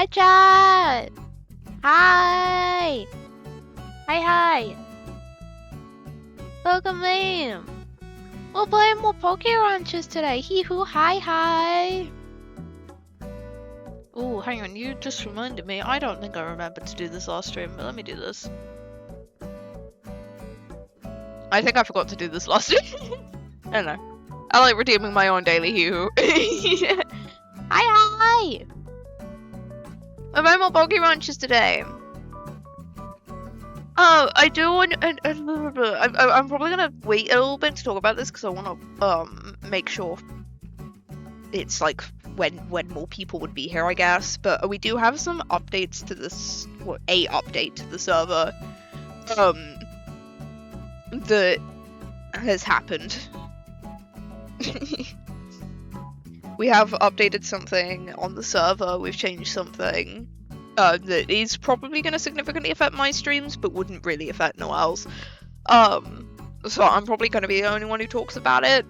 Hi, chat! Hi! Hi! Welcome in! We're playing more Poke Ranches today. Hee-hoo, hi! Ooh, hang on, you just reminded me. I don't think I remembered to do this last stream, but let me do this. I think I forgot to do this last stream. I don't know. I like redeeming my own daily hee-hoo. Hi! We're playing more Poke Ranches today. Oh, I do want. I'm probably gonna wait a little bit to talk about this because I want to make sure it's like when more people would be here, I guess. But we do have some updates to this. Well, a update to the server. That has happened. We have updated something on the server. We've changed something. That is probably going to significantly affect my streams, but wouldn't really affect Noel's. So I'm probably going to be the only one who talks about it.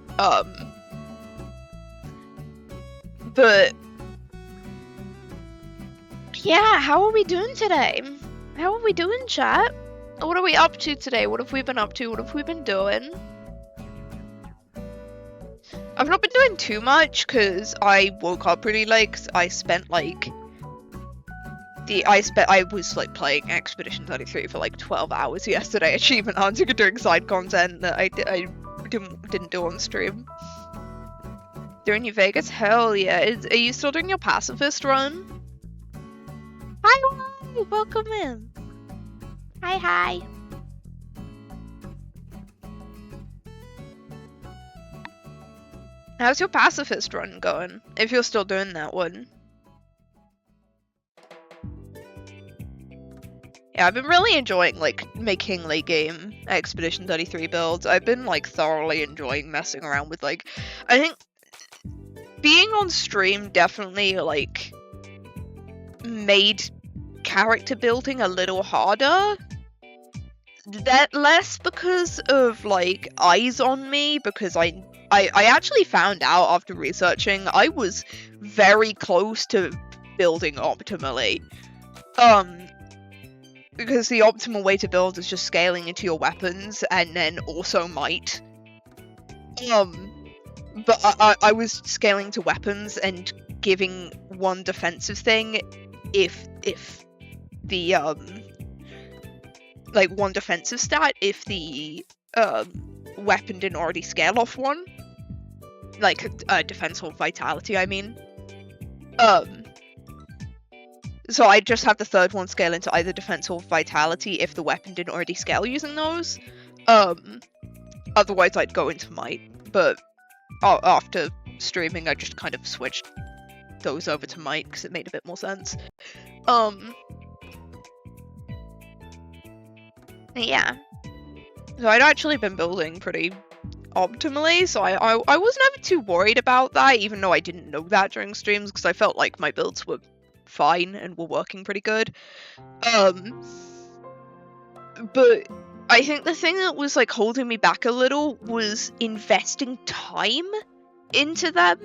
But yeah, how are we doing today? How are we doing, chat? What are we up to today? What have we been up to? What have we been doing? I've not been doing too much because I woke up pretty late. 'Cause I spent like I was like playing Expedition 33 for like 12 hours yesterday, achievement hunting and doing side content that I didn't do on stream. Doing New Vegas? Hell yeah. Are you still doing your pacifist run? Hi, welcome in. Hi. How's your pacifist run going? If you're still doing that one. Yeah, I've been really enjoying, like, making late game Expedition 33 builds. I've been, like, thoroughly enjoying messing around with, like, I think being on stream definitely, like, made character building a little harder. That less because of, like, eyes on me, because I actually found out after researching I was very close to building optimally. Because the optimal way to build is just scaling into your weapons and then also might. But I was scaling to weapons and giving one defensive thing if the like one defensive stat if the weapon didn't already scale off one. Like defense or vitality, I mean. So I just have the third one scale into either defense or vitality if the weapon didn't already scale using those. Otherwise I'd go into might, but after streaming I just kind of switched those over to might because it made a bit more sense. Yeah. So I'd actually been building pretty optimally, so I was never too worried about that, even though I didn't know that during streams, because I felt like my builds were fine and were working pretty good. But I think the thing that was like holding me back a little was investing time into them.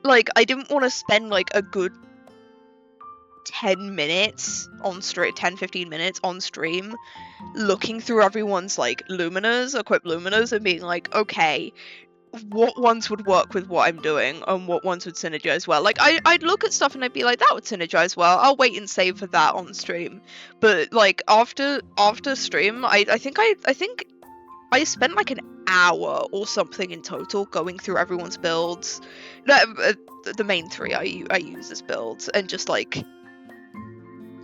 Like, I didn't want to spend like a good 10 minutes on stream, 10-15 minutes on stream looking through everyone's like equipped luminas and being like, okay, what ones would work with what I'm doing and what ones would synergize well. Like, I'd look at stuff and I'd be like, that would synergize well, I'll wait and save for that on stream. But like after stream, I think I spent like an hour or something in total going through everyone's builds. The main three I use as builds, and just like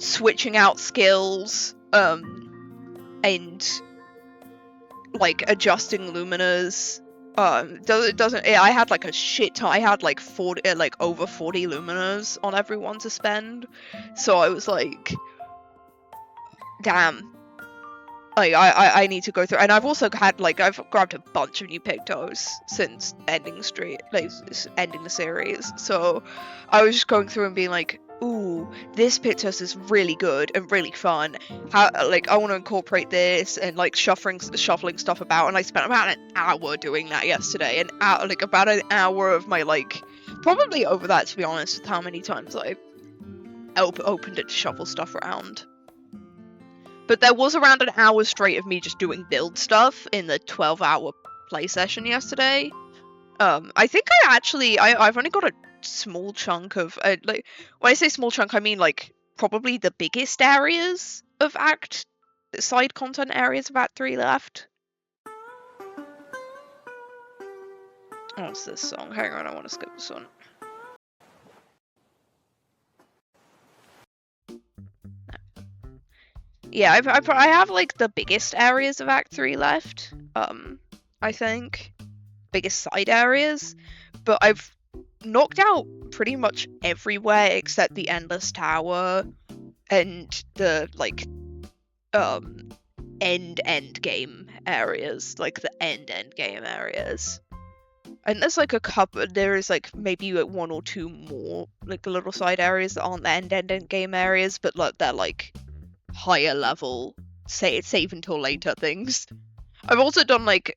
switching out skills and like adjusting luminas. I had like a shit ton. I had like over 40 luminas on everyone to spend, so I was like, damn, like I need to go through. And I've also had like I've grabbed a bunch of new Pictos since ending the series, so I was just going through and being like, ooh, this Pictos is really good and really fun. How, like, I want to incorporate this and like shuffling stuff about. And I spent about an hour doing that yesterday. About an hour of my like, probably over that, to be honest, with how many times opened it to shuffle stuff around. But there was around an hour straight of me just doing build stuff in the 12-hour play session yesterday. I think I've only got a small chunk of, like, when I say small chunk, I mean, like, probably the biggest areas of side content areas of Act 3 left. What's this song? Hang on, I want to skip this one. Yeah, I have, like, the biggest areas of Act 3 left, I think. Biggest side areas. But I've knocked out pretty much everywhere except the Endless Tower and the, like, end game areas. Like, the end game areas. And there's, like, there is, like, maybe like, one or two more, like, little side areas that aren't the end game areas, but, like, they're, like, higher level, save until later things. I've also done, like,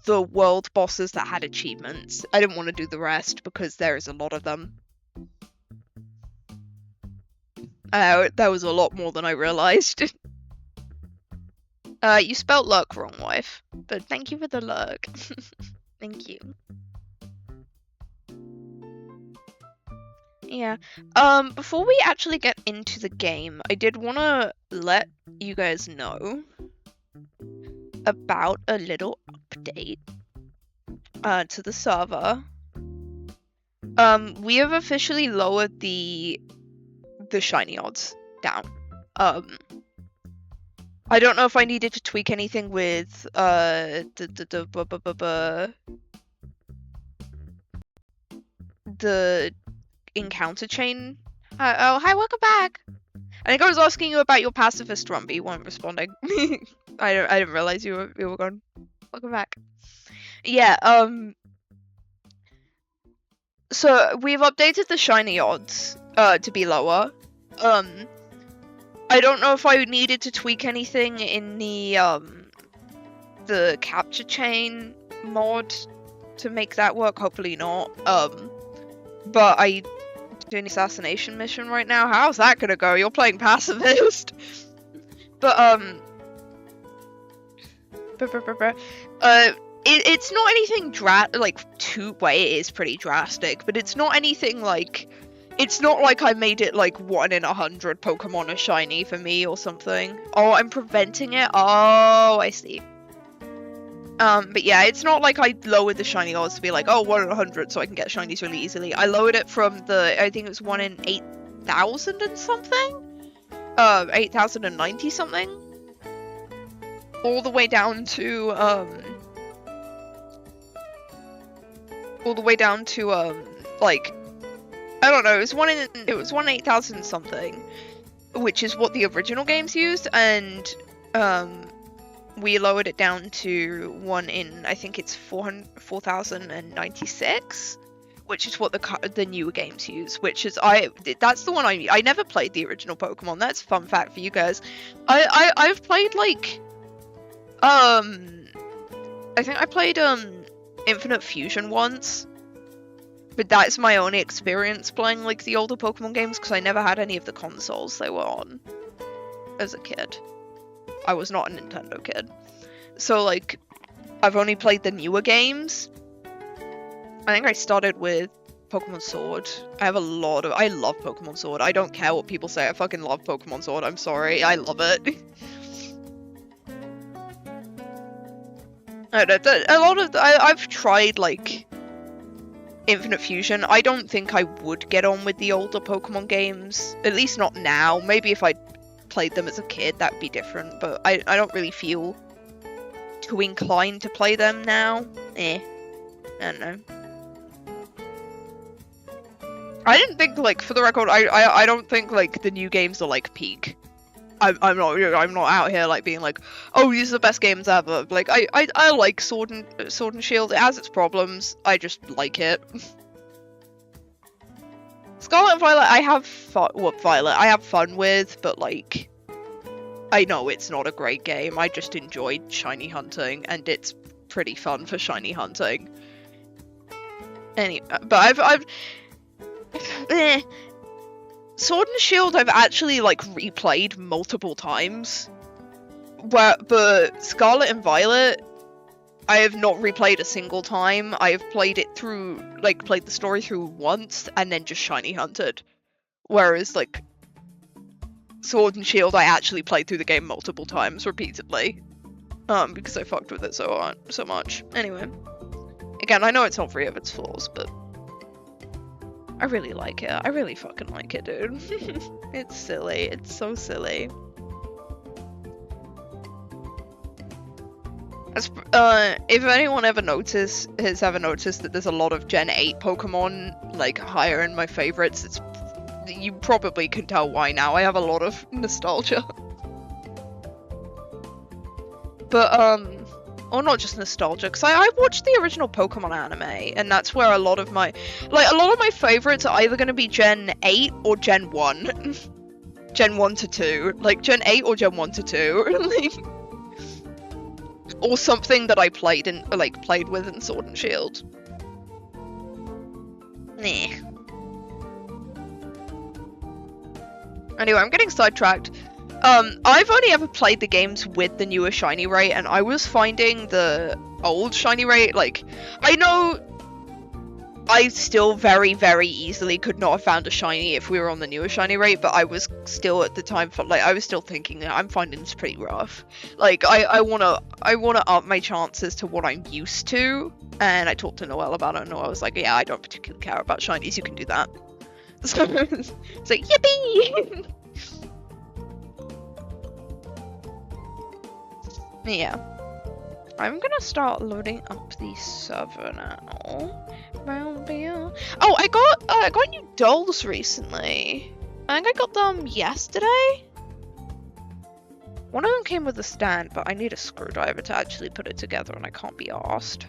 the world bosses that had achievements. I didn't want to do the rest because there is a lot of them. There was a lot more than I realized. You spelt lurk wrong, wife, but thank you for the lurk. Thank you. Yeah. Before we actually get into the game, I did want to let you guys know about a little update to the server. We have officially lowered the shiny odds down. I don't know if I needed to tweak anything with the encounter chain. Oh, hi, welcome back. I think I was asking you about your pacifist run, but you weren't responding. I didn't realize you were gone. Welcome back. Yeah, so we've updated the shiny odds to be lower. I don't know if I needed to tweak anything in the capture chain mod to make that work. Hopefully not. But I doing the assassination mission right now. How's that gonna go? You're playing pacifist. But it's not anything it is pretty drastic, but it's not anything like. It's not like I made it like 1 in 100 Pokemon are shiny for me or something. Oh, I'm preventing it? Oh, I see. But yeah, it's not like I lowered the shiny odds to be like, oh, 1 in 100 so I can get shinies really easily. I lowered it from I think it was 1 in 8,000 and something? 8,090 something? All the way down to, like, I don't know, it was 1 in 8,000 something, which is what the original games used, and we lowered it down to 1 in, I think it's 4,096, which is what the newer games use, which is, that's the one I never played the original Pokemon. That's a fun fact for you guys. I've played, like, I think I played, Infinite Fusion once. But that's my only experience playing, like, the older Pokemon games, because I never had any of the consoles they were on as a kid. I was not a Nintendo kid. So, like, I've only played the newer games. I think I started with Pokemon Sword. I love Pokemon Sword. I don't care what people say, I fucking love Pokemon Sword, I'm sorry, I love it. I've tried, like, Infinite Fusion. I don't think I would get on with the older Pokemon games. At least not now. Maybe if I played them as a kid, that would be different. But I don't really feel too inclined to play them now. I don't know. I didn't think, like, for the record, I don't think, like, the new games are, like, peak. I'm not out here, like, being like, oh, these are the best games ever. Like, I like Sword and Shield. It has its problems. I just like it. Scarlet and Violet, I have fun with, but, like, I know it's not a great game. I just enjoyed shiny hunting, and it's pretty fun for shiny hunting. Anyway, but Sword and Shield I've actually like replayed multiple times. But Scarlet and Violet, I have not replayed a single time. I have played it through, like, played the story through once and then just shiny hunted. Whereas, like, Sword and Shield, I actually played through the game multiple times repeatedly. Because I fucked with it so much. Anyway. Again, I know it's not free of its flaws, but I really like it. I really fucking like it, dude. It's silly. It's so silly. If anyone has ever noticed that there's a lot of Gen 8 Pokemon, like, higher in my favorites, you probably can tell why now. I have a lot of nostalgia. But, or not just nostalgia, because I watched the original Pokemon anime, and that's where a lot of my favorites are either going to be Gen 8 or Gen 1. Gen 1 to 2. Like, Gen 8 or Gen 1 to 2. Or something that I played with in Sword and Shield. Nah. Anyway, I'm getting sidetracked. I've only ever played the games with the newer shiny rate, and I was finding the old shiny rate, like, I know I still very, very easily could not have found a shiny if we were on the newer shiny rate, but I was still at the time, I was still thinking that I'm finding this pretty rough. Like, I wanna up my chances to what I'm used to, and I talked to Noelle about it, and Noelle was like, yeah, I don't particularly care about shinies, you can do that. So, it's like, yippee! Yeah. I'm gonna start loading up the server now. Oh, I got new dolls recently. I think I got them yesterday. One of them came with a stand, but I need a screwdriver to actually put it together, and I can't be arsed.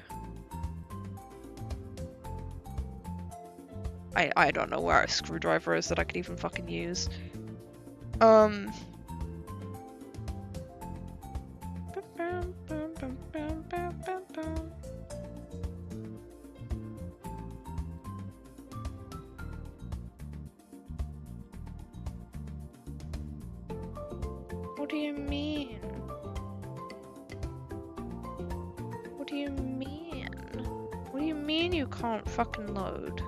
I don't know where a screwdriver is that I could even fucking use. What do you mean? What do you mean? What do you mean you can't fucking load?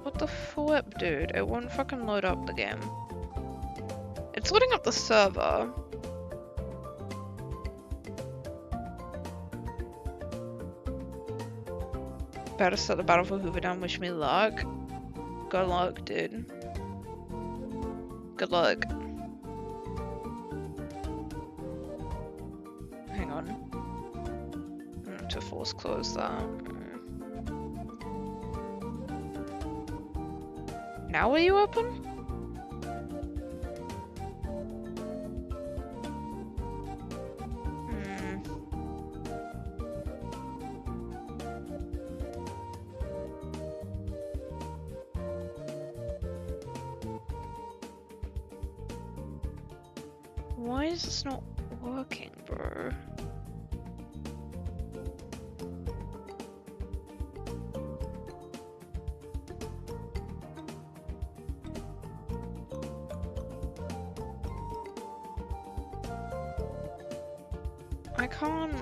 What the flip, dude? It won't fucking load up the game. It's loading up the server. Better start the battle for Hoover Dam, wish me luck. Good luck, dude. Good luck. Hang on. To force close that. Now will you open? Why is this not working, bro? I can't...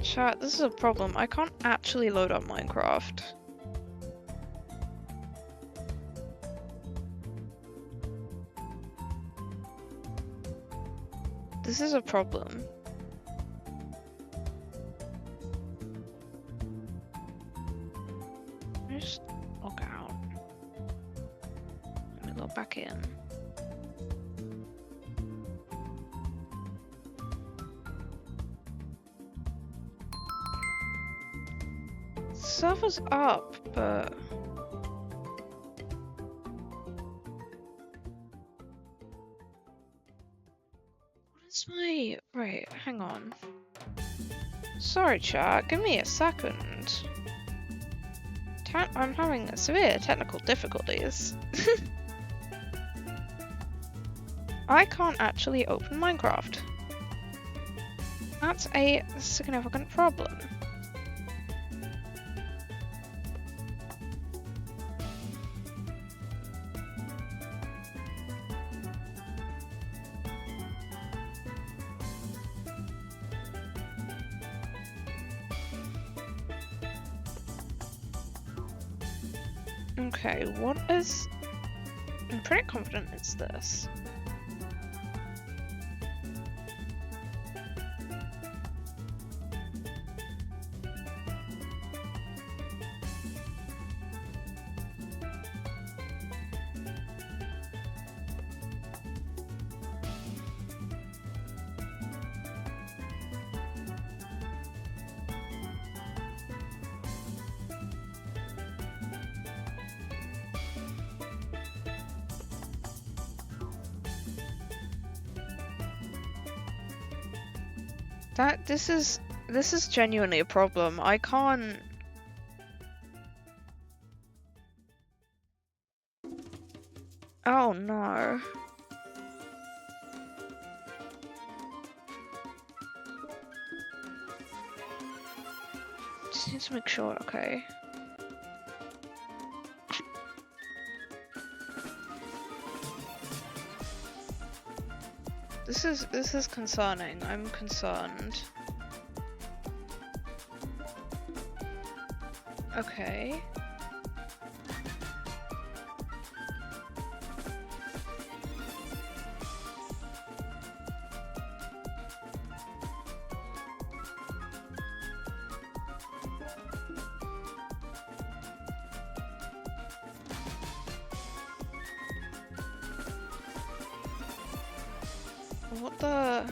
Chat, this is a problem. I can't actually load up Minecraft. This is a problem. Let me just log out. Let me log back in. Server's up, but... Right, hang on. Sorry, chat, give me a second. I'm having severe technical difficulties. I can't actually open Minecraft. That's a significant problem. Okay, what is... I'm pretty confident it's this. This is genuinely a problem. I can't... Oh no. Just need to make sure, okay. This is concerning. I'm concerned. Okay. What the...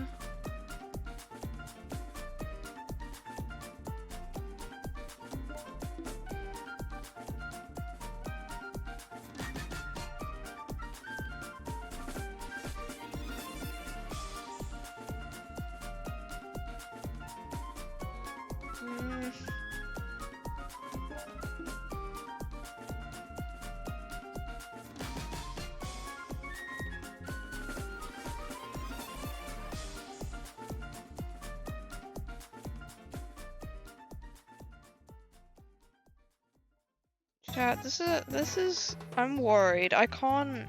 Chat, this is I'm worried. I can't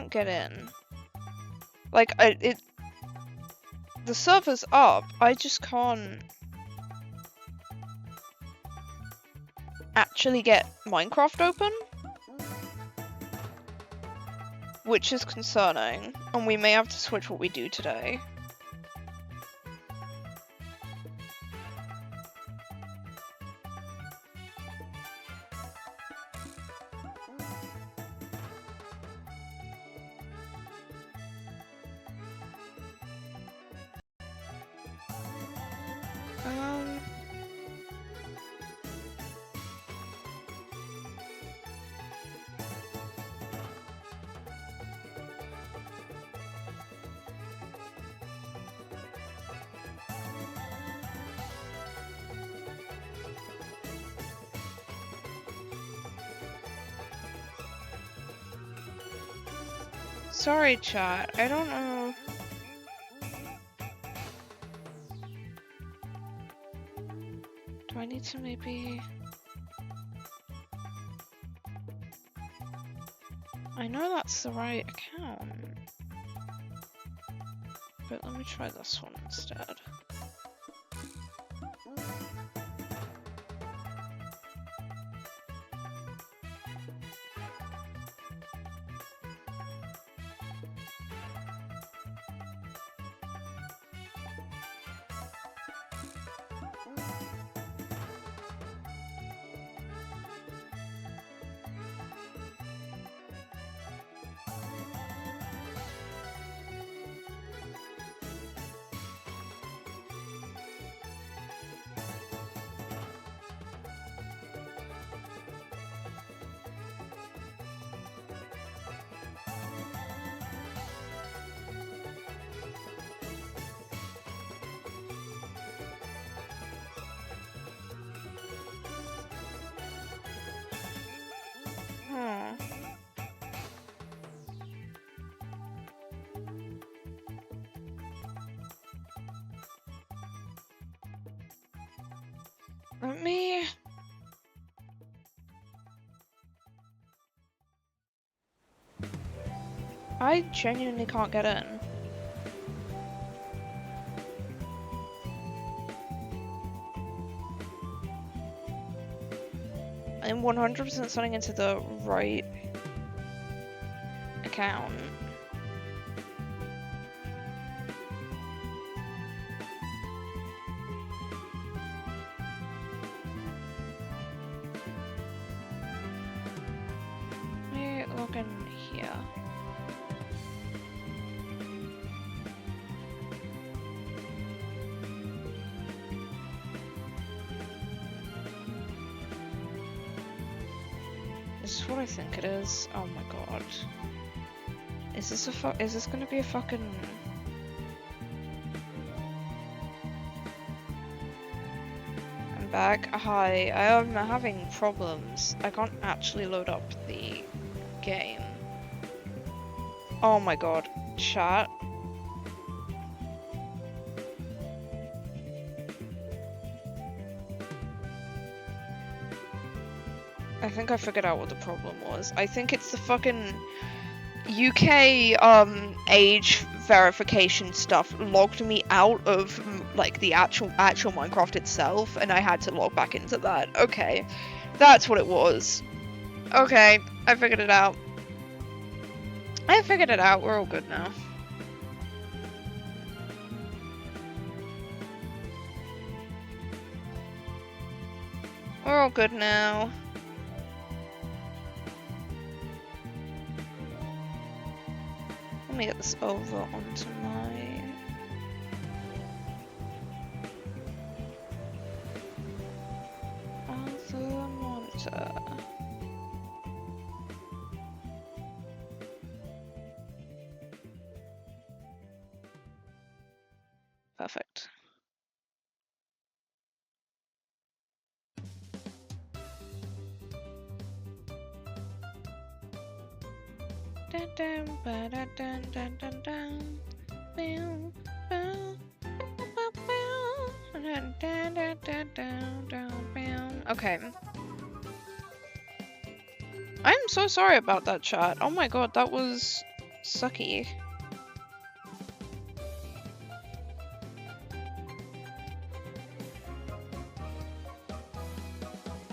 get in. Like the server's up. I just can't actually get Minecraft open, which is concerning, and we may have to switch what we do today. Sorry, chat. I don't know. Do I need to maybe... I know that's the right account. But let me try this one instead. Let me... I genuinely can't get in. I'm 100% signing into the right account. Let me log in here. This is what I think it is. Oh my god. Is this gonna be a fucking... I'm back. Hi, I am having problems. I can't actually load up the game. Oh my god. Chat. I think I figured out what the problem was. I think it's the fucking UK age verification stuff logged me out of like the actual Minecraft itself, and I had to log back into that. Okay, that's what it was. Okay, I figured it out. We're all good now. We're all good now. Let me get this over onto my... other monitor. Perfect. Dun dun ba da dun dun dun dun. Bow, bow, bow, bow. Dun dun dun dun dun dun bow. Okay. I'm so sorry about that, chat. Oh my god, that was sucky.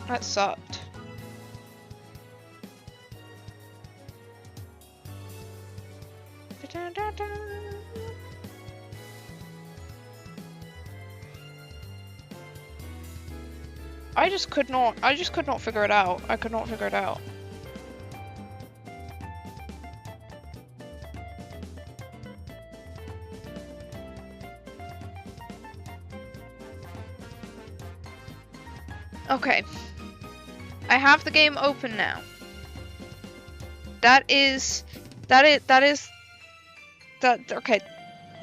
That sucked. Dun, dun, dun. I just could not figure it out. I could not figure it out. Okay. I have the game open now. Okay.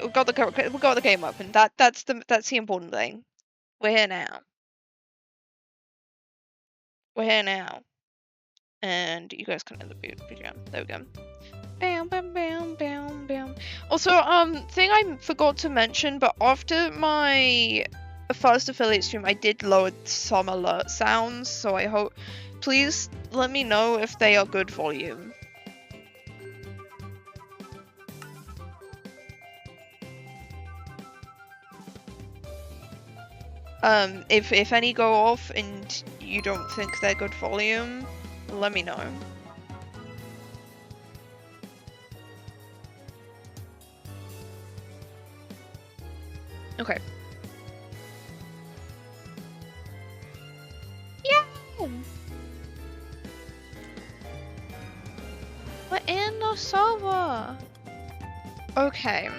We've got the game open. That's the important thing. We're here now. We're here now. And you guys can end the video. There we go. Bam bam bam bam bam. Also, thing I forgot to mention, but after my first affiliate stream, I did lower some alert sounds, so I hope... Please let me know if they are good volume. If any go off and you don't think they're good volume, let me know. Okay. Yeah! We're in the server! Okay.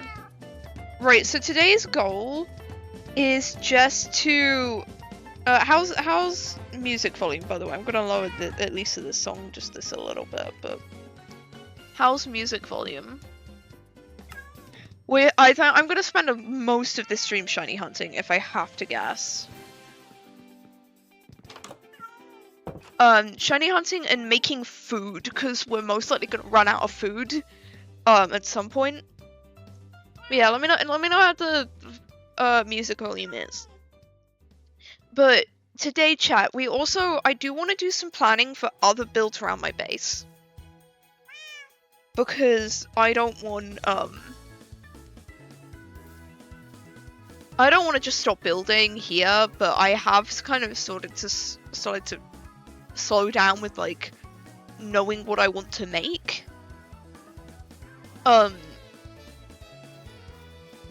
Right, so today's goal is just to... how's music volume, by the way? I'm gonna lower at least to this song just this a little bit, but... How's music volume? I'm gonna spend most of this stream shiny hunting, if I have to guess. Shiny hunting and making food, because we're most likely gonna run out of food, at some point. But yeah, let me know how the music volume is. But today, chat, I do want to do some planning for other builds around my base. Because I don't want to just stop building here, but I have kind of started to slow down with like knowing what I want to make.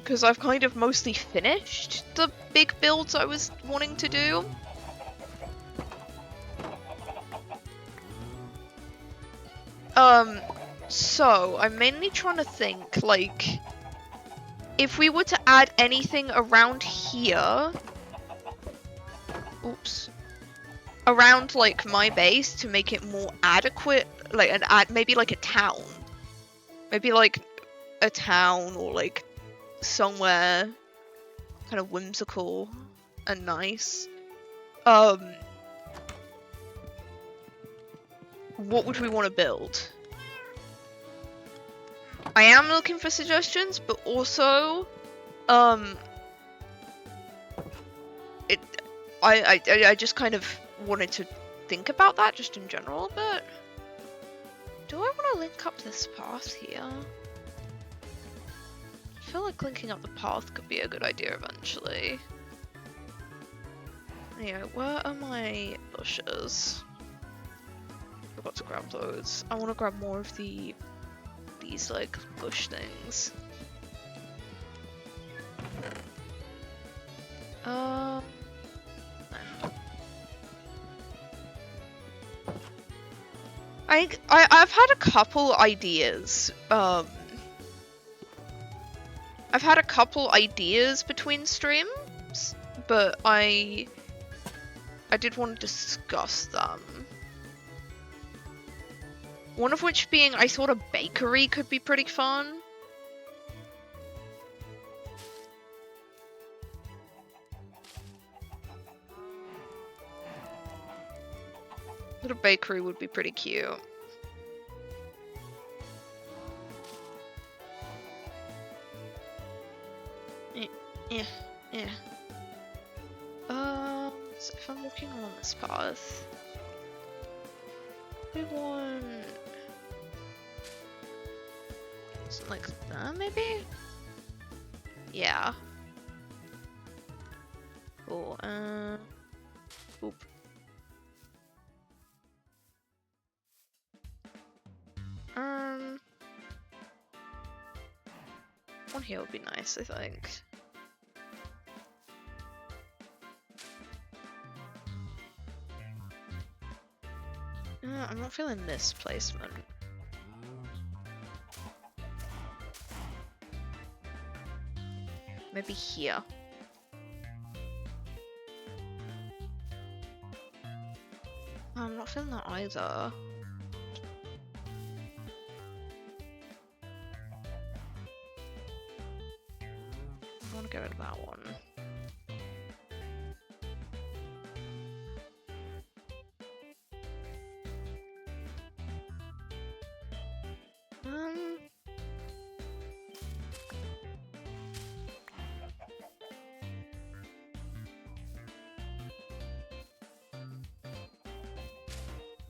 Because I've kind of mostly finished the big builds I was wanting to do. So I'm mainly trying to think, like, if we were to add anything around here, around like my base to make it more adequate, like maybe like a town, maybe like a town or like somewhere kind of whimsical and nice. What would we want to build? I am looking for suggestions, but also, I just kind of wanted to think about that just in general a bit. Do I want to link up this path here? I feel like linking up the path could be a good idea eventually. Anyway, where are my bushes? Forgot to grab those. I want to grab more of these like bush things. I've had a couple ideas. I've had a couple ideas between streams, but I did want to discuss them. One of which being I thought a bakery could be pretty fun. A bakery would be pretty cute. Yeah. So if I'm walking along this path, we want something like that, maybe? Yeah. Cool. Oop. One here would be nice, I think. I'm not feeling this placement. Maybe here. I'm not feeling that either. I want to get rid of that one.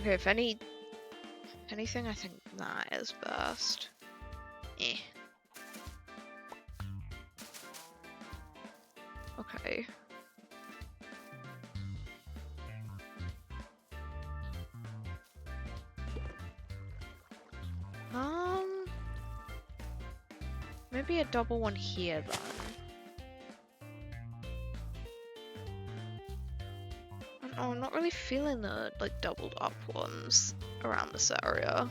Okay, if anything, I think that is best. Okay. Maybe a double one here then. I'm not really feeling the like doubled up ones around this area.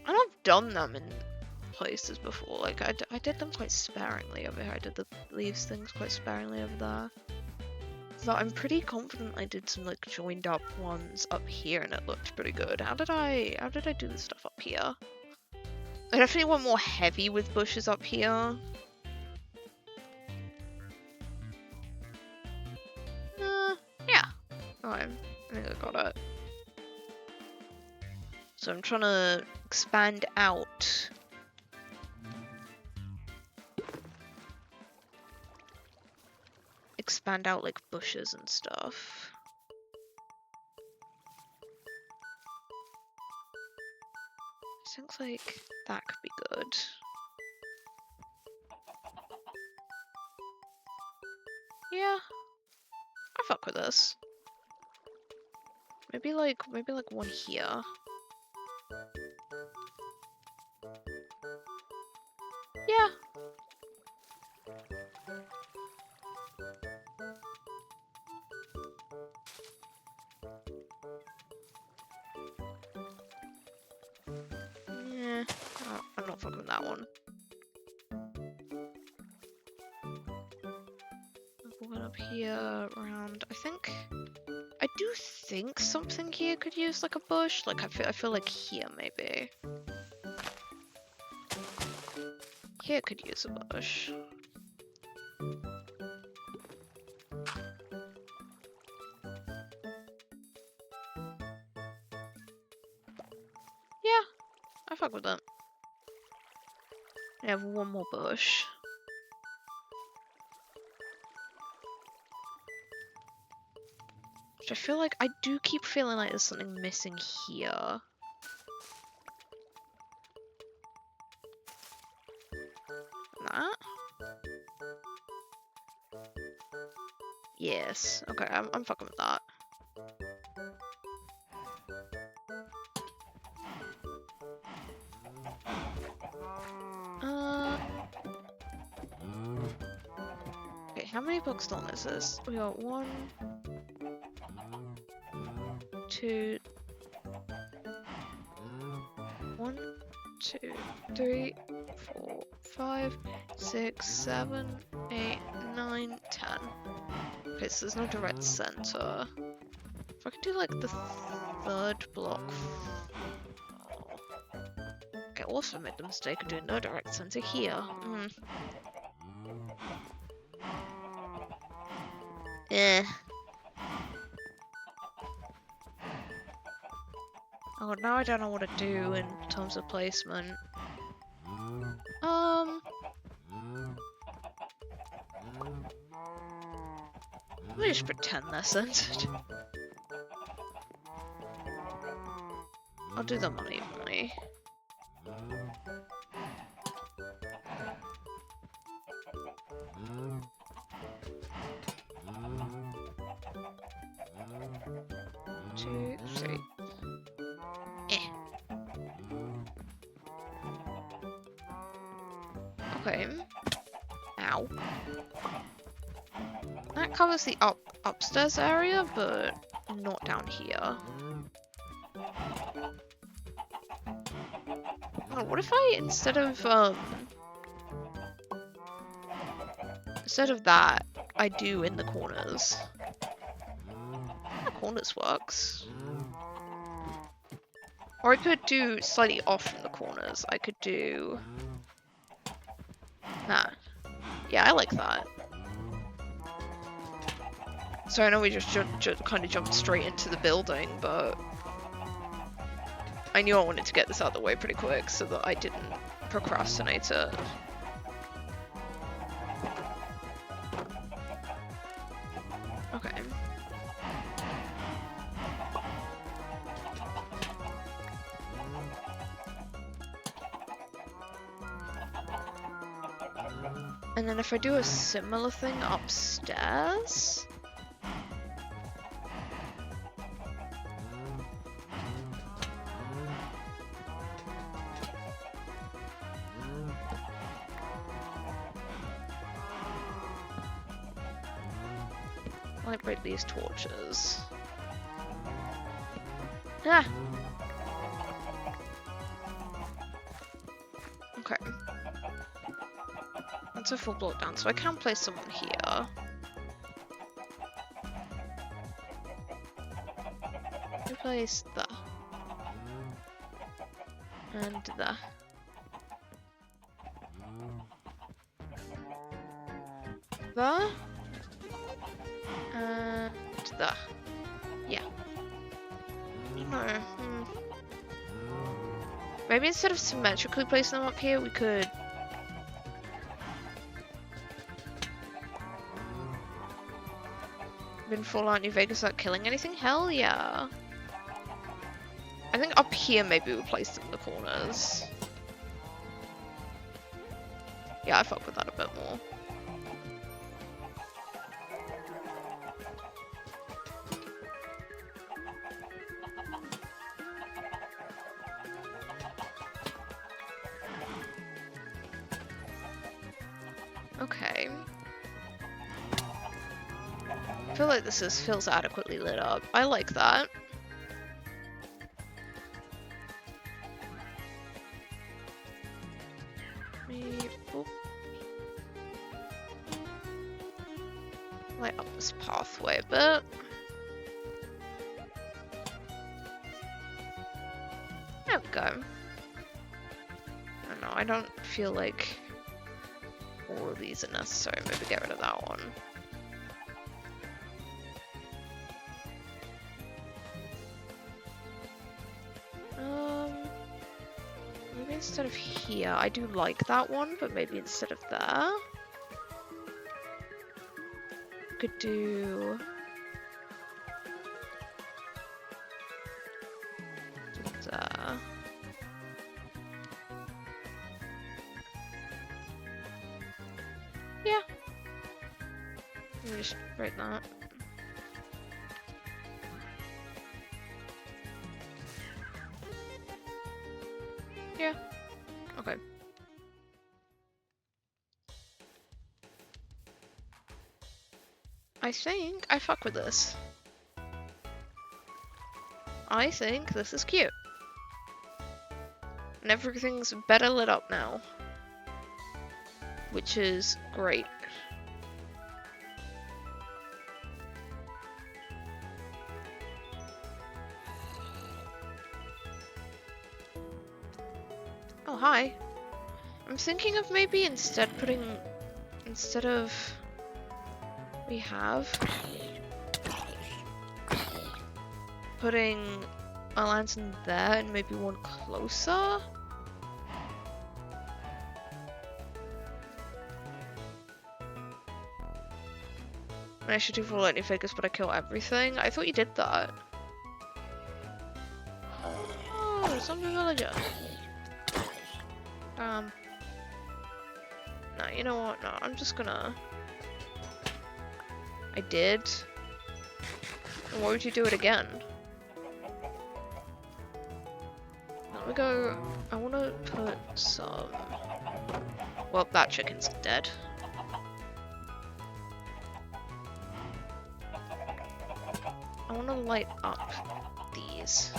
And I've done them in places before. Like I did them quite sparingly over here. I did the leaves things quite sparingly over there. So I'm pretty confident I did some like joined up ones up here and it looked pretty good. How did I do this stuff up here? I definitely want more heavy with bushes up here. Yeah. Alright, I think I got it. So I'm trying to expand out. expand out like bushes and stuff. I think like that could be good. Yeah, I fuck with this. Maybe like one here. Yeah. Yeah, oh, I'm not fucking with that one. One up here, around. I do think something here could use like a bush. Like I feel like here maybe. Here could use a bush. Yeah, I fuck with that. I have one more bush. Which I feel like I do keep feeling like there's something missing here. That? Yes. Okay, I'm fucking with that. Okay, how many bookstone is this? We got 1, 2, 1, 2, 3, 4, 5, 6, 7, 8, 9, 10. Okay, so there's no direct center. If I could do like the third block. Okay, also made the mistake of doing no direct center here. Eh. Oh, now I don't know what to do in terms of placement. Let me just pretend they're centered. I'll do them unevenly. Two, three. Okay. Ow. That covers the upstairs area, but not down here. Oh, what if I instead of that, I do in the corners? The corners works. Or I could do slightly off from the corners. I could do that. Yeah, I like that. So I know we just kind of jumped straight into the building, but I knew I wanted to get this out of the way pretty quick so that I didn't procrastinate it. Okay. And then if I do a similar thing upstairs... Might break these torches. Ah! Okay. That's a full block down, so I can place someone here. Place the. And the. The. And the. Yeah. No. Maybe instead of symmetrically placing them up here, we could... Been Fallout New Vegas without killing anything? Hell yeah. I think up here maybe we placed them in the corners. Yeah, I fuck with that a bit more. Okay. I feel like this feels adequately lit up. I like that. Light up this pathway a bit. There we go. I don't know, I don't feel like all of these are necessary. Maybe get rid of that one. Maybe instead of here, I do like that one, but maybe instead of there. Could do there. Yeah. Let me just write that. Yeah. Okay. I think I fuck with this. I think this is cute. And everything's better lit up now. Which is great. Oh, hi. I'm thinking of maybe instead of we have putting a lantern there and maybe one closer. I should do Fallout New Vegas, but I kill everything. I thought you did that. Oh, zombie villager. No, you know what? No, I'm just gonna. I did. And why would you do it again? Let me go. I want to put some. Well, that chicken's dead. I want to light up these.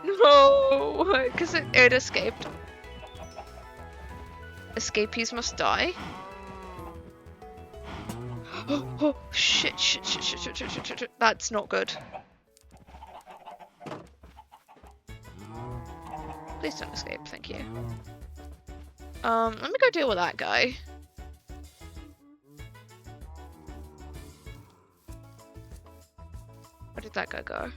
No, because it escaped. Escapees must die. Oh, shit. That's not good. Please don't escape, thank you. Let me go deal with that guy. Where did that guy go?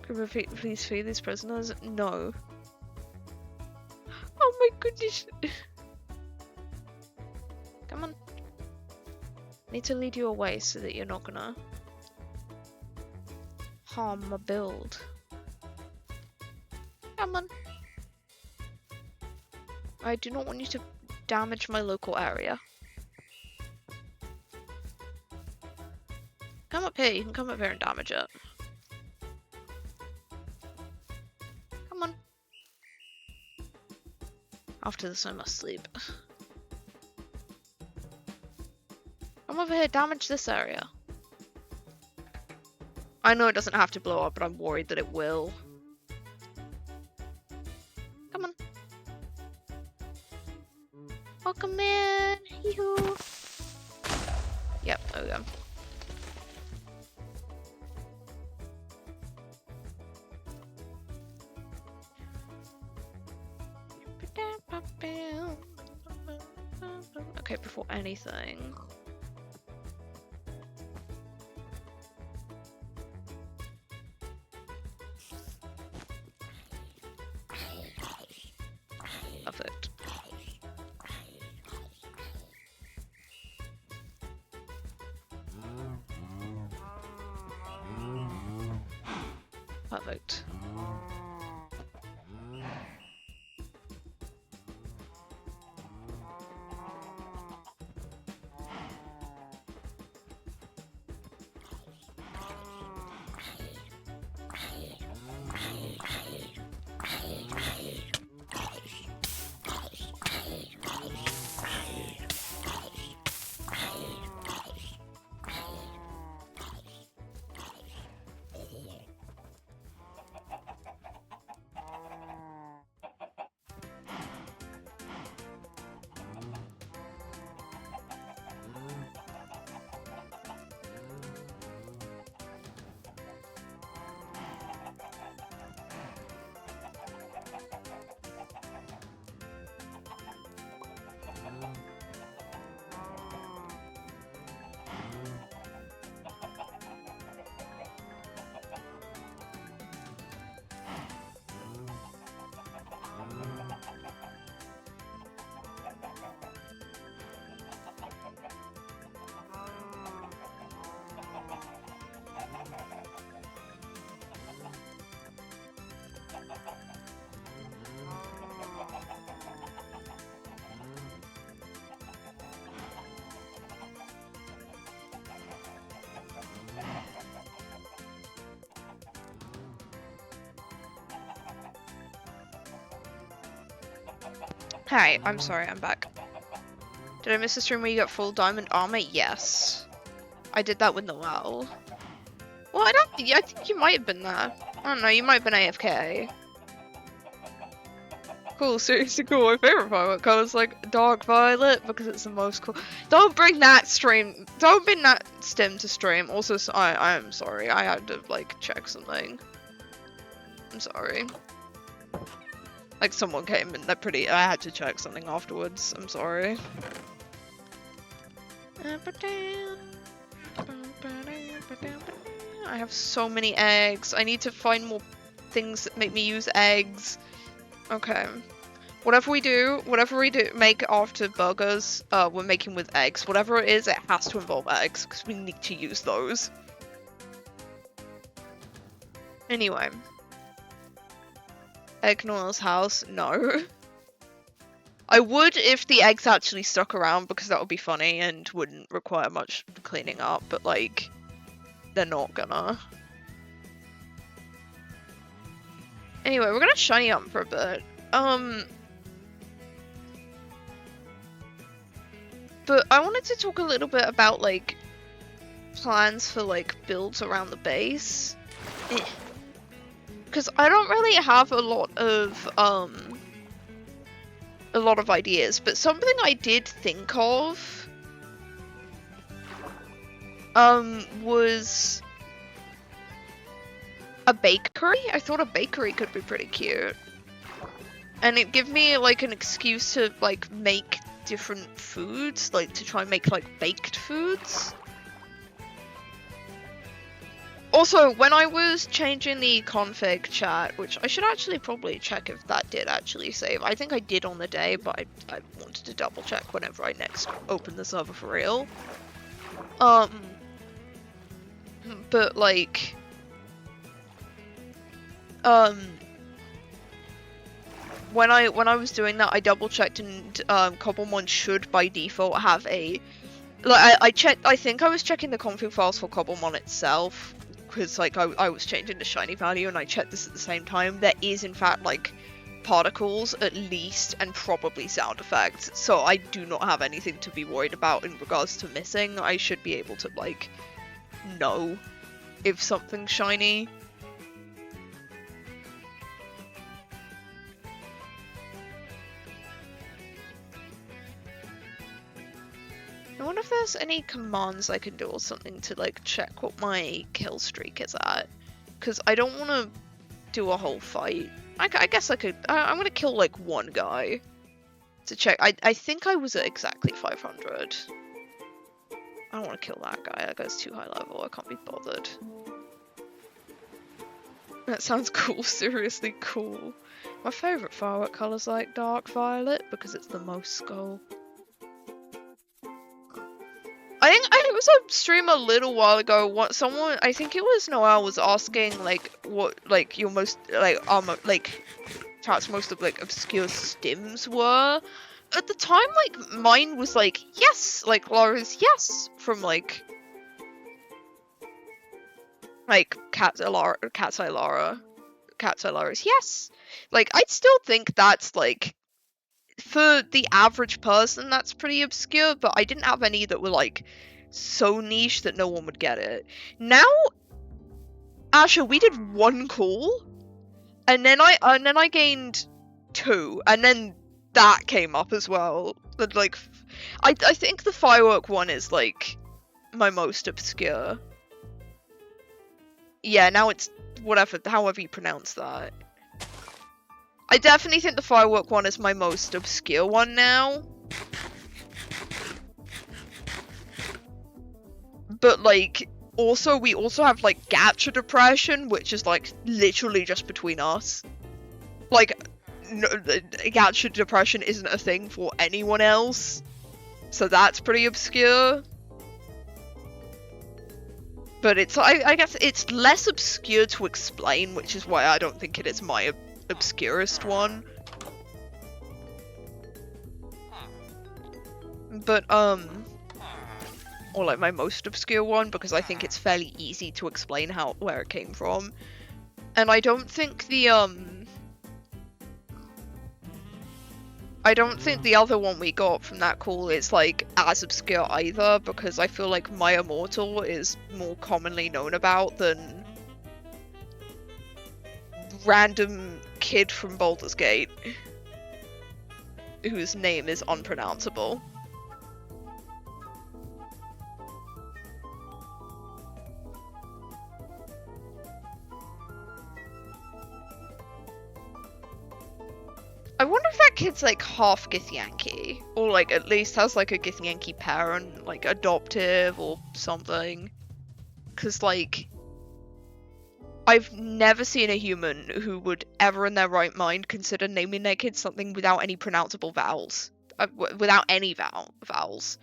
Could we please free these prisoners? No. Oh my goodness. Come on. I need to lead you away so that you're not gonna harm my build. Come on. I do not want you to damage my local area. Come up here, you can come up here and damage it. Come on. After this I must sleep. Come over here, damage this area. I know it doesn't have to blow up, but I'm worried that it will. Come on. Welcome in! Hee-hoo! Yep, there we go. Okay, before for anything. Perfect. Perfect. Hey, I'm sorry, I'm back. Did I miss the stream where you got full diamond armor? Yes. I did that with Noelle. Well, I think you might have been there. I don't know, you might have been AFK. Cool, seriously cool. My favorite firework color is like dark violet because it's the most cool. Don't bring that stream. Don't bring that stem to stream. Also, I'm sorry. I had to like check something. I'm sorry. Like someone came and they're pretty. I had to check something afterwards. I'm sorry. I have so many eggs. I need to find more things that make me use eggs. Okay. Whatever we do, make after burgers, we're making with eggs. Whatever it is, it has to involve eggs, because we need to use those. Anyway. Egg Noelle's house? No. I would if the eggs actually stuck around, because that would be funny and wouldn't require much cleaning up, but like, they're not gonna. Anyway, we're gonna shiny up for a bit. But I wanted to talk a little bit about, like, plans for, like, builds around the base. Because I don't really have a lot of ideas, but something I did think of, was a bakery. I thought a bakery could be pretty cute. And it'd give me, like, an excuse to, like, make different foods, like, to try and make, like, baked foods. Also, when I was changing the config chat, which I should actually probably check if that did actually save. I think I did on the day, but I wanted to double check whenever I next open the server for real. But, like, when I was doing that, I double checked, and Cobblemon should by default have a, like, I checked. I think I was checking the config files for Cobblemon itself, because like I was changing the shiny value, and I checked this at the same time. There is in fact like particles at least, and probably sound effects. So I do not have anything to be worried about in regards to missing. I should be able to like know if something's shiny. I wonder if there's any commands I can do or something to like check what my kill streak is at, because I don't want to do a whole fight. I guess I could. I'm gonna kill like one guy. to check. I think I was at exactly 500. I don't want to kill that guy. That guy's too high level. I can't be bothered. That sounds cool. Seriously cool. My favourite firework colour's like dark violet because it's the most skull. I think it was a stream a little while ago. What someone, I think it was Noel, was asking like what like your most like chat's most of like obscure stims were. At the time, like mine was like yes, like Laura's yes from like Cat's Eye Lara's yes. Like I'd still think that's like for the average person that's pretty obscure, but I didn't have any that were like so niche that no one would get it. Now, Asher, we did one call, and then I gained 2, and then that came up as well. But like, I think the firework one is like my most obscure. Yeah, now it's whatever, however you pronounce that. I definitely think the firework one is my most obscure one now. But like, also we also have like Gacha Depression, which is like literally just between us. Like, no, Gacha Depression isn't a thing for anyone else, so that's pretty obscure. But it's, I guess it's less obscure to explain, which is why I don't think it is my obscurest one. But, or like my most obscure one, because I think it's fairly easy to explain where it came from. And I don't think the other one we got from that call is like as obscure either, because I feel like My Immortal is more commonly known about than random kid from Baldur's Gate whose name is unpronounceable. I wonder if that kid's like half Githyanki, or like at least has like a Githyanki parent, like adoptive or something. Cause like, I've never seen a human who would ever in their right mind consider naming their kid something without any pronounceable vowels. Without any vowels.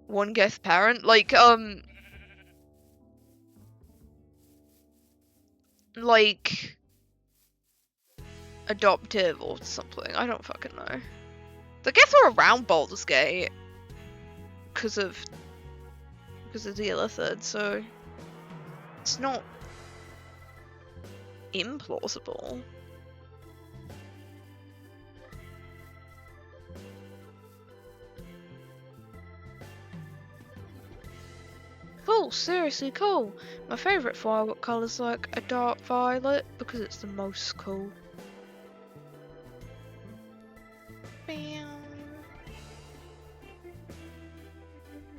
One Gith parent, like adoptive or something. I don't fucking know. The Gith are around Baldur's Gate because of the Illithid, so it's not implausible. Cool, seriously cool. My favourite firework colour's like a dark violet because it's the most cool. Bam.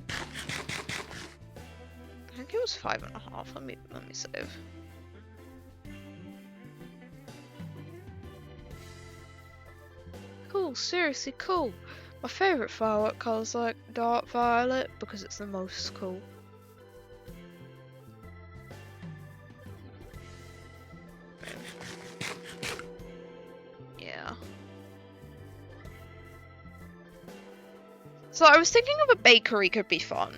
I think it was 5.5. Let me save. Cool, seriously cool. My favourite firework colour's like dark violet because it's the most cool. Yeah. So I was thinking of a bakery could be fun.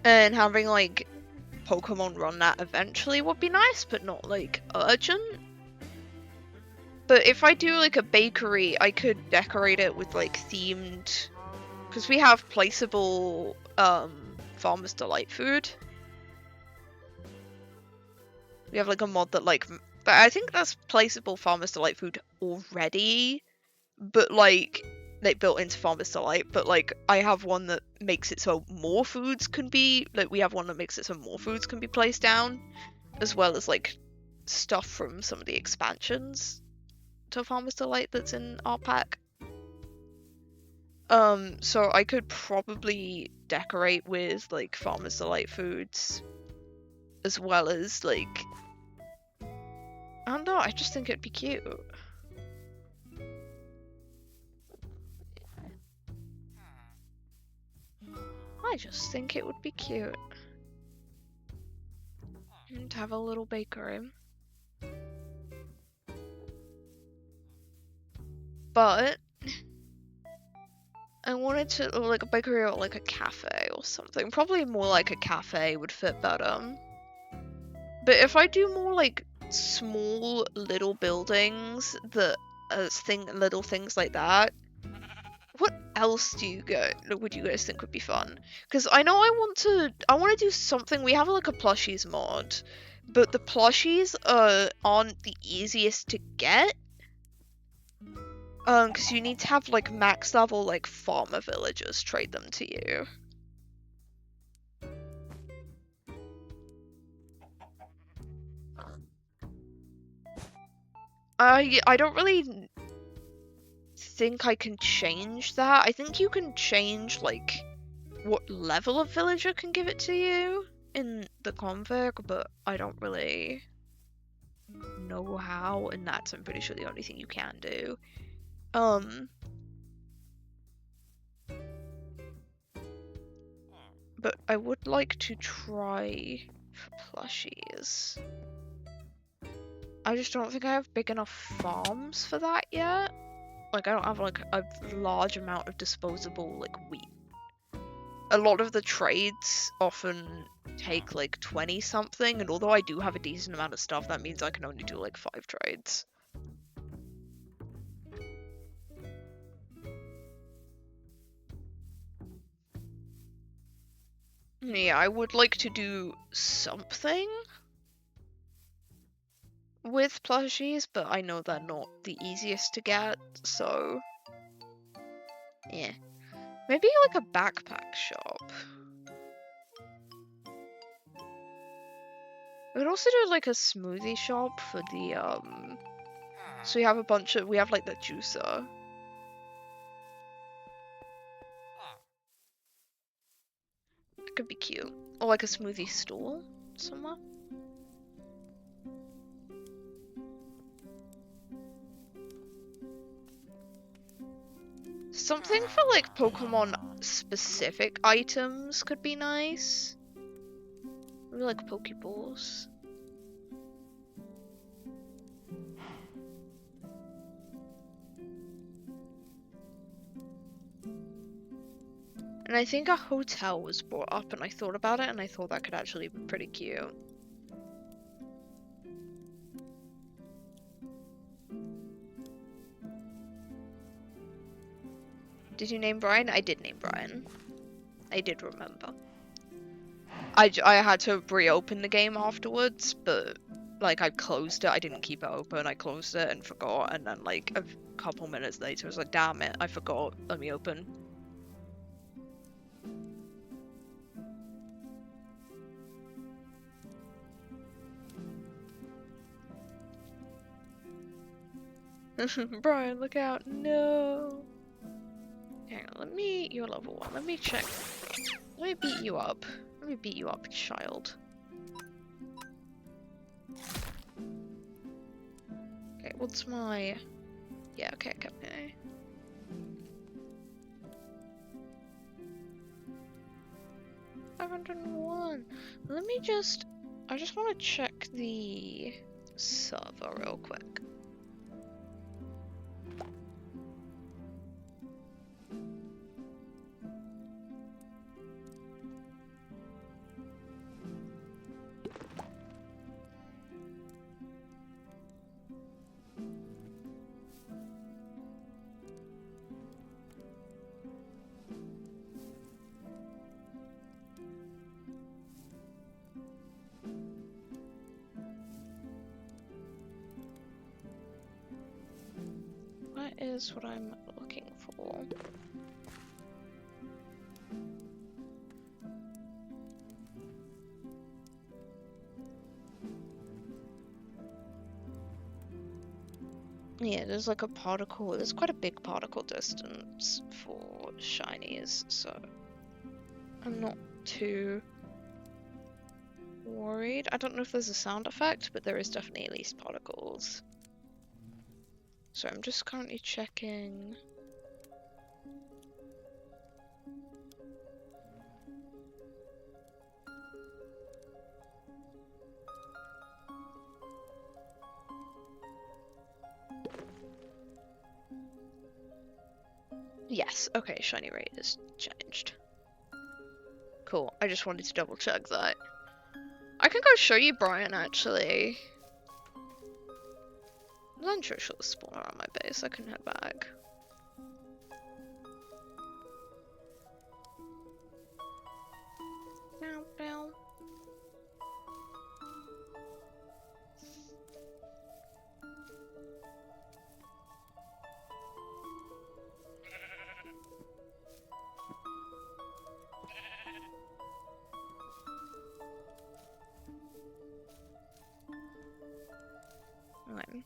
And having like Pokemon run that eventually would be nice, but not like urgent. But if I do like a bakery, I could decorate it with like themed, because we have placeable Farmer's Delight food. We have like a mod that like, but I think that's placeable Farmer's Delight food already, but like built into Farmer's Delight. But like I have one that makes it so more foods can be, like we have one that makes it so more foods can be placed down, as well as like stuff from some of the expansions to Farmer's Delight that's in our pack. So I could probably decorate with like Farmer's Delight foods, as well as like, I don't know, I just think it'd be cute. I just think it would be cute. And have a little bakery. But I wanted to like a bakery or like a cafe or something. Probably more like a cafe would fit better. But if I do more like small little buildings that little things like that, what else would you guys think would be fun? Because I know I want to do something. We have like a plushies mod, but the plushies aren't the easiest to get. Because you need to have like max level like farmer villagers trade them to you. I don't really think I can change that. I think you can change like what level of villager can give it to you in the config, but I don't really know how, and that's I'm pretty sure the only thing you can do. But I would like to try for plushies. I just don't think I have big enough farms for that yet. Like, I don't have like a large amount of disposable like wheat. A lot of the trades often take like 20 something, and although I do have a decent amount of stuff, that means I can only do like 5 trades. Yeah, I would like to do something with plushies, but I know they're not the easiest to get, so yeah. Maybe like a backpack shop. We could also do like a smoothie shop for the so we have like the juicer. It could be cute. Or like a smoothie stall somewhere. Something for like Pokemon specific items could be nice. Maybe like Pokeballs. And I think a hotel was brought up, and I thought about it, and I thought that could actually be pretty cute. Did you name Brian? I did name Brian. I did remember. I had to reopen the game afterwards, but like I closed it. I didn't keep it open. I closed it and forgot, and then like a couple minutes later, I was like, damn it, I forgot. Let me open. Brian, look out. No. Hang on, you're level 1. Let me check. Let me beat you up. Let me beat you up, child. Okay, what's my... Yeah, okay, okay. $501. Let me just... I just want to check the server real quick. Is what I'm looking for. Yeah, there's like a particle, there's quite a big particle distance for shinies, so I'm not too worried. I don't know if there's a sound effect, but there is definitely at least particles. So I'm just currently checking. Yes, okay, shiny rate is changed. Cool, I just wanted to double check that. I can go show you Brian, actually. I'm sure she'll spawn around my base, I can head back. Meow, meow. Right.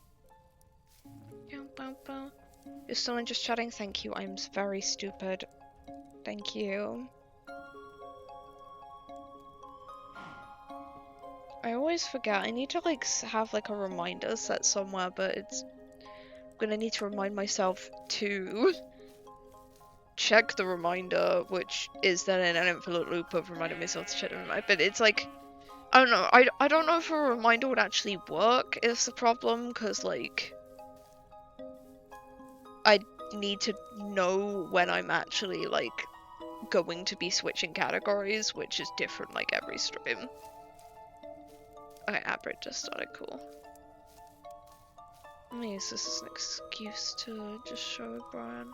Is someone just chatting? Thank you, I'm very stupid. Thank you. I always forget, I need to like have like a reminder set somewhere, but I'm gonna need to remind myself to check the reminder, which is then in an infinite loop of reminding myself to check the reminder, but it's like, I don't know, I don't know if a reminder would actually work is the problem, because like, I need to know when I'm actually like going to be switching categories, which is different like every stream. Okay, Abrit just started, cool. I'm gonna use this as an excuse to just show Brian.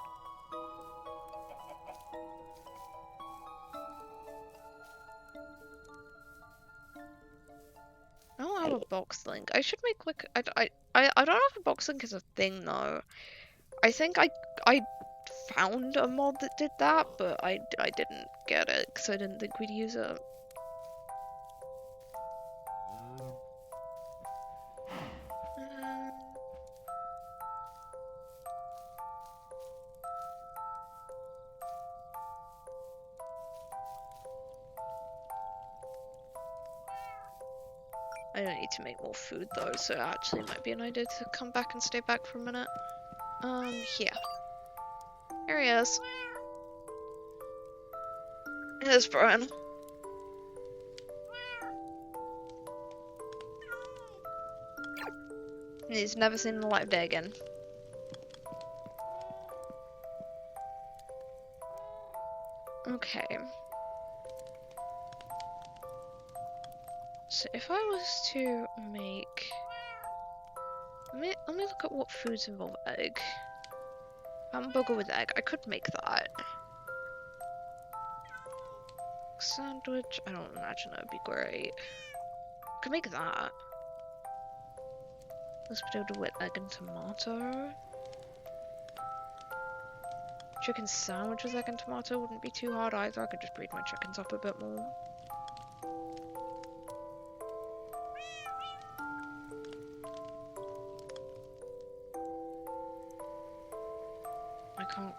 I don't have a box link. I should make like I don't know if a box link is a thing though. I think I found a mod that did that, but I didn't get it because I didn't think we'd use it. I don't need to make more food though, so actually it might be an idea to come back and stay back for a minute. Here. Here he is. Here's Brian. He's never seen the light of day again. Okay. So if I was to make... Let me look at what foods involve egg. Hamburger with egg. I could make that. Sandwich. I don't imagine that would be great. Could make that. Let's potato with egg and tomato. Chicken sandwich with egg and tomato wouldn't be too hard either. I could just breed my chickens up a bit more.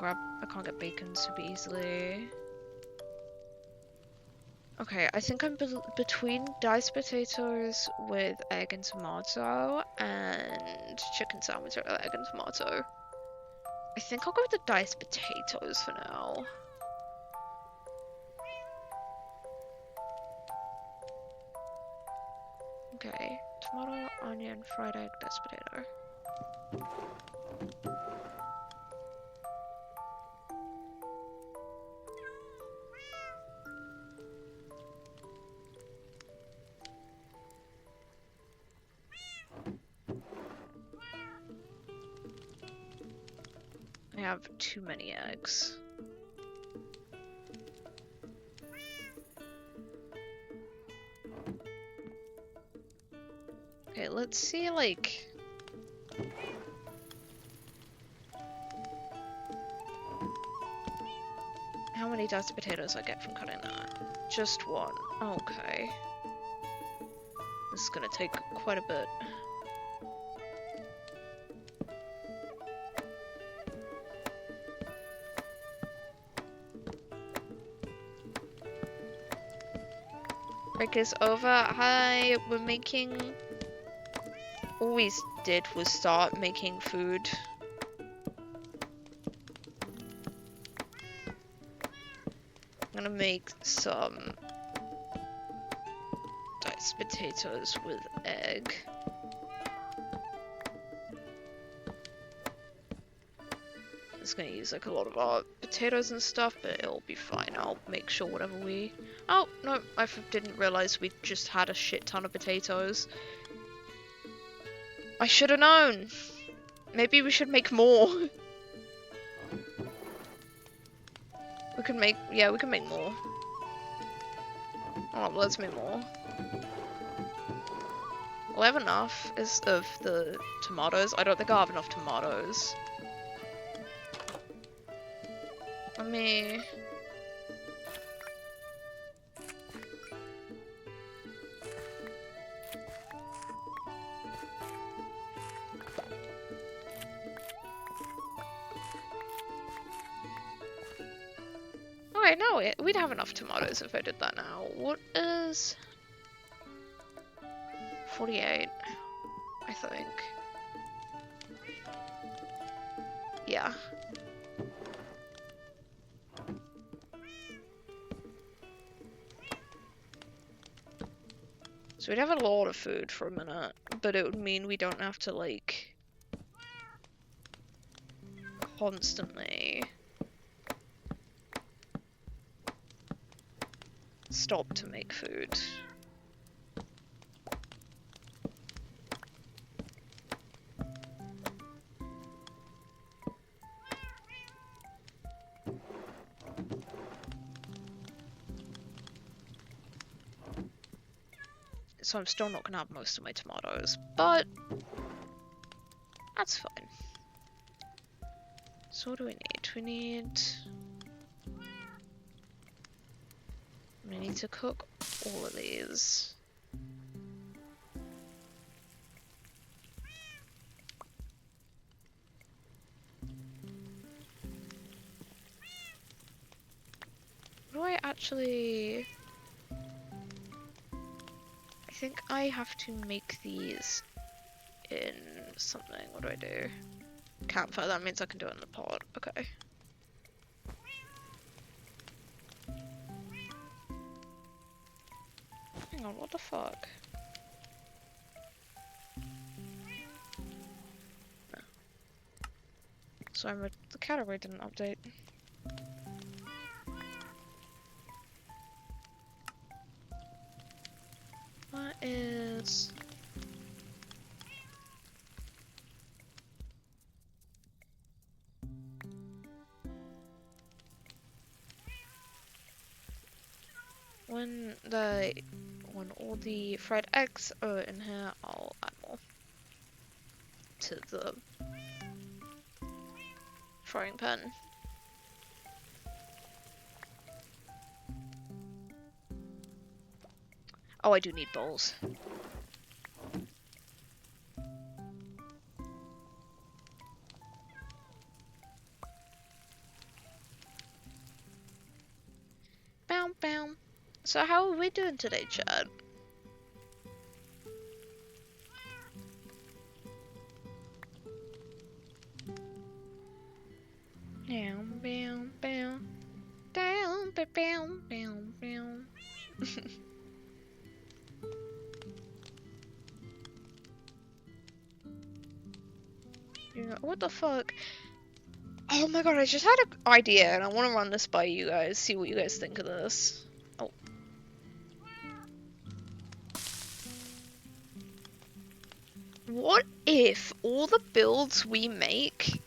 I can't get bacon super easily. Okay, I think I'm between diced potatoes with egg and tomato and chicken sandwich with egg and tomato. I think I'll go with the diced potatoes for now. Okay, tomato, onion, fried egg, diced potato. I have too many eggs. Okay, let's see, like... how many diced potatoes I get from cutting that. Just one. Okay. This is gonna take quite a bit. Break is over. Hi, we're making... all we did was start making food. I'm gonna make some diced potatoes with egg. It's gonna use like a lot of our potatoes and stuff, but it'll be fine. I'll make sure whatever we... Oh, no, didn't realize we just had a shit ton of potatoes. I should have known. Maybe we should make more. We can make more. Oh, let's make more. Will I have enough of the tomatoes? I don't think I'll have enough tomatoes. Let me... Okay, no, we'd have enough tomatoes if I did that now. What is... 48, I think. Yeah. So we'd have a lot of food for a minute, but it would mean we don't have to, like, constantly stop to make food. So I'm still not gonna have most of my tomatoes, but that's fine. So what do we need? We need to cook all of these. What do I actually... I think I have to make these in something. What do I do? Campfire, that means I can do it in the pot. Okay. Hang on, what the fuck? No. Sorry, the category didn't update. What is... When all the fried eggs are in here, I'll add more to the frying pan. Oh, I do need bowls. Bow, bow. So how are we doing today, Chad? Down, bow, bow. Down, bow, bow, bow, bow. What the fuck? Oh my god, I just had an idea and I want to run this by you guys, see what you guys think of this. Oh. What if all the builds we make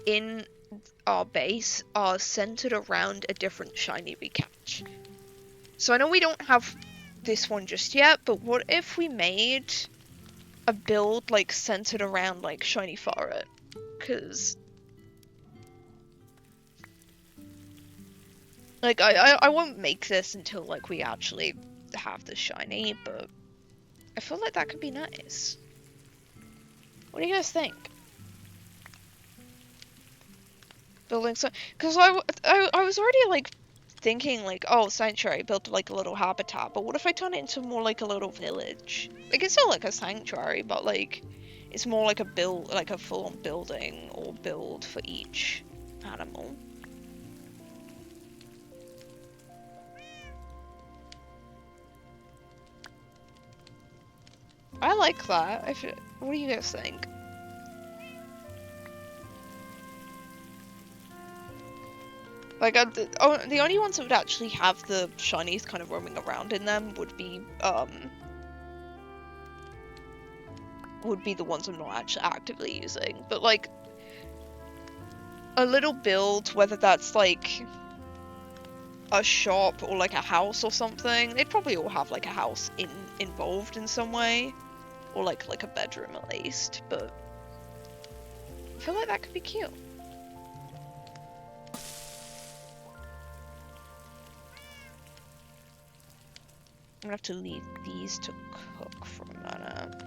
in our base are centered around a different shiny we catch? So I know we don't have this one just yet, but what if we made a build like centered around like shiny Farret? Because like I won't make this until like we actually have the shiny, but I feel like that could be nice. What do you guys think? Building so, because I was already like thinking like, oh, sanctuary, build like a little habitat, but what if I turn it into more like a little village? Like it's still like a sanctuary, but like it's more like a build, like a full-on building or build for each animal. I like that. What do you guys think? Like, the only ones that would actually have the shinies kind of roaming around in them would be the ones I'm not actually actively using. But, like, a little build, whether that's, like, a shop or, like, a house or something, they'd probably all have, like, a house involved in some way. Or, like a bedroom, at least. But I feel like that could be cute. I'm gonna have to leave these to cook for a minute.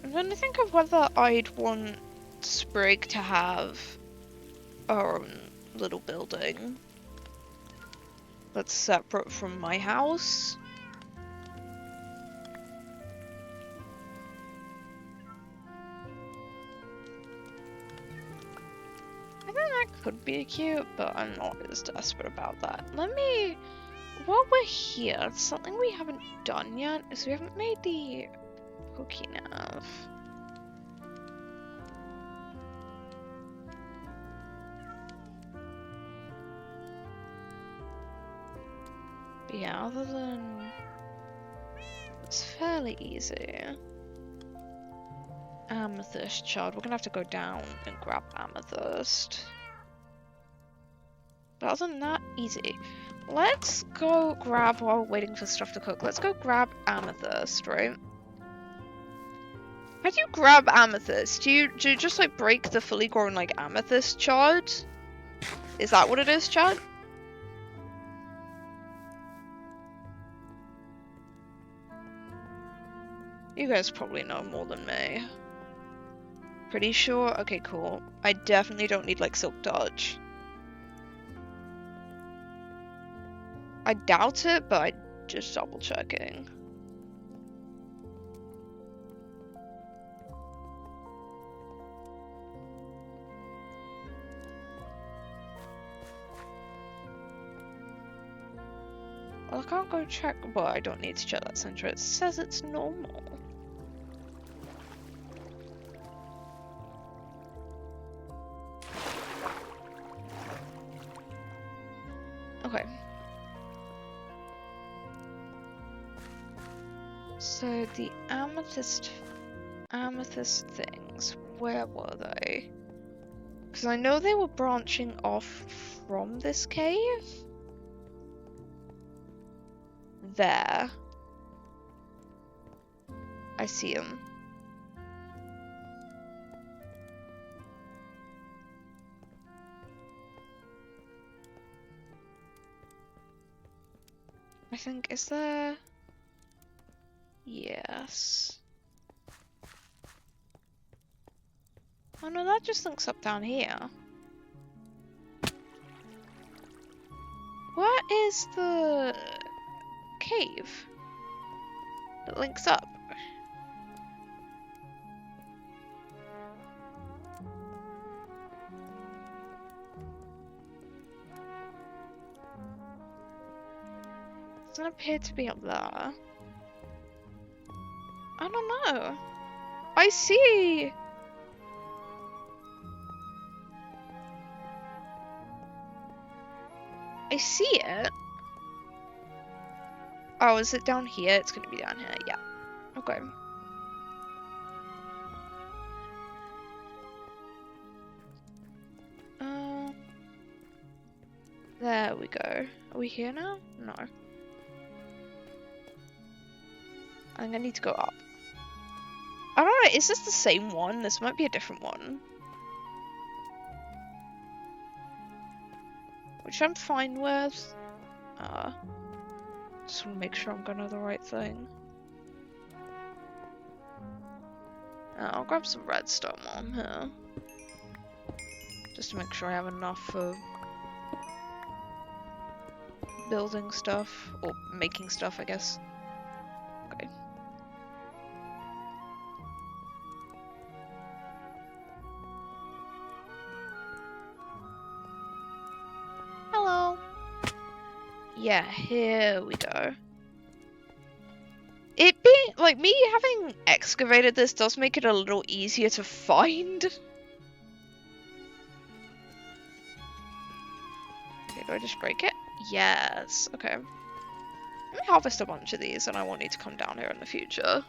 I'm trying to think of whether I'd want Sprig to have her own little building that's separate from my house. I think that could be cute, but I'm not as desperate about that. While we're here, something we haven't done yet is we haven't made the cookie nav. But yeah, other than... it's fairly easy. Amethyst shard. We're gonna have to go down and grab amethyst. But other than that, easy. Let's go grab, while we're waiting for stuff to cook, let's go grab amethyst, right? How do you grab amethyst? Do you just like break the fully grown like amethyst shard? Is that what it is, chat? You guys probably know more than me. Pretty sure? Okay, cool. I definitely don't need like silk touch. I doubt it, but I'm just double checking. Well, I can't go check. Well, I don't need to check that center. It says it's normal. Okay. So the amethyst things, where were they? Because I know they were branching off from this cave. There. I see them. I think, is there... Yes. Oh no, that just links up down here. What is the cave that links up? Doesn't appear to be up there. I don't know. I see. I see it. Oh, is it down here? It's gonna be down here, yeah. Okay. There we go. Are we here now? No. I think I need to go up. I don't know, is this the same one? This might be a different one. Which I'm fine with. Just want to make sure I'm going to the right thing. I'll grab some redstone while I'm here. Just to make sure I have enough for building stuff, or making stuff, I guess. Okay. Hello. Yeah, here we go. It being, like, me having excavated this does make it a little easier to find. Okay, do I just break it? Yes, okay. Let me harvest a bunch of these and I won't need to come down here in the future.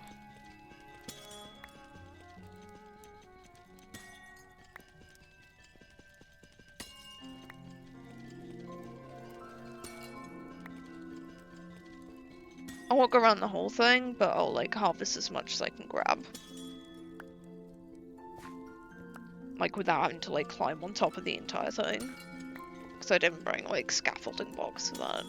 I won't go around the whole thing, but I'll like harvest as much as I can grab. Like without having to like climb on top of the entire thing. Because I didn't bring like scaffolding blocks for that.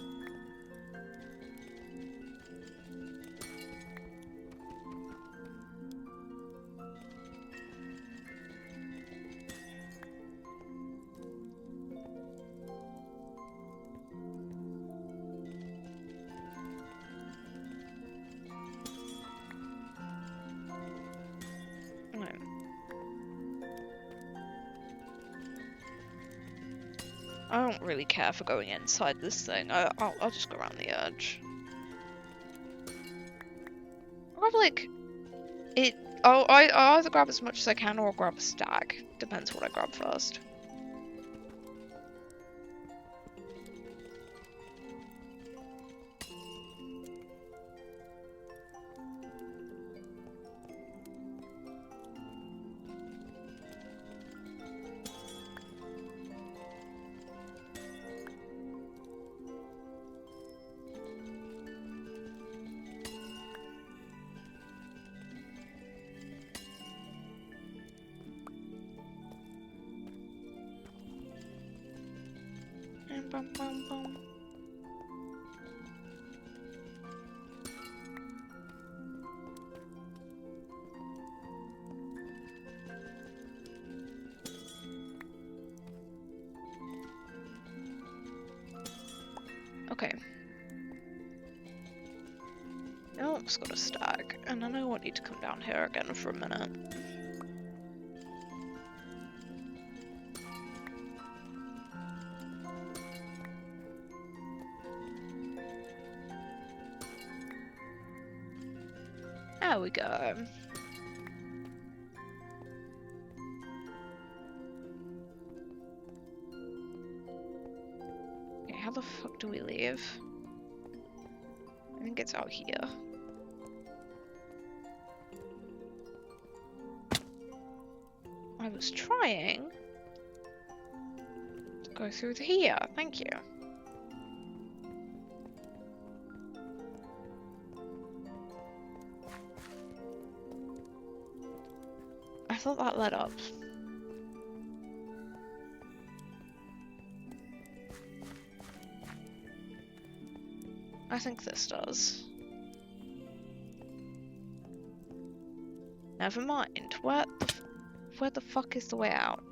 I don't really care for going inside this thing. I'll just go around the edge. I'll grab like it. I'll either grab as much as I can or I'll grab a stack. Depends what I grab first. Bum, bum, bum. Okay. I almost got a stack, and then I won't need to come down here again for a minute. There we go. Okay, how the fuck do we leave? I think it's out here. I was trying to go through here. Thank you. I thought that led up. I think this does. Never mind. Where the fuck is the way out?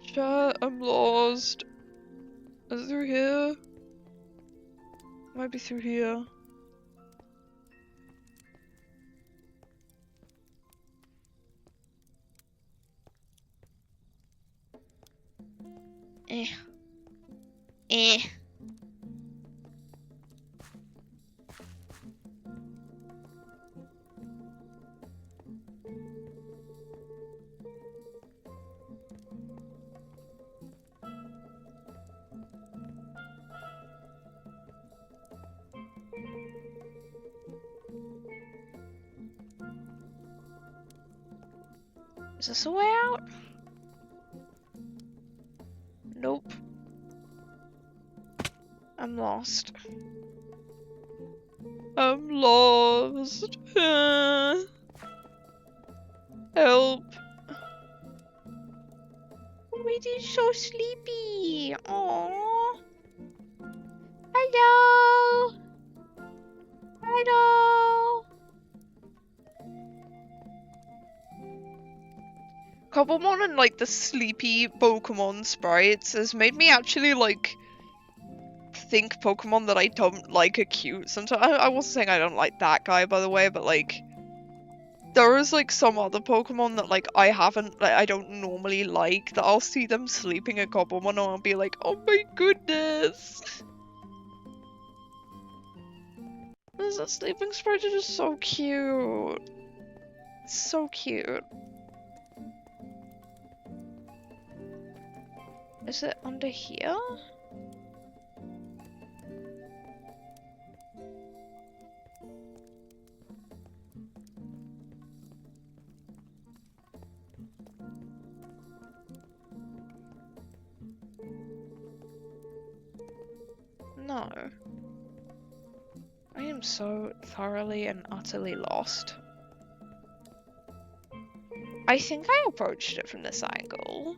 Chat, I'm lost. Is it through here? Might be through here. Eh. Is this a way out? Nope. I'm lost. I'm lost. Help. Raidy's so sleepy. Aww. Hello. Hello. Cobblemon and like the sleepy Pokemon sprites has made me actually like think Pokemon that I don't like are cute. Sometimes I wasn't saying I don't like that guy, by the way, but like there is like some other Pokemon that like I don't normally like, that I'll see them sleeping at Cobblemon and I'll be like, oh my goodness. This sleeping sprite is just so cute. It's so cute. Is it under here? No. I am so thoroughly and utterly lost. I think I approached it from this angle.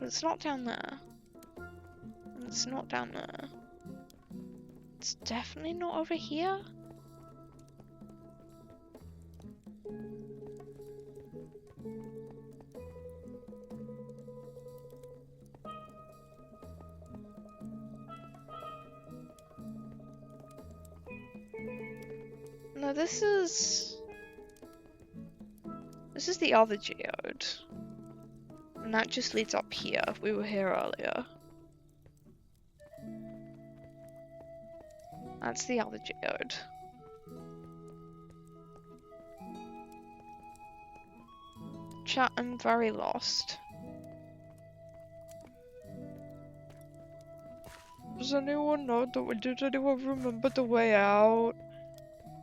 But it's not down there. And it's not down there. It's definitely not over here. No, this is the other geode. And that just leads up here. We were here earlier. That's the other geode. Chat, I'm very lost. Does anyone know did anyone remember the way out?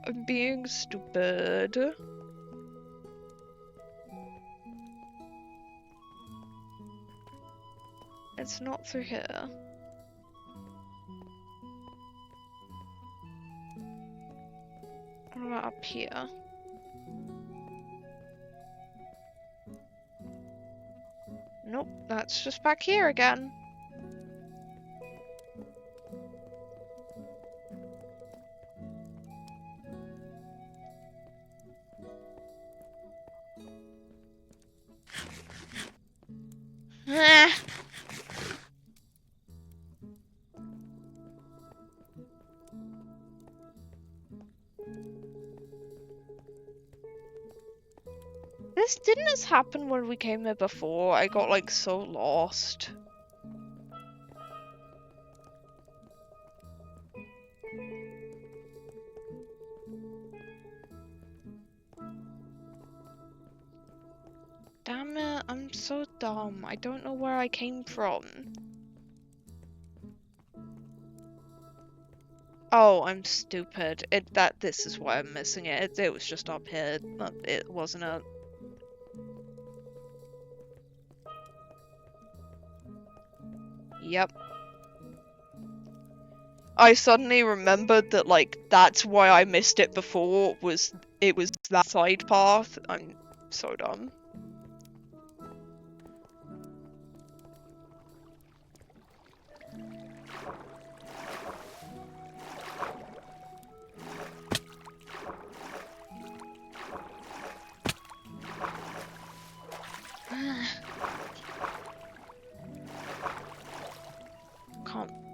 I'm being stupid. It's not through here. What about up here? Nope, that's just back here again. Didn't this happen when we came here before? I got like so lost. Damn it, I'm so dumb. I don't know where I came from. Oh, I'm stupid. This is why I'm missing it. It was just up here. It wasn't a... Yep. I suddenly remembered that, like, that's why I missed it before, it was that side path. I'm so dumb.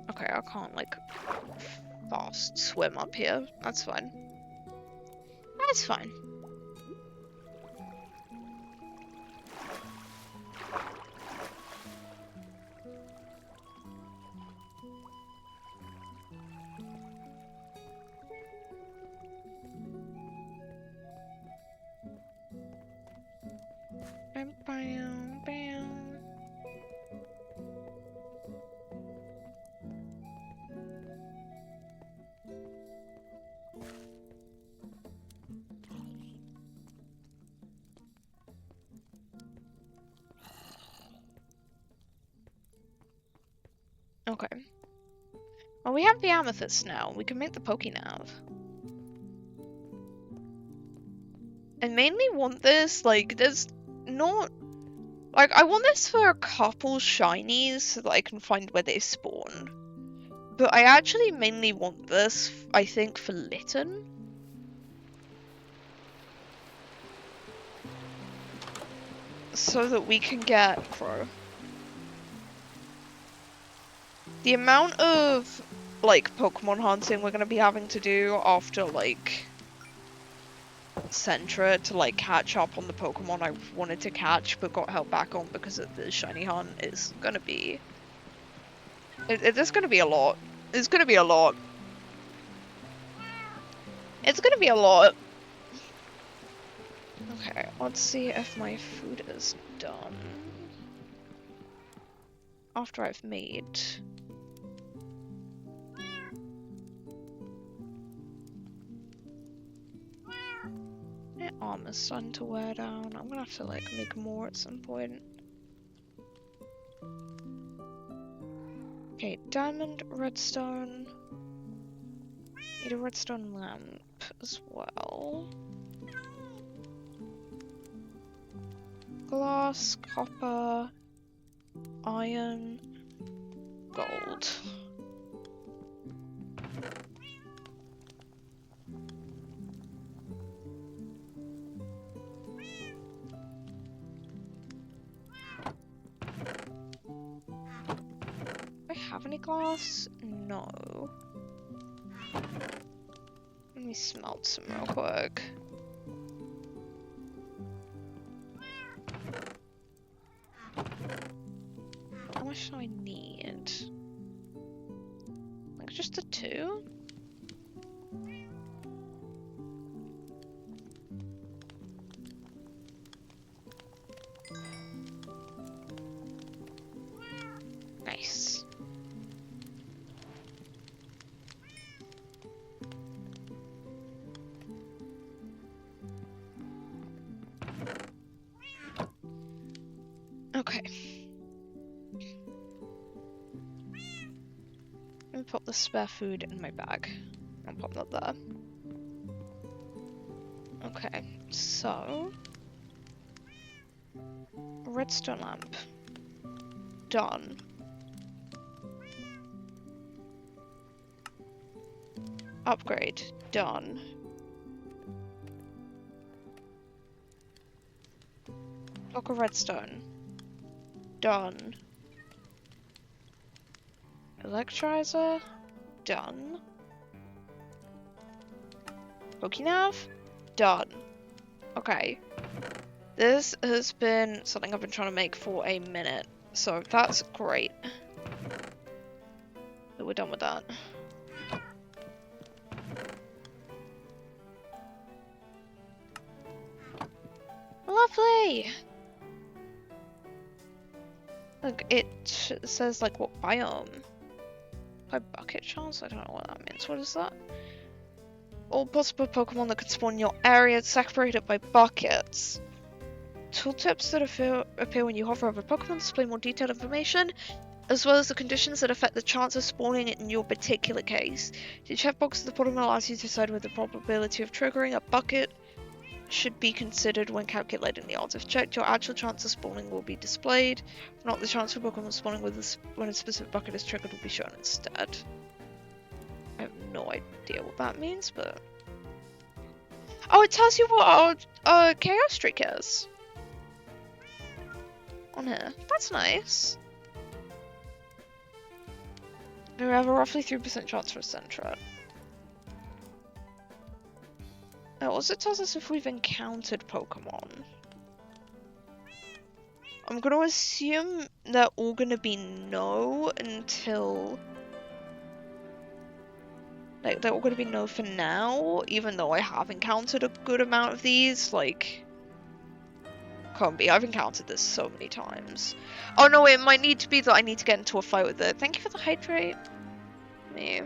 Okay, I can't, like, fast swim up here. That's fine. That's fine. Bam, bam, bam. Okay. Well, we have the amethyst now. We can make the Pokénav. I mainly want this, like, there's not... Like, I want this for a couple shinies so that I can find where they spawn. But I actually mainly want this, I think, for Litten. So that we can get Crow. The amount of, like, Pokemon hunting we're gonna be having to do after, like, Centra to, like, catch up on the Pokemon I wanted to catch but got held back on because of the shiny hunt is gonna be... It's gonna be a lot. It's gonna be a lot. It's gonna be a lot. Okay, let's see if my food is done. After I've made... My armor's starting to wear down. I'm gonna have to, like, make more at some point. Okay, diamond, redstone. Need a redstone lamp as well. Glass, copper, iron, gold. Do I have any glass? No. Let me smelt some real quick. How much do I need? Like just a 2? Nice. Okay. Let me put the spare food in my bag. I'll pop that there. Okay, so... redstone lamp. Done. Upgrade. Done. Block of redstone. Done. Electrizer. Done. Pokénav. Done. Okay. This has been something I've been trying to make for a minute, so that's great that we're done with that. Lovely! Look, it says, like, what biome? By bucket chance? I don't know what that means. What is that? All possible Pokemon that could spawn in your area separated by buckets. Tooltips that appear when you hover over Pokemon display more detailed information, as well as the conditions that affect the chance of spawning in your particular case. The checkbox at the bottom allows you to decide whether the probability of triggering a bucket should be considered when calculating the odds. If checked, your actual chance of spawning will be displayed. If not, the chance of Pokemon spawning when a specific bucket is triggered will be shown instead. I have no idea what that means, but... Oh, it tells you what our Chaos Streak is. On here. That's nice. We have a roughly 3% chance for a Sentret. It also tells us if we've encountered Pokemon. I'm gonna assume they're all gonna be no until... Like, they're all gonna be no for now, even though I have encountered a good amount of these, like... Combi, I've encountered this so many times. Oh no, it might need to be that I need to get into a fight with it. Thank you for the hydrate. Me.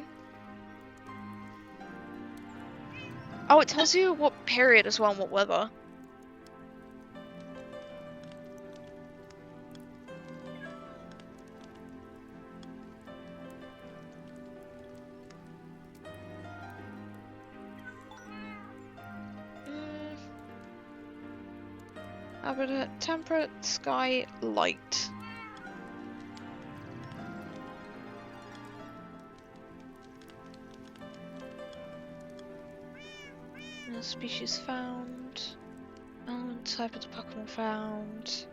Oh, it tells you what period as well and what weather. Habitat temperate, sky light. No species found. Type of the Pokemon found.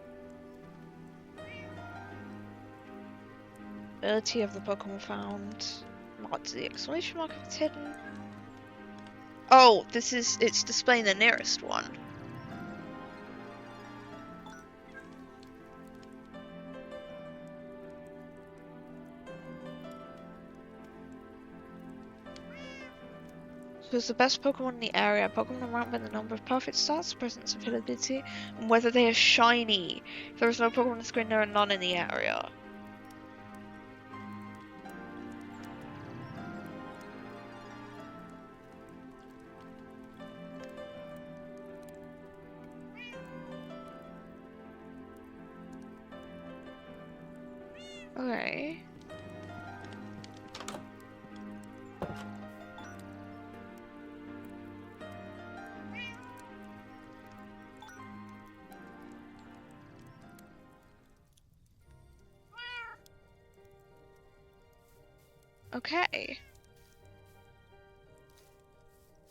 Ability of the Pokemon found. Not the exclamation mark if it's hidden. Oh, it's displaying the nearest one. So it's the best Pokemon in the area. Pokemon are ranked by the number of perfect stats, presence of ability, and whether they are shiny. If there is no Pokemon on the screen, there are none in the area. Okay. Okay.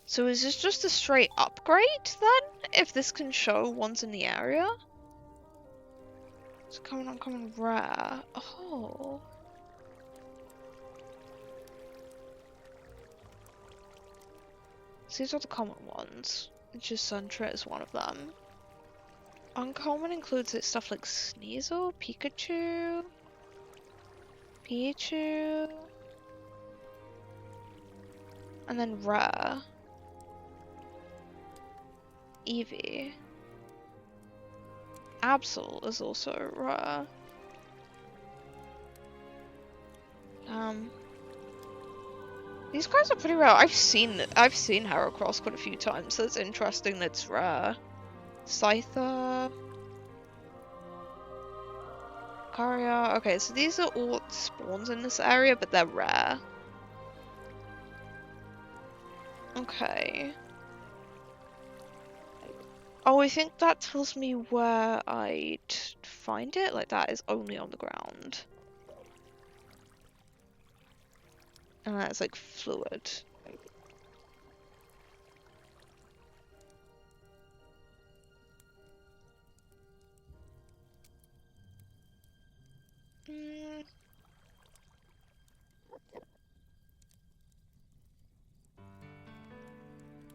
So is this just a straight upgrade then? If this can show ones in the area? It's common, uncommon, rare. Oh. So these are the common ones. It's just Sentret is one of them. Uncommon includes stuff like Sneasel, Pikachu, Pichu, and then rare. Eevee. Absol is also rare. These guys are pretty rare. I've seen Heracross quite a few times, so it's interesting that it's rare. Scyther. Lucario. Okay, so these are all spawns in this area, but they're rare. Okay. Oh, I think that tells me where I'd find it. Like, that is only on the ground. And that's like fluid.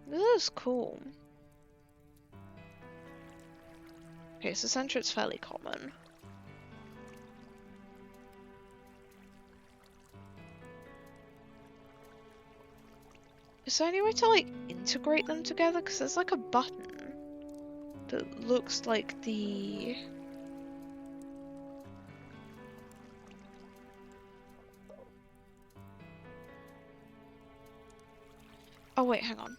This is cool. Okay, so Sentret's fairly common. Is there any way to, like, integrate them together? Because there's, like, a button that looks like the... Oh, wait, hang on.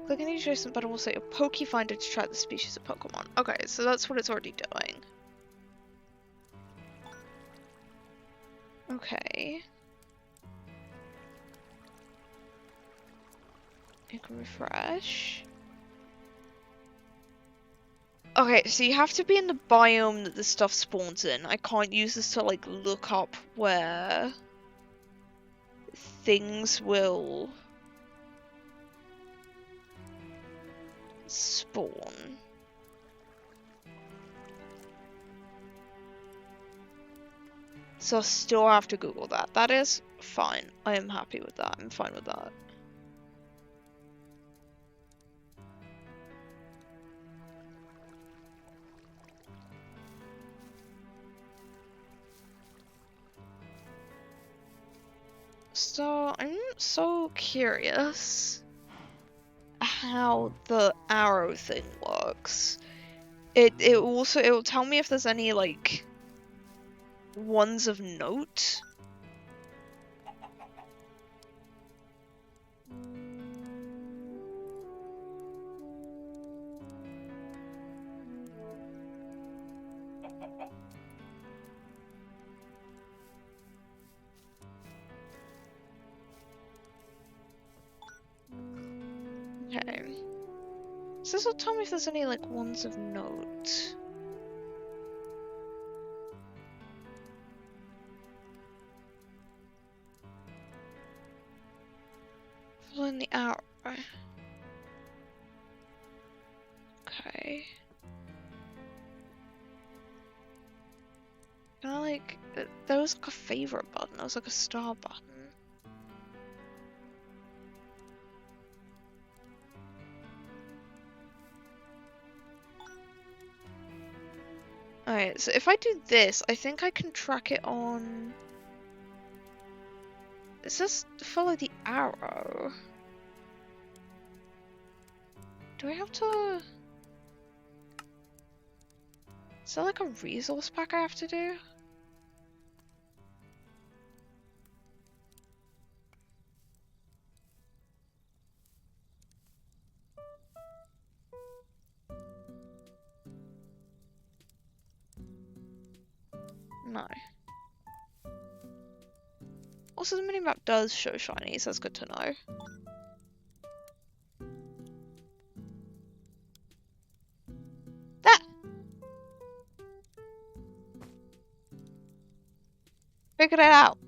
Click any adjacent button will set your Pokefinder to track the species of Pokemon. Okay, so that's what it's already doing. Okay. You can refresh. Okay, so you have to be in the biome that the stuff spawns in. I can't use this to, like, look up where things will spawn. So I still have to Google that. That is fine. I am happy with that. I'm fine with that. So I'm so curious how the arrow thing works. It will tell me if there's any, like, ones of note. So this will tell me if there's any, like, ones of note. Following the arrow. Okay. Can I, like... There was, like, a favorite button. There was, like, a star button. Alright, so if I do this, I think I can track it on... It says follow the arrow. Do I have to... Is there like a resource pack I have to do? No. Also, the minimap does show shinies, that's good to know. That! Figured it out!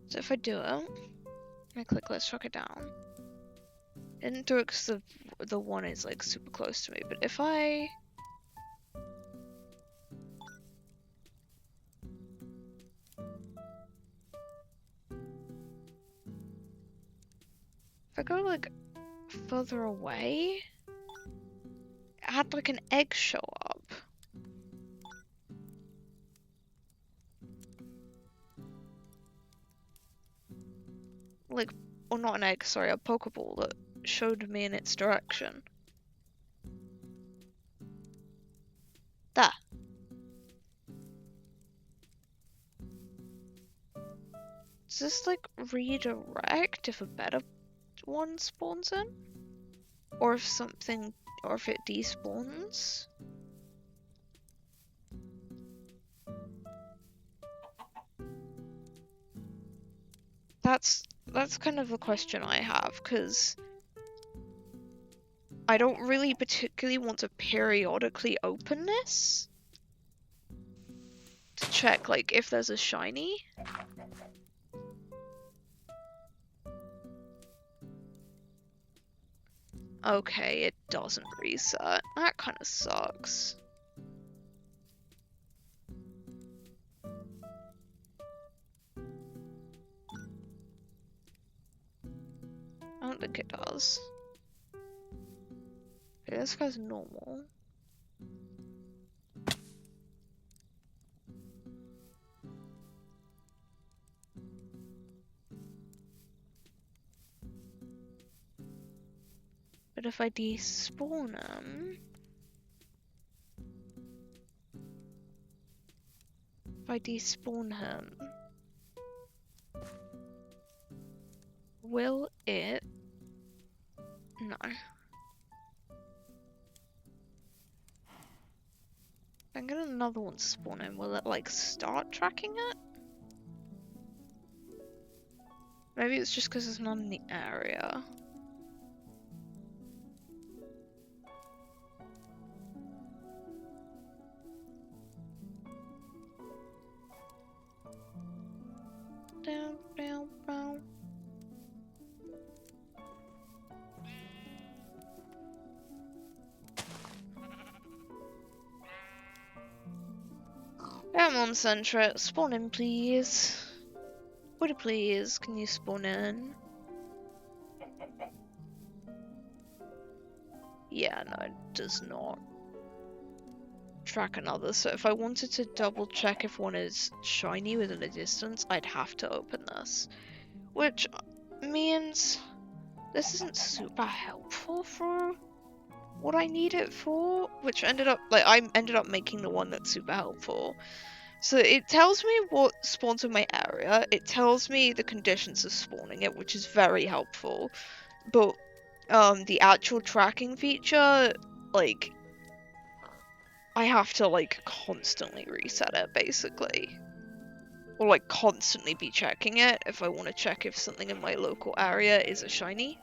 So if I do it, I click let's track it down. I didn't do it because the one is like super close to me, but if I... If I go like further away, it had like an egg show up. Like, or not an egg, sorry, a Pokeball that showed me in its direction. There. Does this like redirect if a better one spawns in? Or if something, or if it despawns? That's kind of a question I have, because I don't really particularly want to periodically open this to check like if there's a shiny. Okay, it doesn't reset. That kind of sucks. I don't think it does. Okay, this guy's normal. But if I despawn him... If I despawn him... Will it... No. If I get another one spawn in, will it like start tracking it? Maybe it's just because there's none in the area. Down, down, down. Come on, Sentra, spawn in, please. Would you please? Can you spawn in? Yeah, no, it does not track another. So if I wanted to double check if one is shiny within a distance, I'd have to open this. Which means this isn't super helpful for what I need it for, which ended up, like, I ended up making the one that's super helpful. So it tells me what spawns in my area, it tells me the conditions of spawning it, which is very helpful, but the actual tracking feature, like, I have to, like, constantly reset it, basically. or like constantly be checking it if I want to check if something in my local area is a shiny.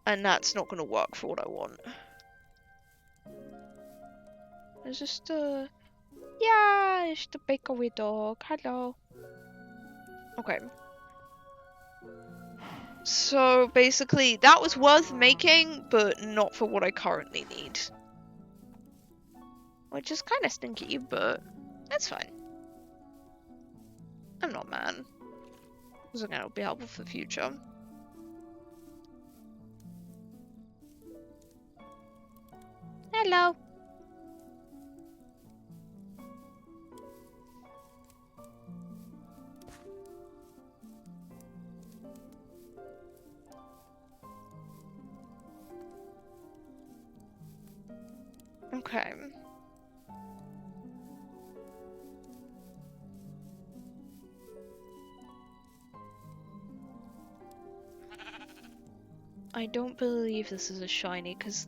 And that's not going to work for what I want. It's just yeah, it's the bakery dog. Hello. Okay. So basically, that was worth making, but not for what I currently need. Which is kind of stinky, but that's fine. I'm not mad. Because again, it'll be helpful for the future. Hello. Okay. I don't believe this is a shiny because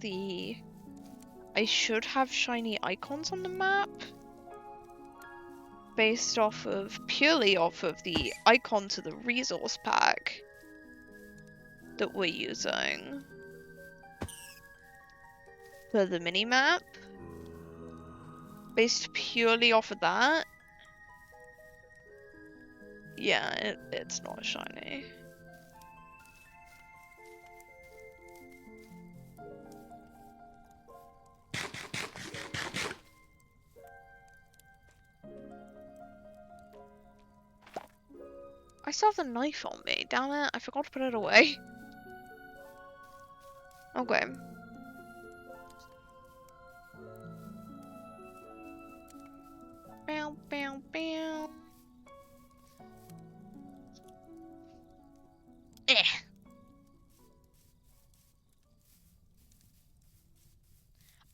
I should have shiny icons on the map based purely off of the icon to the resource pack that we're using for the mini-map. Based purely off of that. Yeah, it's not a shiny. I still have the knife on me, damn it, I forgot to put it away. Okay. Bow, bow, bow. Eh.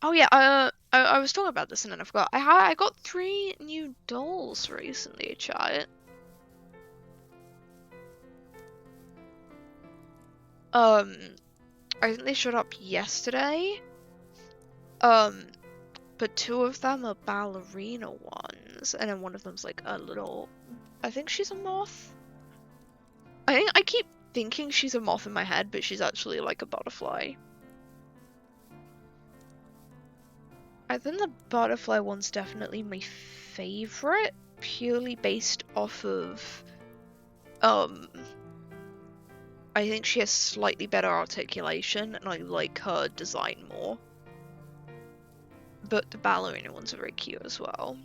Oh yeah, I was talking about this and then I forgot. I got 3 new dolls recently, chat. I think they showed up yesterday. But 2 of them are ballerina ones, and then one of them's like a little. I think she's a moth. I keep thinking she's a moth in my head, but she's actually like a butterfly. I think the butterfly one's definitely my favorite, purely based off of I think she has slightly better articulation, and I like her design more. But the ballerina ones are very cute as well.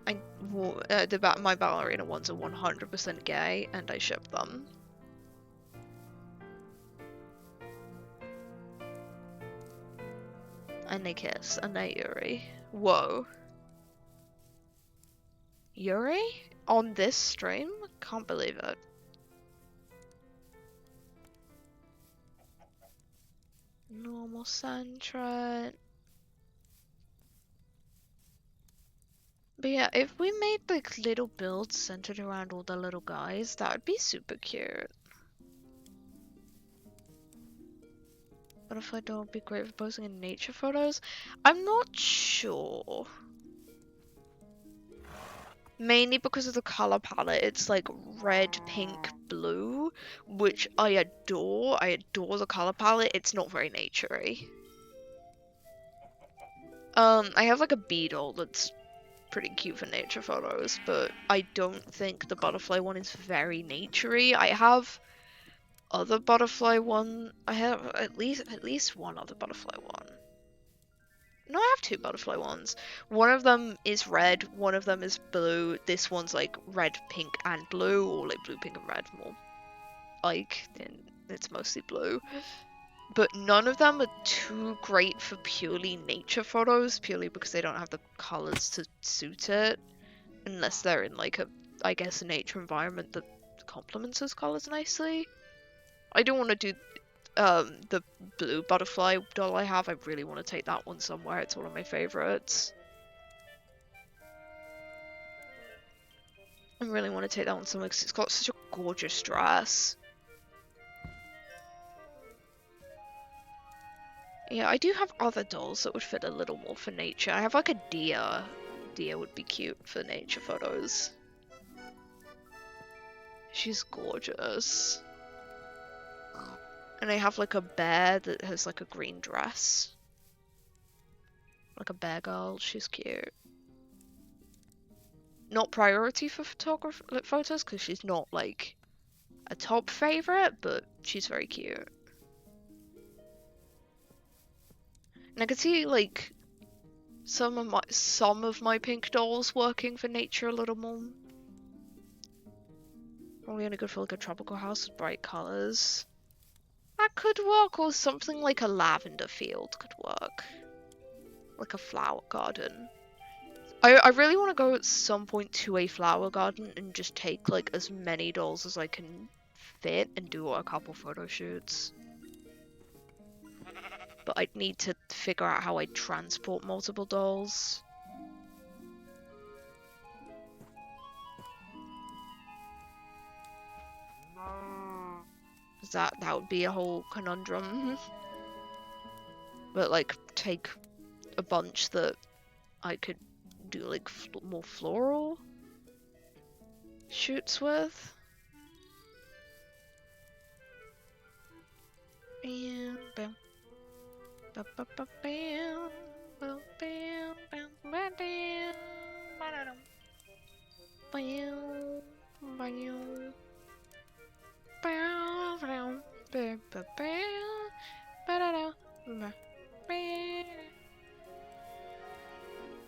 My ballerina ones are 100% gay, and I ship them. And they kiss, and they're Yuri. Whoa. Yuri? On this stream? Can't believe it. Normal Sandra. But yeah, if we made like little builds centered around all the little guys, that would be super cute. Butterfly doll would be great for posing in nature photos. I'm not sure. Mainly because of the color palette. It's like red, pink, blue, which I adore. I adore the color palette. It's not very naturey. I have like a beetle that's pretty cute for nature photos, but I don't think the butterfly one is very naturey. I have other butterfly one. I have at least one other butterfly one. No, I have 2 butterfly ones. One of them is red, one of them is blue. This one's like red, pink, and blue, or like blue, pink, and red more. Like, it's mostly blue. But none of them are too great for purely nature photos, purely because they don't have the colors to suit it. Unless they're in like I guess, a nature environment that complements those colors nicely. I don't want to do the blue butterfly doll I have. I really want to take that one somewhere. It's one of my favorites. I really want to take that one somewhere because it's got such a gorgeous dress. Yeah, I do have other dolls that would fit a little more for nature. I have like a deer deer would be cute for nature photos. She's gorgeous. And I have like a bear that has like a green dress. Like a bear girl, she's cute. Not priority for photos because she's not like a top favorite, but she's very cute. And I could see like some of my pink dolls working for nature a little more. Probably only good for like a tropical house with bright colours. That could work, or something like a lavender field could work. Like a flower garden. I really want to go at some point to a flower garden and just take like as many dolls as I can fit and do a couple photo shoots. But I'd need to figure out how I'd transport multiple dolls. That would be a whole conundrum. But like take a bunch that I could do like more floral shoots with.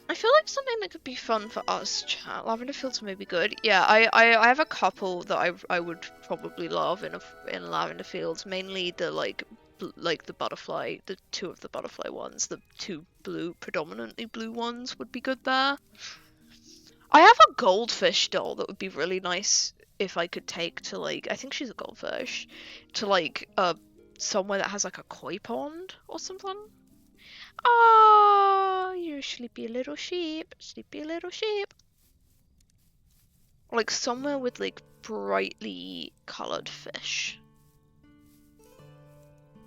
I feel like something that could be fun for us, chat. Lavender fields may be good. Yeah, I have a couple that I would probably love in lavender fields. Mainly the like the butterfly, the two of the butterfly ones, the two predominantly blue ones would be good there. I have a goldfish doll that would be really nice if I could take to like, I think she's a goldfish, to like somewhere that has like a koi pond or something. Oh, you sleepy little sheep, sleepy little sheep. Like somewhere with like brightly coloured fish.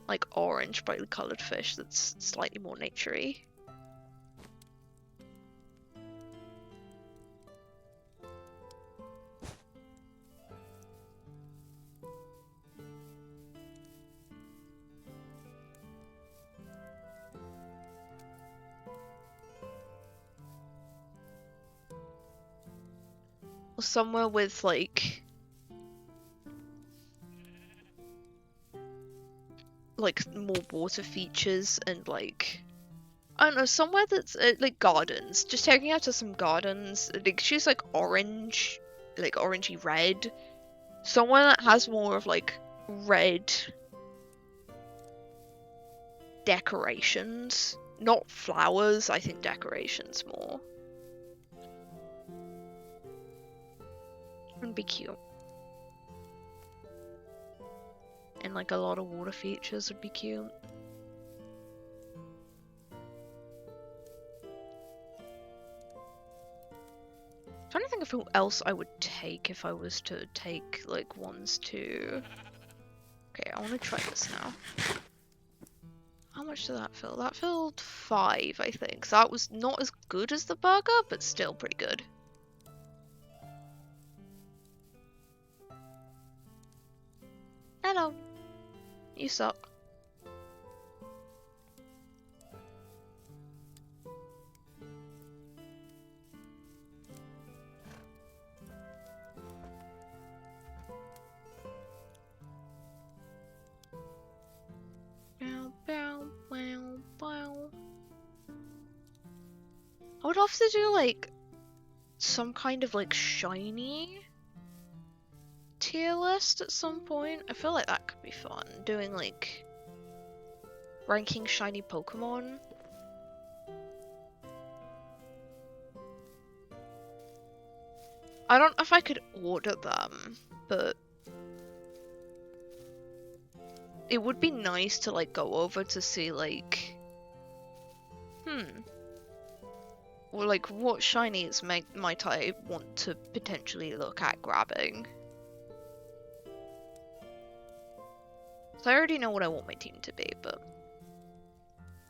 Like orange brightly coloured fish that's slightly more naturey. Or somewhere with like more water features and like I don't know, somewhere that's like gardens. Just taking her to some gardens. Like she's like orange, like orangey red. Somewhere that has more of like red decorations, not flowers. I think decorations more. Would be cute. And like a lot of water features would be cute. I'm trying to think of who else I would take if I was to take like ones to. Okay, I want to try this now. How much did that fill? That filled 5, I think. So that was not as good as the burger, but still pretty good. Hello. You suck. I would love to do like some kind of like shiny tier list at some point. I feel like that could be fun. Doing like ranking shiny Pokemon. I don't know if I could order them, but it would be nice to like go over to see like or like what shinies might I want to potentially look at grabbing. So I already know what I want my team to be, but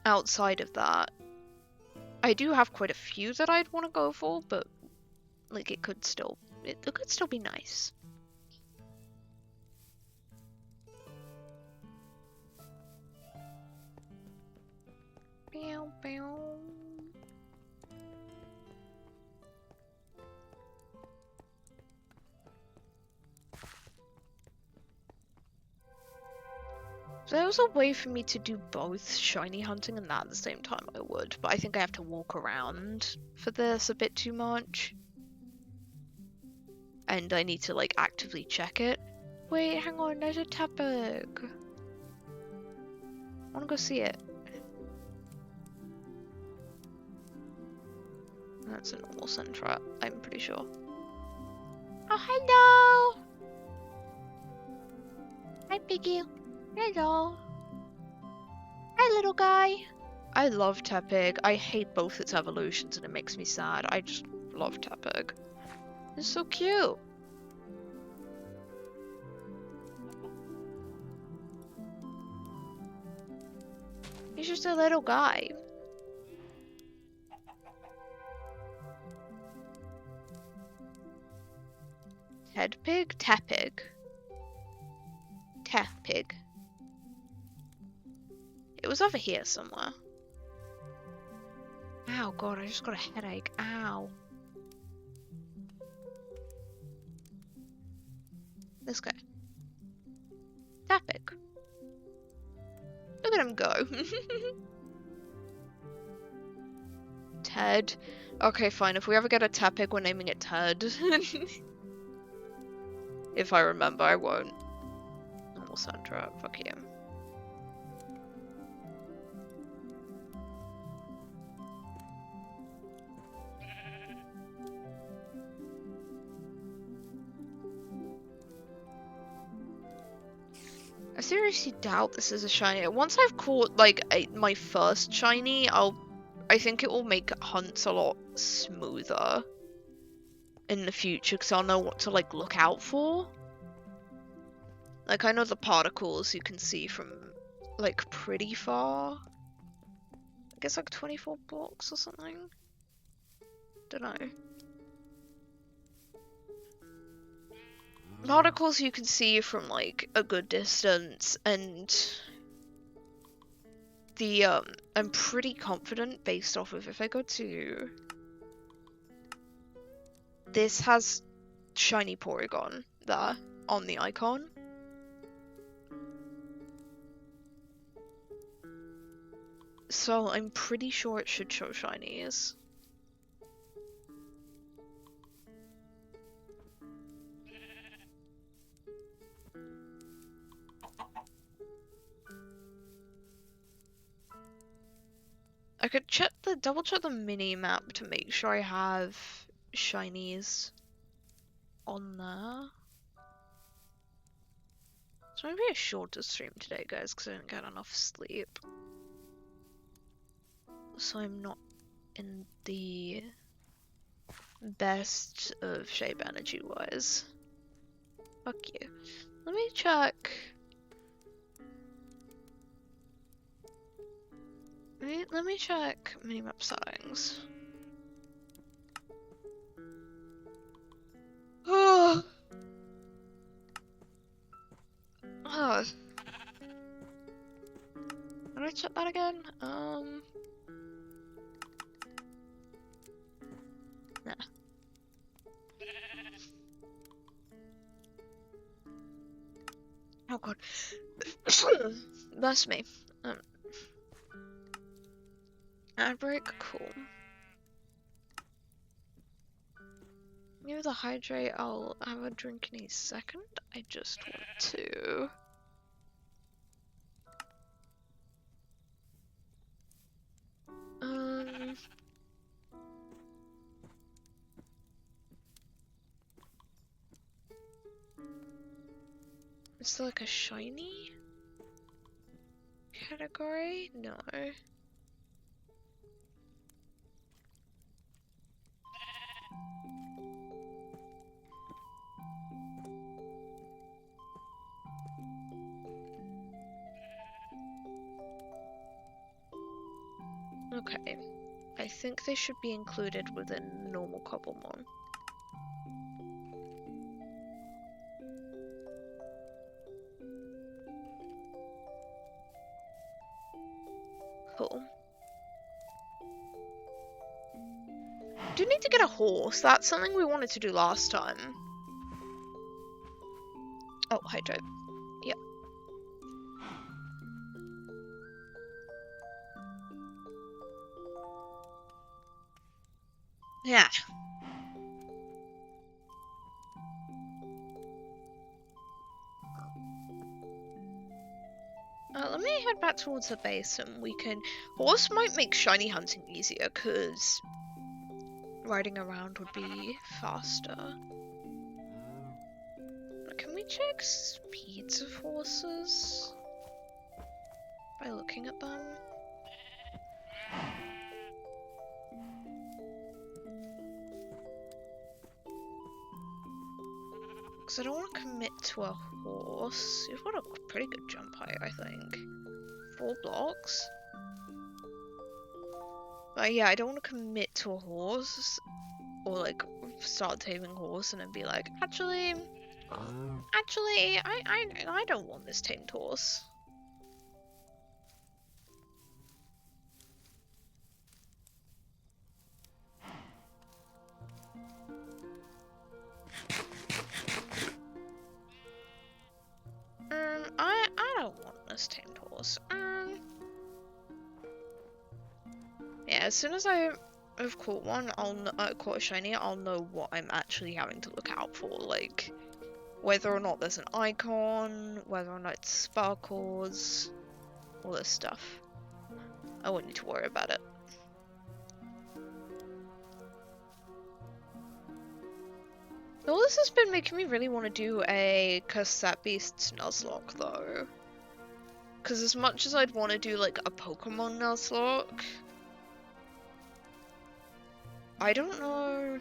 outside of that, I do have quite a few that I'd want to go for, but like it could still be nice. Bow, bow. If there was a way for me to do both shiny hunting and that at the same time, I would. But I think I have to walk around for this a bit too much. And I need to, like, actively check it. Wait, hang on, there's a Tepig. I wanna go see it. That's a normal Sandtrap, I'm pretty sure. Oh, hello! Hi, Piggy. Hello. Hi, little guy. I love Tepig. I hate both its evolutions and it makes me sad. I just love Tepig. It's so cute. He's just a little guy. Tedpig? Tepig. Tepig. It was over here somewhere. Ow, God, I just got a headache. Ow. This guy. Tepig. Look at him go. Ted. Okay, fine. If we ever get a Tepig, we're naming it Ted. If I remember, I won't. Normal Sandra. Fuck you. I seriously doubt this is a shiny. Once I've caught like my first shiny, I think it will make hunts a lot smoother in the future because I'll know what to like look out for. Like I know the particles you can see from like pretty far. I guess like 24 blocks or something. Don't know. Particles you can see from like a good distance, and the I'm pretty confident based off of if I go to this has shiny Porygon there on the icon. So I'm pretty sure it should show shinies. I could double check the mini map to make sure I have shinies on there. It's gonna be a shorter stream today, guys, because I didn't get enough sleep. So I'm not in the best of shape energy wise. Fuck you. Let me check. Let me check minimap settings. Oh. Oh. Can I check that again? Nah. Oh god. That's me. Ad break, cool. Near the hydrate, I'll have a drink in a second. I just want to. Is there like a shiny category? No. Okay, I think they should be included within normal Cobblemon. Cool. Do need to get a horse. That's something we wanted to do last time. Oh, Hydro. Yep. Yeah. Let me head back towards the base and we can... Horse might make shiny hunting easier, because riding around would be faster. Can we check speeds of horses by looking at them? Because I don't want to commit to a horse. You've got a pretty good jump height, I think. 4 blocks. But yeah, I don't want to commit to a horse. Or like, start taming a horse and then be like, actually, I don't want this tamed horse. I don't want this tamed horse. Yeah, as soon as I have caught one, caught a shiny, I'll know what I'm actually having to look out for, like whether or not there's an icon, whether or not it sparkles, all this stuff. I wouldn't need to worry about it. All this has been making me really want to do a Curse That Beast's Nuzlocke though. Because as much as I'd want to do like a Pokemon Nuzlocke, I don't know.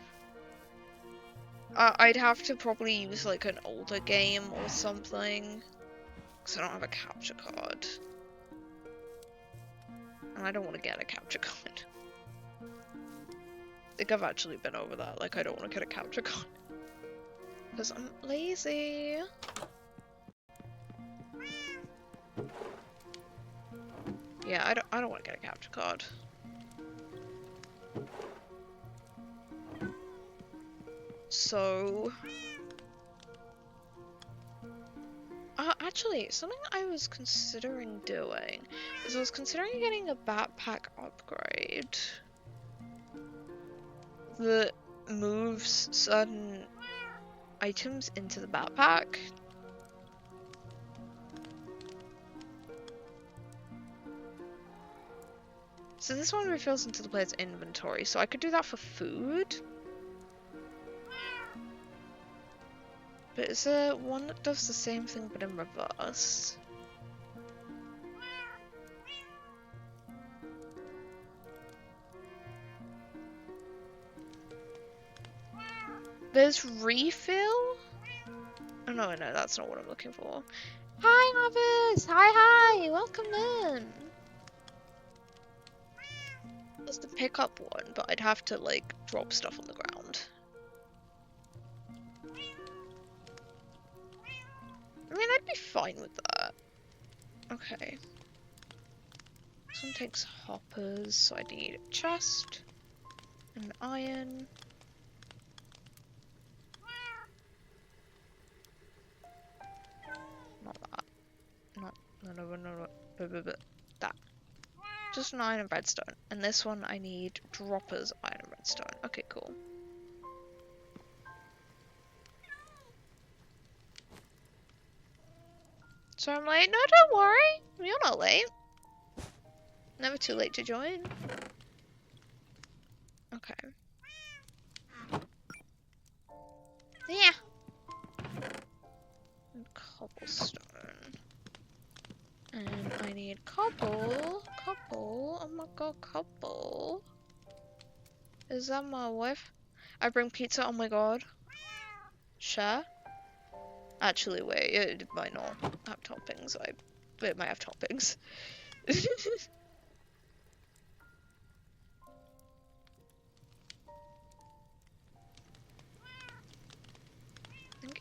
I'd have to probably use like an older game or something. Because I don't have a capture card. And I don't want to get a capture card. I think I've actually been over that. Like, I don't want to get a capture card. Because I'm lazy. Yeah, I don't want to get a capture card. So... actually, something I was considering doing is I was considering getting a backpack upgrade that moves certain items into the backpack. So this one refills into the player's inventory, so I could do that for food. But is there one that does the same thing but in reverse? There's refill? Oh no, that's not what I'm looking for. Hi Marvis! Hi! Welcome in! There's the pickup one, but I'd have to like drop stuff on the ground. I mean, I'd be fine with that. Okay. This one takes hoppers, so I need a chest, an iron. Not that. No, that. Just an iron and redstone. And this one I need droppers, iron and redstone. Okay, cool. So I'm late? No, don't worry. You're not late. Never too late to join. Okay. Yeah. And cobblestone. And I need cobble. Oh my god, cobble. Is that my wife? I bring pizza, oh my god. Sure. Actually, wait, it might not have toppings. It might have toppings.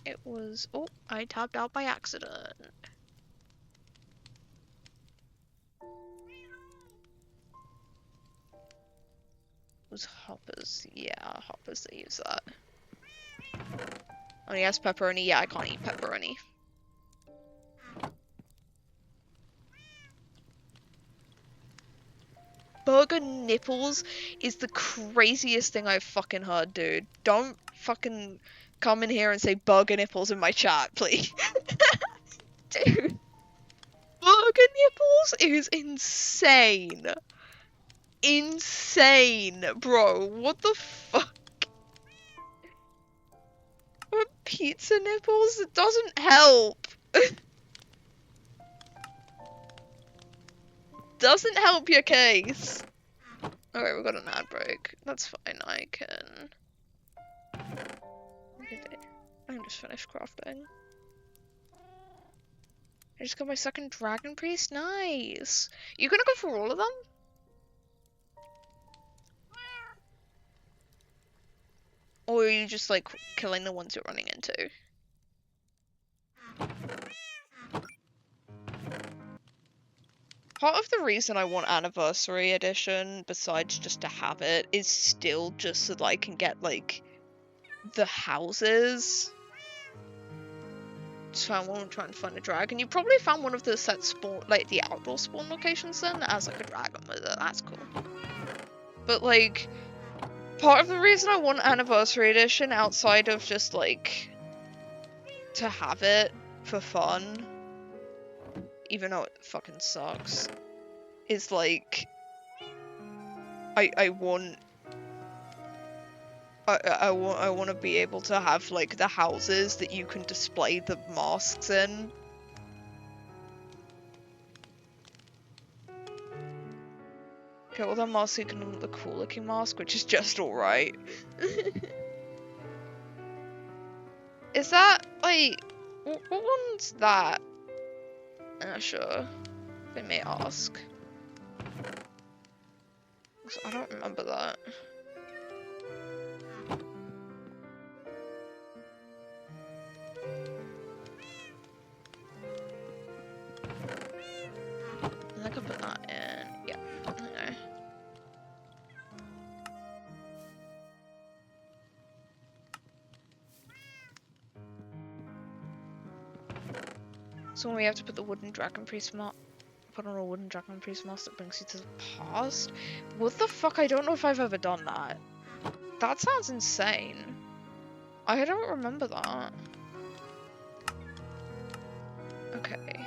It was... Oh, I tapped out by accident. It was hoppers. Yeah, hoppers that use that. Oh yes, pepperoni. Yeah, I can't eat pepperoni. Burger nipples is the craziest thing I've fucking heard, dude. Don't fucking come in here and say burger nipples in my chat, please. Dude. Burger nipples is insane. Insane, bro. What the fuck? What, pizza nipples? It doesn't help. Doesn't help your case. Okay, we've got an ad break. That's fine, I can just finish crafting. I just got my second dragon priest. Nice. You gonna go for all of them? Or are you just like killing the ones you're running into? Part of the reason I want Anniversary Edition, besides just to have it, is still just so that I can get like the houses. So I won't try and find a dragon. You probably found one of the set spawn, like the outdoor spawn locations then, that has like a dragon with it. That's cool. But like, part of the reason I want Anniversary Edition, outside of just like to have it for fun, even though it fucking sucks, is like I want to be able to have like the houses that you can display the masks in. Okay, well that mask you can do the cool looking mask, which is just alright. Is that like what one's that? Sure. They may ask. I don't remember that. I could put that in. Yeah. Okay. So we have to put the wooden dragon priest mask. Put on a wooden dragon priest mask that brings you to the past. What the fuck? I don't know if I've ever done that. That sounds insane. I don't remember that. Okay.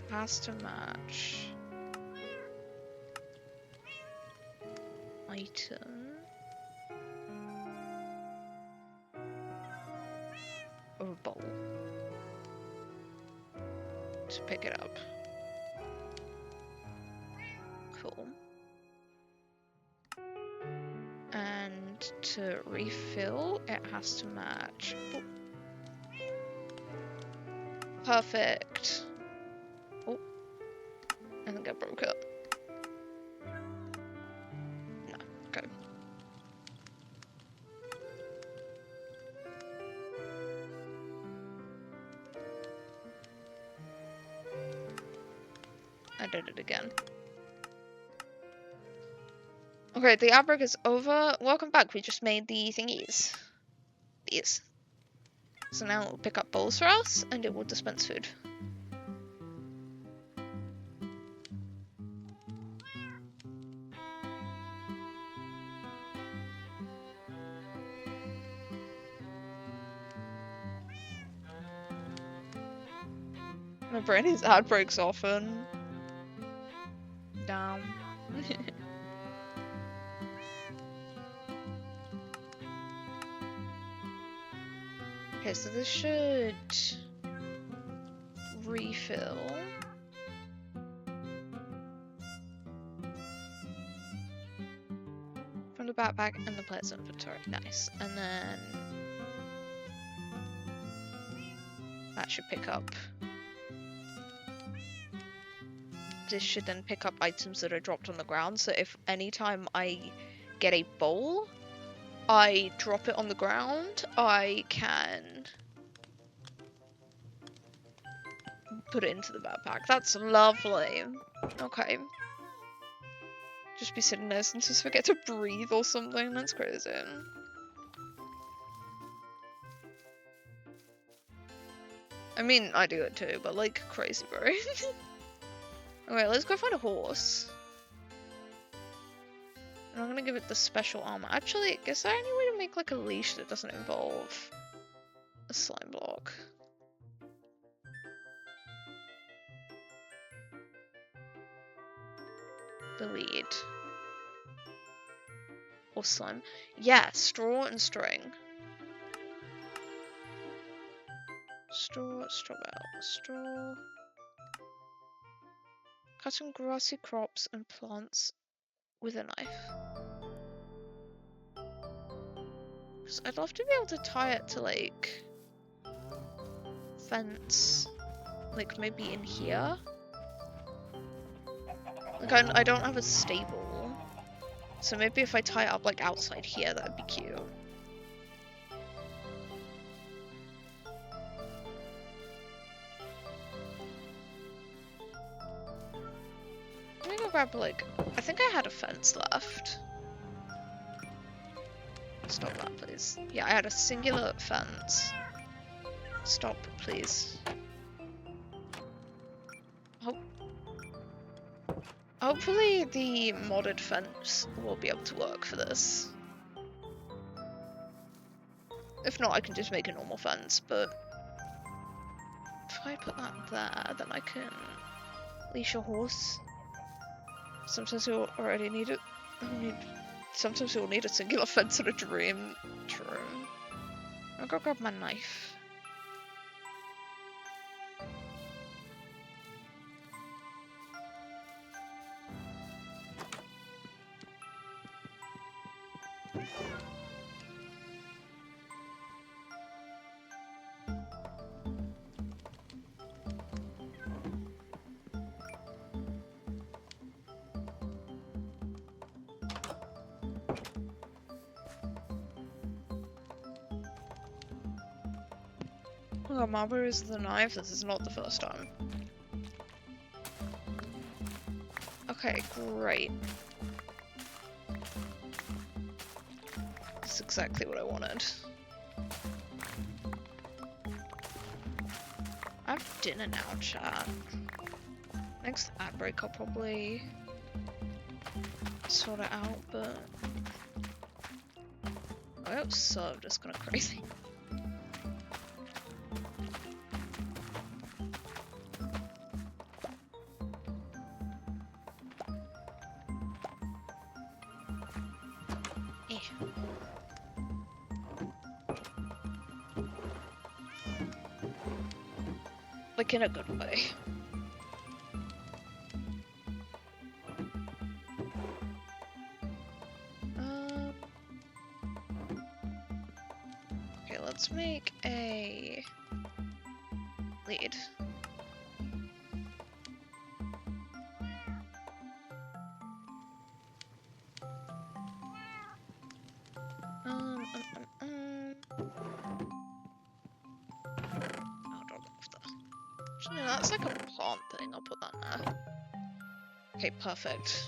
Has to match. Item. Or a bowl. To pick it up. Cool. And to refill, it has to match. Oh. Perfect. Oh. I think I broke it. No, okay. I did it again. Okay, the outbreak is over. Welcome back. We just made the thingies. These. So now it will pick up bowls for us, and it will dispense food. My brain has outbreaks often. Damn. Okay, so this should refill. From the backpack and the player's inventory. Nice. And then that should pick up. This should then pick up items that are dropped on the ground. So if anytime I get a bowl, I drop it on the ground, I can put it into the backpack. That's lovely. Okay. Just be sitting there and just forget to breathe or something. That's crazy. I mean, I do it too, but like crazy, bro. Okay, let's go find a horse. And I'm gonna give it the special armor. Actually, is there any way to make like a leash that doesn't involve a slime block? The lead. Or slime. Yeah, straw and string. Straw, straw belt, straw. Cutting grassy crops and plants with a knife. Because I'd love to be able to tie it to like fence, like maybe in here. Like I don't have a stable, so maybe if I tie it up like outside here, that'd be cute. Let me go grab like, I think I had a fence left. Stop that, please. Yeah, I had a singular fence. Stop, please. Hopefully the modded fence will be able to work for this. If not, I can just make a normal fence, but if I put that there, then I can leash a horse. Sometimes you'll already need it. Sometimes you'll need a singular fence in a dream. True. I'll go grab my knife. Oh, Marlboro is the knife. This is not the first time. Okay, great. That's exactly what I wanted. I have dinner now, chat. Next ad break I'll probably sort it out, but I got served, it's kind of crazy. Like in a good way. Okay, let's make a lead. Actually, no, that's like a plant thing. I'll put that in there. Okay, perfect.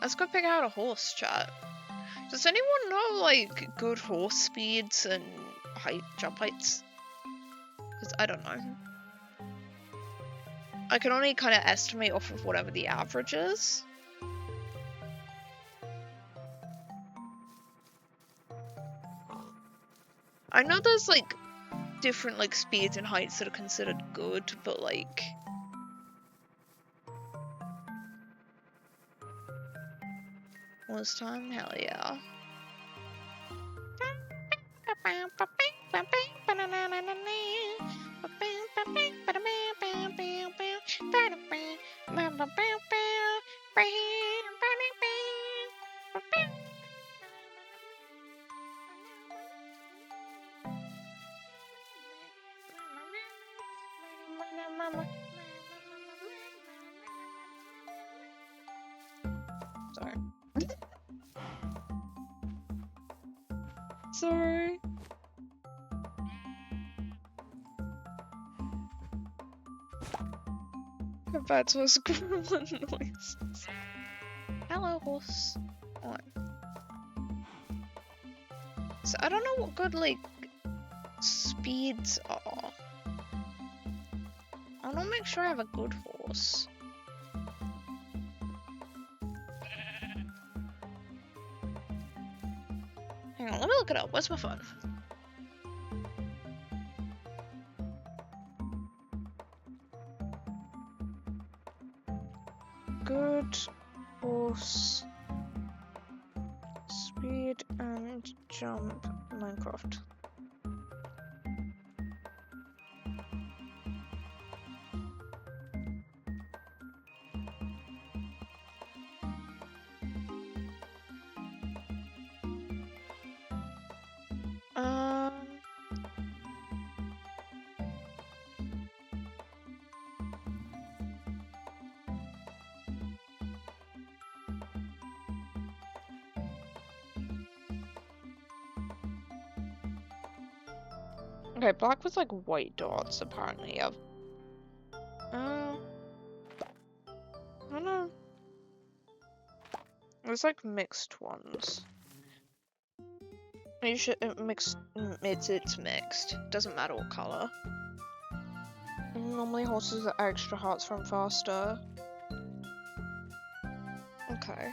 Let's go pick out a horse, chat. Does anyone know, like, good horse speeds and jump heights? Because I don't know. I can only kind of estimate off of whatever the average is. I know there's, like, different, like, speeds and heights that are considered good, but, like... Horse time? Hell yeah. Sorry. Sorry. That's was gremlin noises. Hello, horse. On. So I don't know what good like speeds are. I want to make sure I have a good horse. Hang on, let me look it up. Where's my phone? Good horse speed and jump Minecraft. Okay, black with like white dots apparently. I don't know. There's like mixed ones. You should it's mixed. Doesn't matter what color. Normally horses are extra hearts from faster. Okay.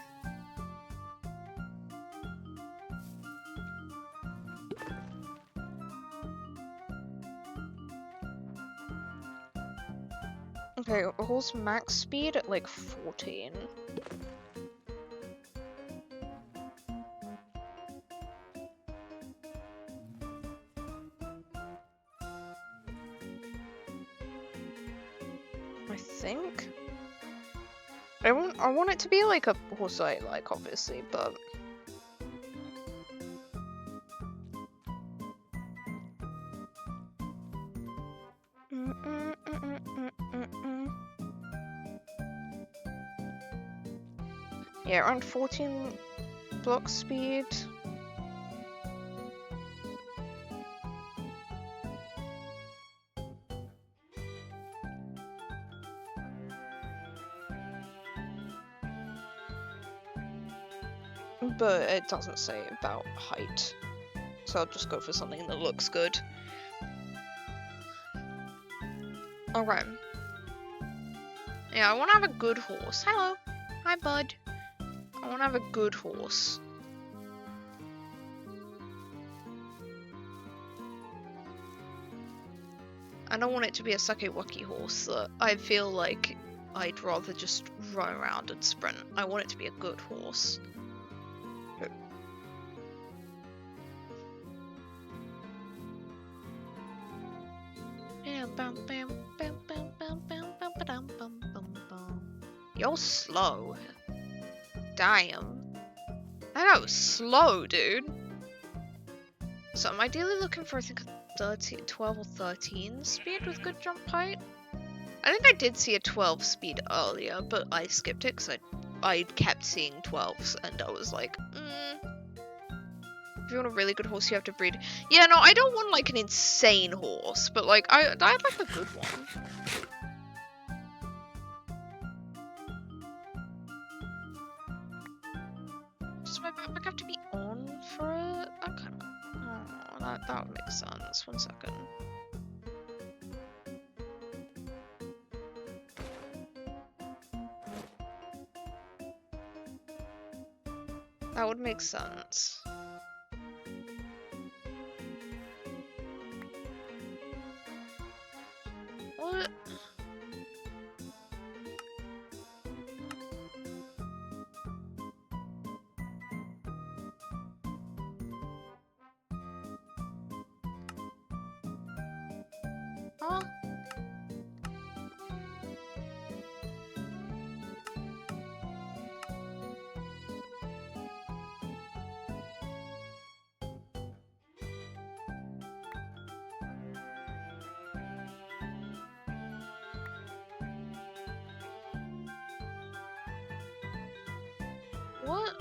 Okay, a horse max speed at like 14. I think. I want it to be like a horse I like, obviously, but yeah, around 14 block speed. But it doesn't say about height, so I'll just go for something that looks good. Okay. Yeah, I want to have a good horse. Hello. Hi, bud. I want to have a good horse. I don't want it to be a sucky-wucky horse that I feel like I'd rather just run around and sprint. I want it to be a good horse. You're slow. Damn. That was slow, dude. So I'm ideally looking for, I think, a 12 or 13 speed with good jump height. I think I did see a 12 speed earlier, but I skipped it because I kept seeing 12s, and I was like, If you want a really good horse, you have to breed. Yeah, no, I don't want like an insane horse, but like I'd like a good one. Does my backpack have to be on for it? Okay. Oh, that would make sense. 1 second. That would make sense. What? Huh? What?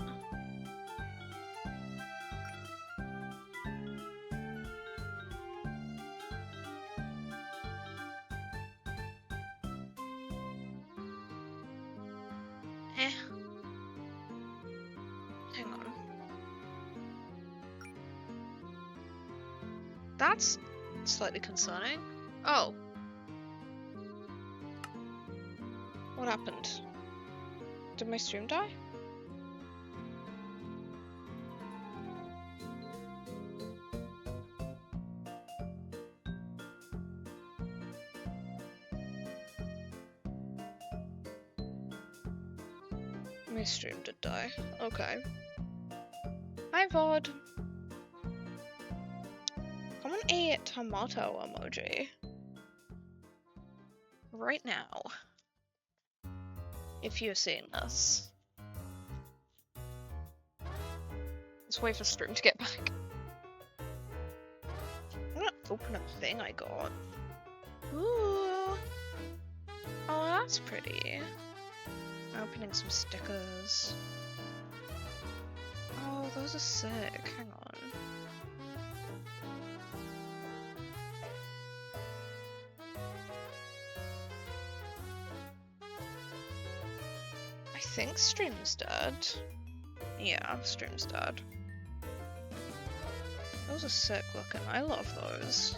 Eh. Hang on. That's slightly concerning. Oh. What happened? Did my stream die? My stream did die. Okay. Hi, VOD. Come on, a tomato emoji. Right now. If you're seeing this. Let's wait for stream to get back. I'm gonna open a thing I got. Ooh. Oh, that's pretty. I'm opening some stickers. Oh, those are sick. Hang on. I think stream's dead. Yeah, stream's dead. Those are sick looking. I love those.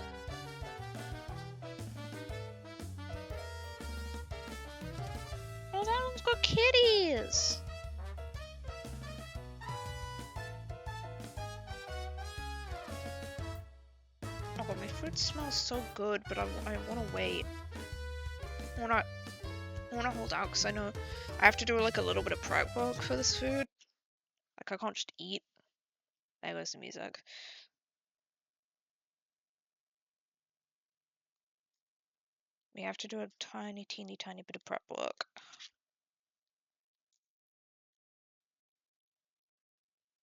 Oh, that one's got kitties! Oh god, my food smells so good, but I want to wait. I want to hold out because I know I have to do like a little bit of prep work for this food. Like I can't just eat. There goes the music. We have to do a tiny bit of prep work.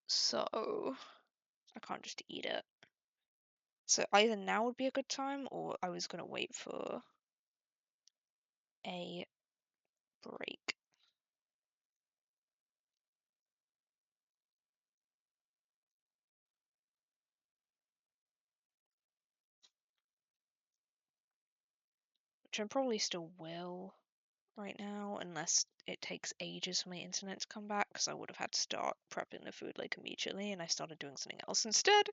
So I can't just eat it. So either now would be a good time, or I was gonna wait for a break. Which I probably still will right now, unless it takes ages for my internet to come back, because I would have had to start prepping the food like immediately, and I started doing something else instead.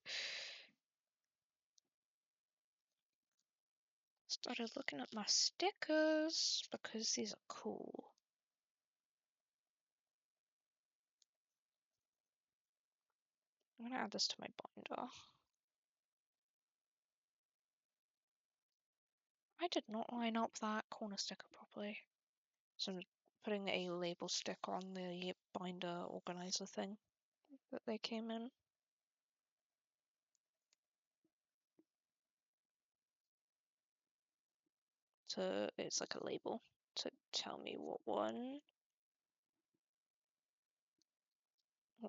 Started looking at my stickers, because these are cool. I'm gonna add this to my binder. I did not line up that corner sticker properly. So I'm putting a label sticker on the binder organizer thing that they came in. So it's like a label to tell me what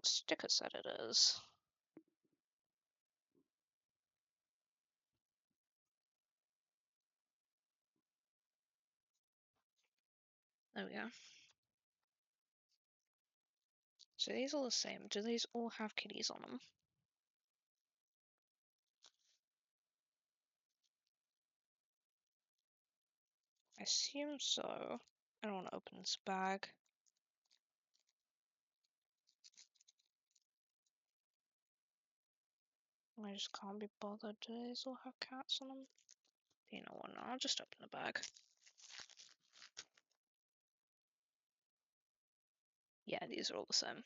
sticker set it is. There we go. So these are the same. Do these all have kitties on them? I assume so. I don't want to open this bag. I just can't be bothered. Do these all have cats on them? You know what? I'll just open the bag. Yeah, these are all the same.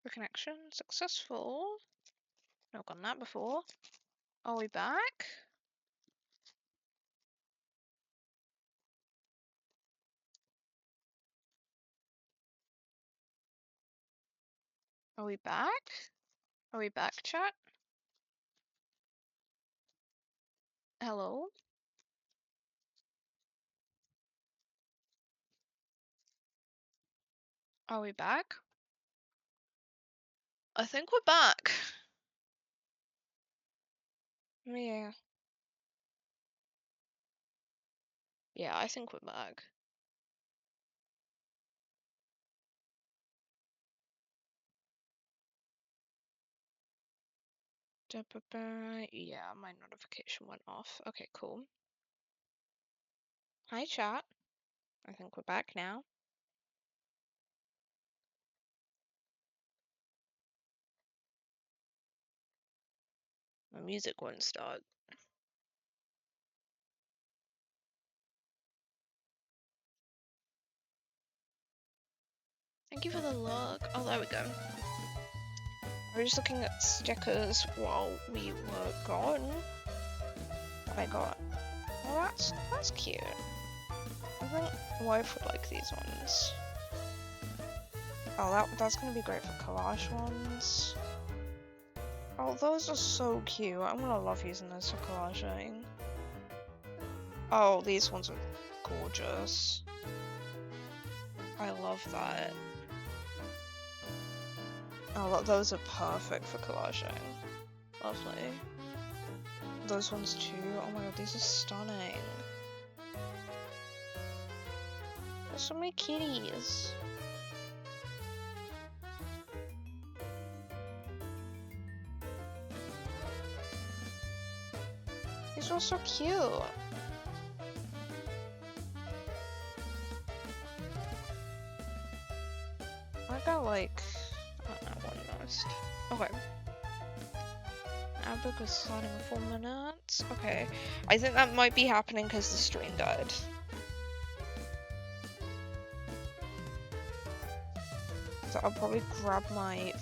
Reconnection successful. Not gotten that before. Are we back? Are we back? Are we back, chat? Hello? Are we back? I think we're back. Yeah. Yeah, I think we're back. Yeah, my notification went off. Okay, cool. Hi, chat. I think we're back now. My music won't start. Thank you for the look. Oh, there we go. I was just looking at stickers while we were gone. That I got. Oh, that's cute. I think wife would like these ones. Oh, that's gonna be great for collage ones. Oh, those are so cute. I'm gonna love using those for collaging. Oh, these ones are gorgeous. I love that. Oh, those are perfect for collaging. Lovely. Those ones too. Oh my god, these are stunning. There's so many kitties. These are so cute. I got like, I don't know, one most. Okay. Our book is starting in 4 minutes. Okay. I think that might be happening because the stream died. So I'll probably grab my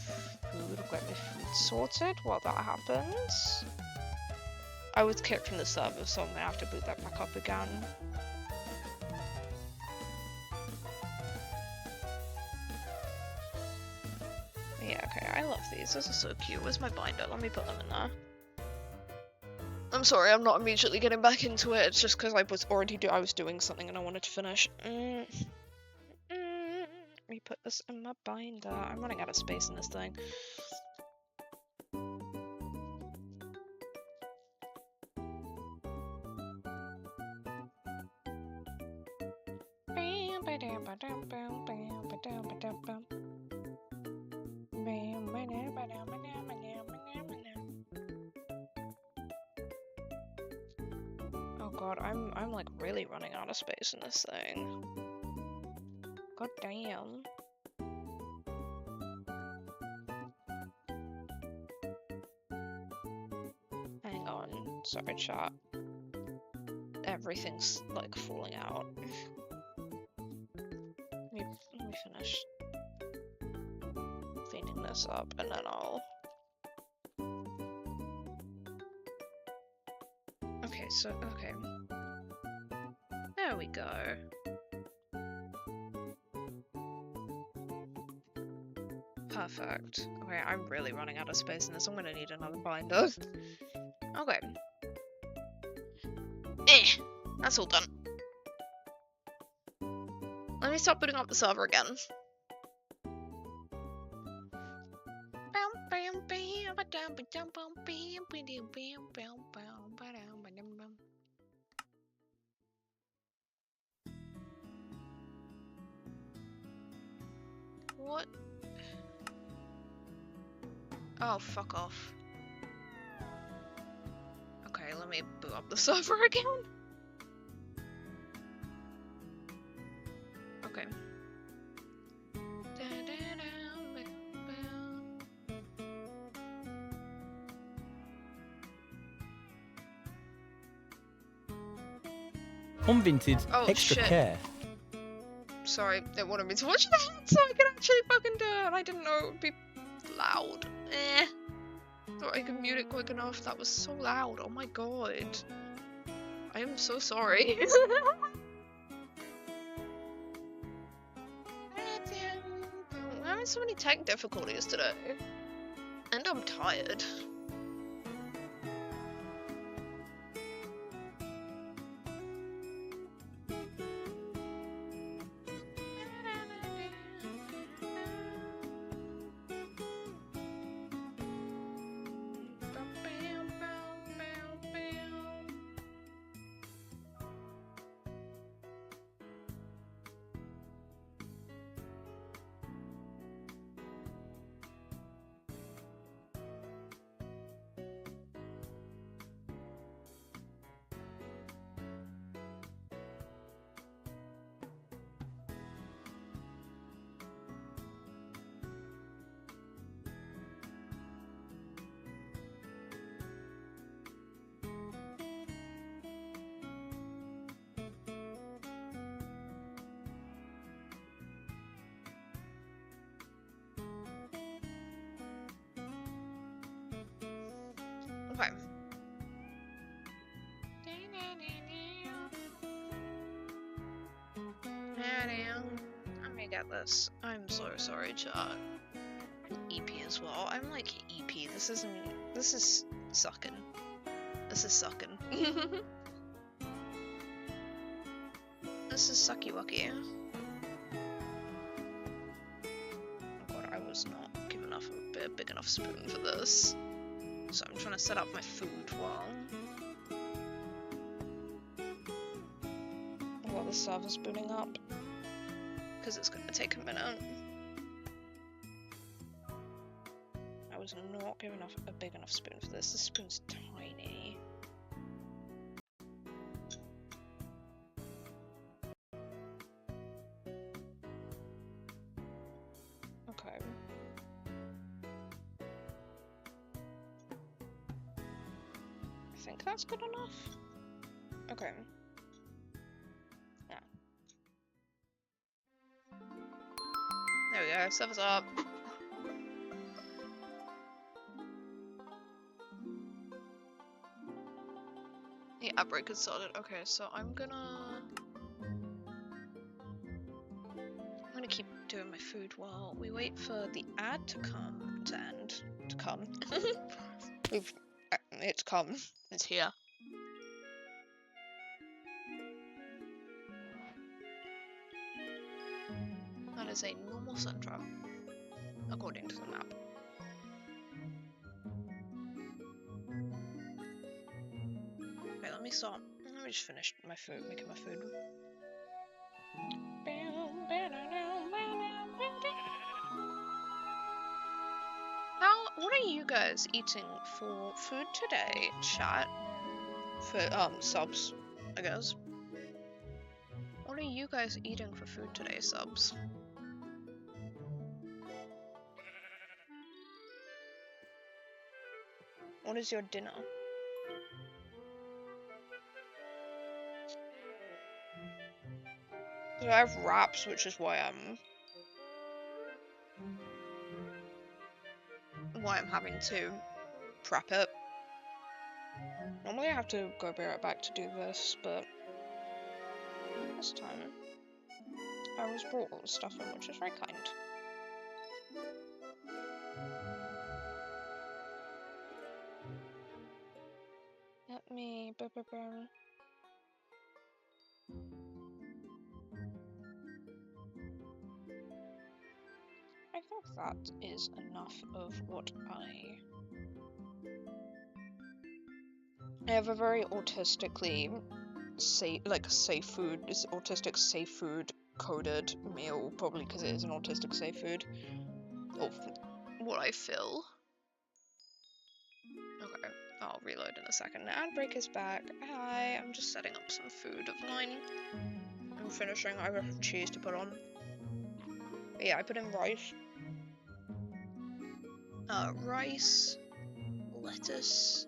food, or get my food sorted while that happens. I was kicked from the server, so I'm gonna have to boot that back up again. Yeah, okay, I love these. Those are so cute. Where's my binder? Let me put them in there. I'm sorry, I'm not immediately getting back into it. It's just because I was doing something and I wanted to finish. Let me put this in my binder. I'm running out of space in this thing. Oh god, I'm like really running out of space in this thing. God damn. Hang on, sorry chat. Everything's like falling out. Let me finish cleaning this up and then I'll... Okay, so, okay. There we go. Perfect. Okay, I'm really running out of space in this. I'm gonna need another binder. Okay. That's all done. Let me start putting up the server again. What? Oh, fuck off. Okay, let me boot up the server again. Okay. Unvinted, oh, extra shit. care. Sorry, they wanted me to watch that so I could actually fucking do it. I didn't know it would be loud. Thought I could mute it quick enough. That was so loud. Oh my god. I am so sorry. I'm having so many tech difficulties today. And I'm tired. Okay. Let me get this. I'm so sorry, chat. EP as well. I'm like, EP, this is sucking. This is sucking. This is sucky wucky. Oh god, I was not given a big enough spoon for this. So I'm trying to set up my food while the server's booting up. Because it's going to take a minute. I was not given a big enough spoon for this. This spoon's tiny. Okay. I think that's good enough. Okay. Yeah. There we go, server's up. The outbreak has started. Okay, so I'm gonna keep doing my food while we wait for the ad to come to end. To come. It's come. It's here. That is a normal center, according to the map. Okay, let me stop. Let me just finish my food, making my food. What are you guys eating for food today, chat? For subs, I guess. What are you guys eating for food today, subs? What is your dinner? So I have wraps, which is why I'm having to prep it. Normally I have to go be right back to do this, but this time I was brought all the stuff in, which is very kind. Let me I think that is enough of what I have a very autistically safe food, is autistic safe food coded meal, probably because it is an autistic safe food. Of what I feel. Okay, I'll reload in a second. Adbreak is back. Hi, I'm just setting up some food of mine. I'm finishing. I have cheese to put on. But yeah, I put in rice. Rice, lettuce,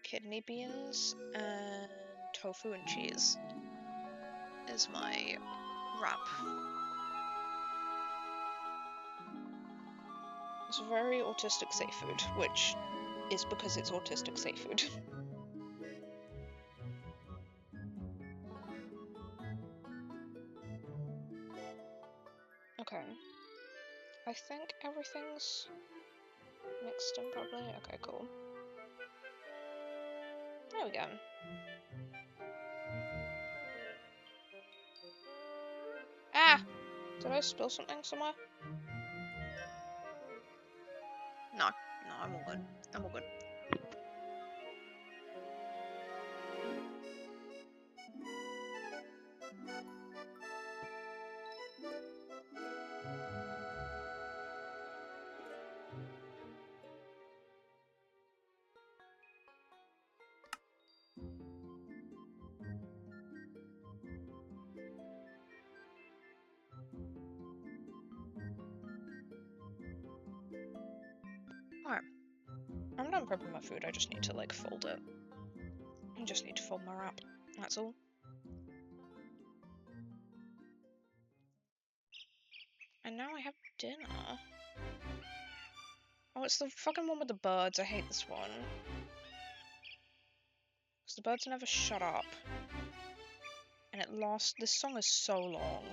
kidney beans, and tofu and cheese is my wrap. It's very autistic safe food, which is because it's autistic safe food. Okay. I think everything's mixed in properly. Okay, cool. There we go. Ah! Did I spill something somewhere? No, I'm all good. I'm all good. Alright. I'm done prepping my food, I just need to like fold it. I just need to fold my wrap. That's all. And now I have dinner. Oh, it's the fucking one with the birds. I hate this one. because the birds never shut up. And it lasts. This song is so long.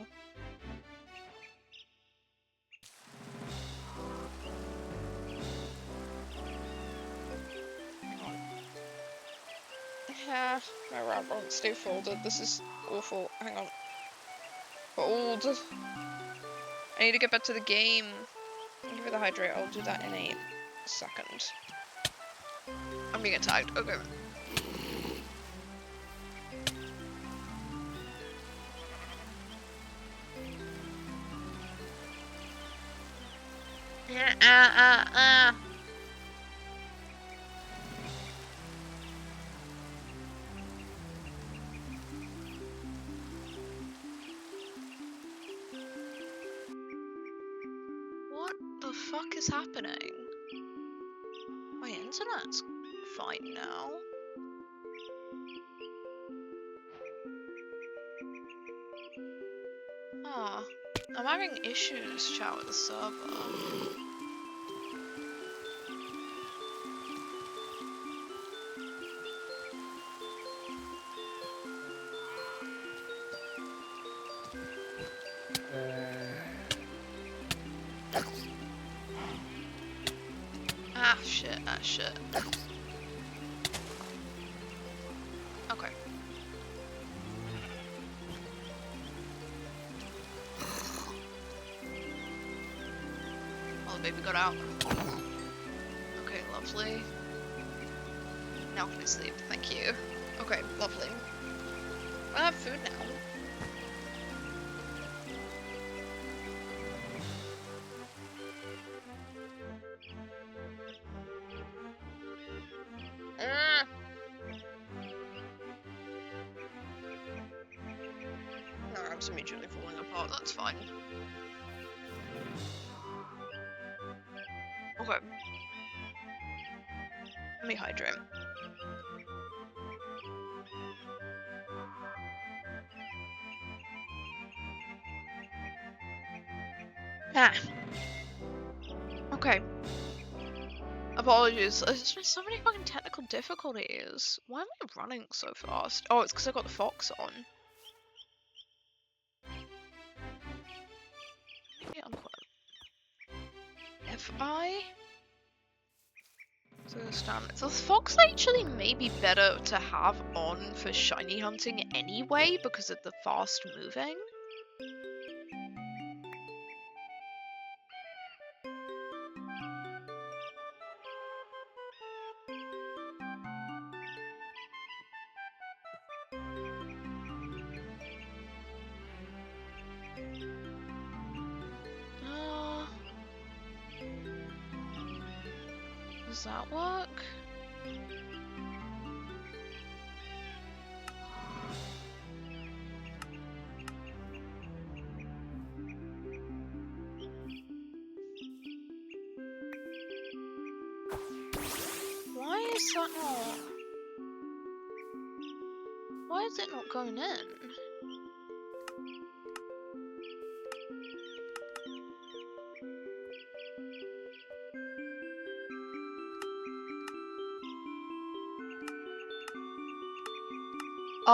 Hang on. Yeah, my route won't stay folded. This is awful. Hang on. Fold. I need to get back to the game. I'll give it the hydrate. I'll do that in a second. I'm being attacked. Okay. What the fuck is happening? My internet's fine now. Ah, I'm having issues, chat, with the server. Ah, shit, ah, shit. Okay. Oh, the baby got out. Okay, lovely. Now can I sleep? Thank you. Okay, lovely. I have food now. No, I'm immediately falling apart. That's fine. Okay. Let me hydrate. Ah. Okay. Apologies. There's been so many fucking technical difficulties. Why am I running so fast? Oh, it's because I got the fox on. Maybe unquote. If I... So the fox actually may be better to have on for shiny hunting anyway because of the fast moving. Does that work? Why is that not? Why is it not going in?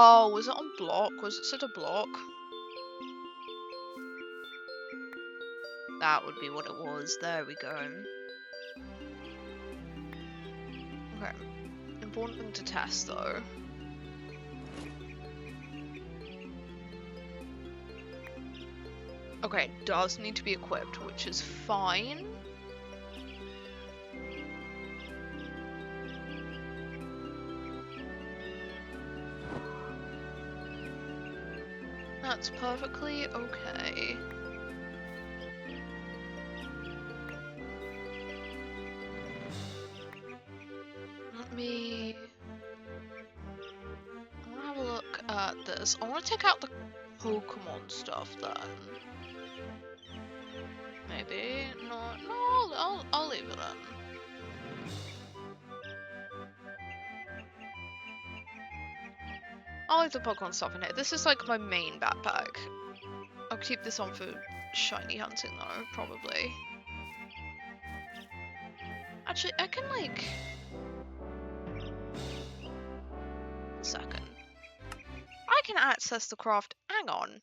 Oh, was it on block? Was it set a block? That would be what it was. There we go. Okay. Important thing to test though. Okay, it does need to be equipped, which is fine. That's perfectly okay. Let me... I want to have a look at this. I want to take out the Pokemon stuff then. Maybe. No, I'll leave it in. I'll leave the Pokemon stuff in here. This is like my main backpack. I'll keep this on for shiny hunting though, probably. Actually, I can like... second. I can access the craft. Hang on.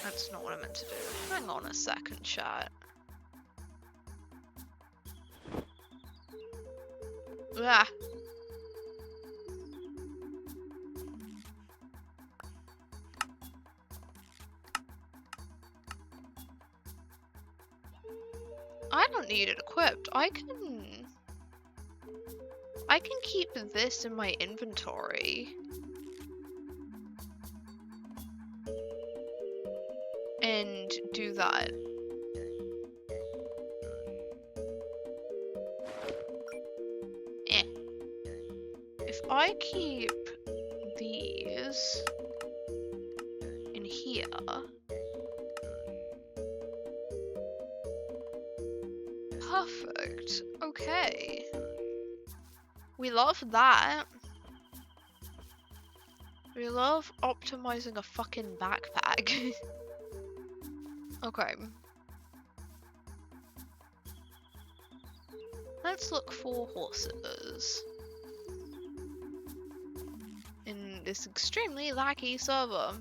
That's not what I meant to do. Hang on a second, chat. Ah. I don't need it equipped. I can keep this in my inventory. And do that. If I keep these in here, perfect. Okay. We love that. We love optimizing a fucking backpack. Okay. Let's look for horses. In this extremely laggy server.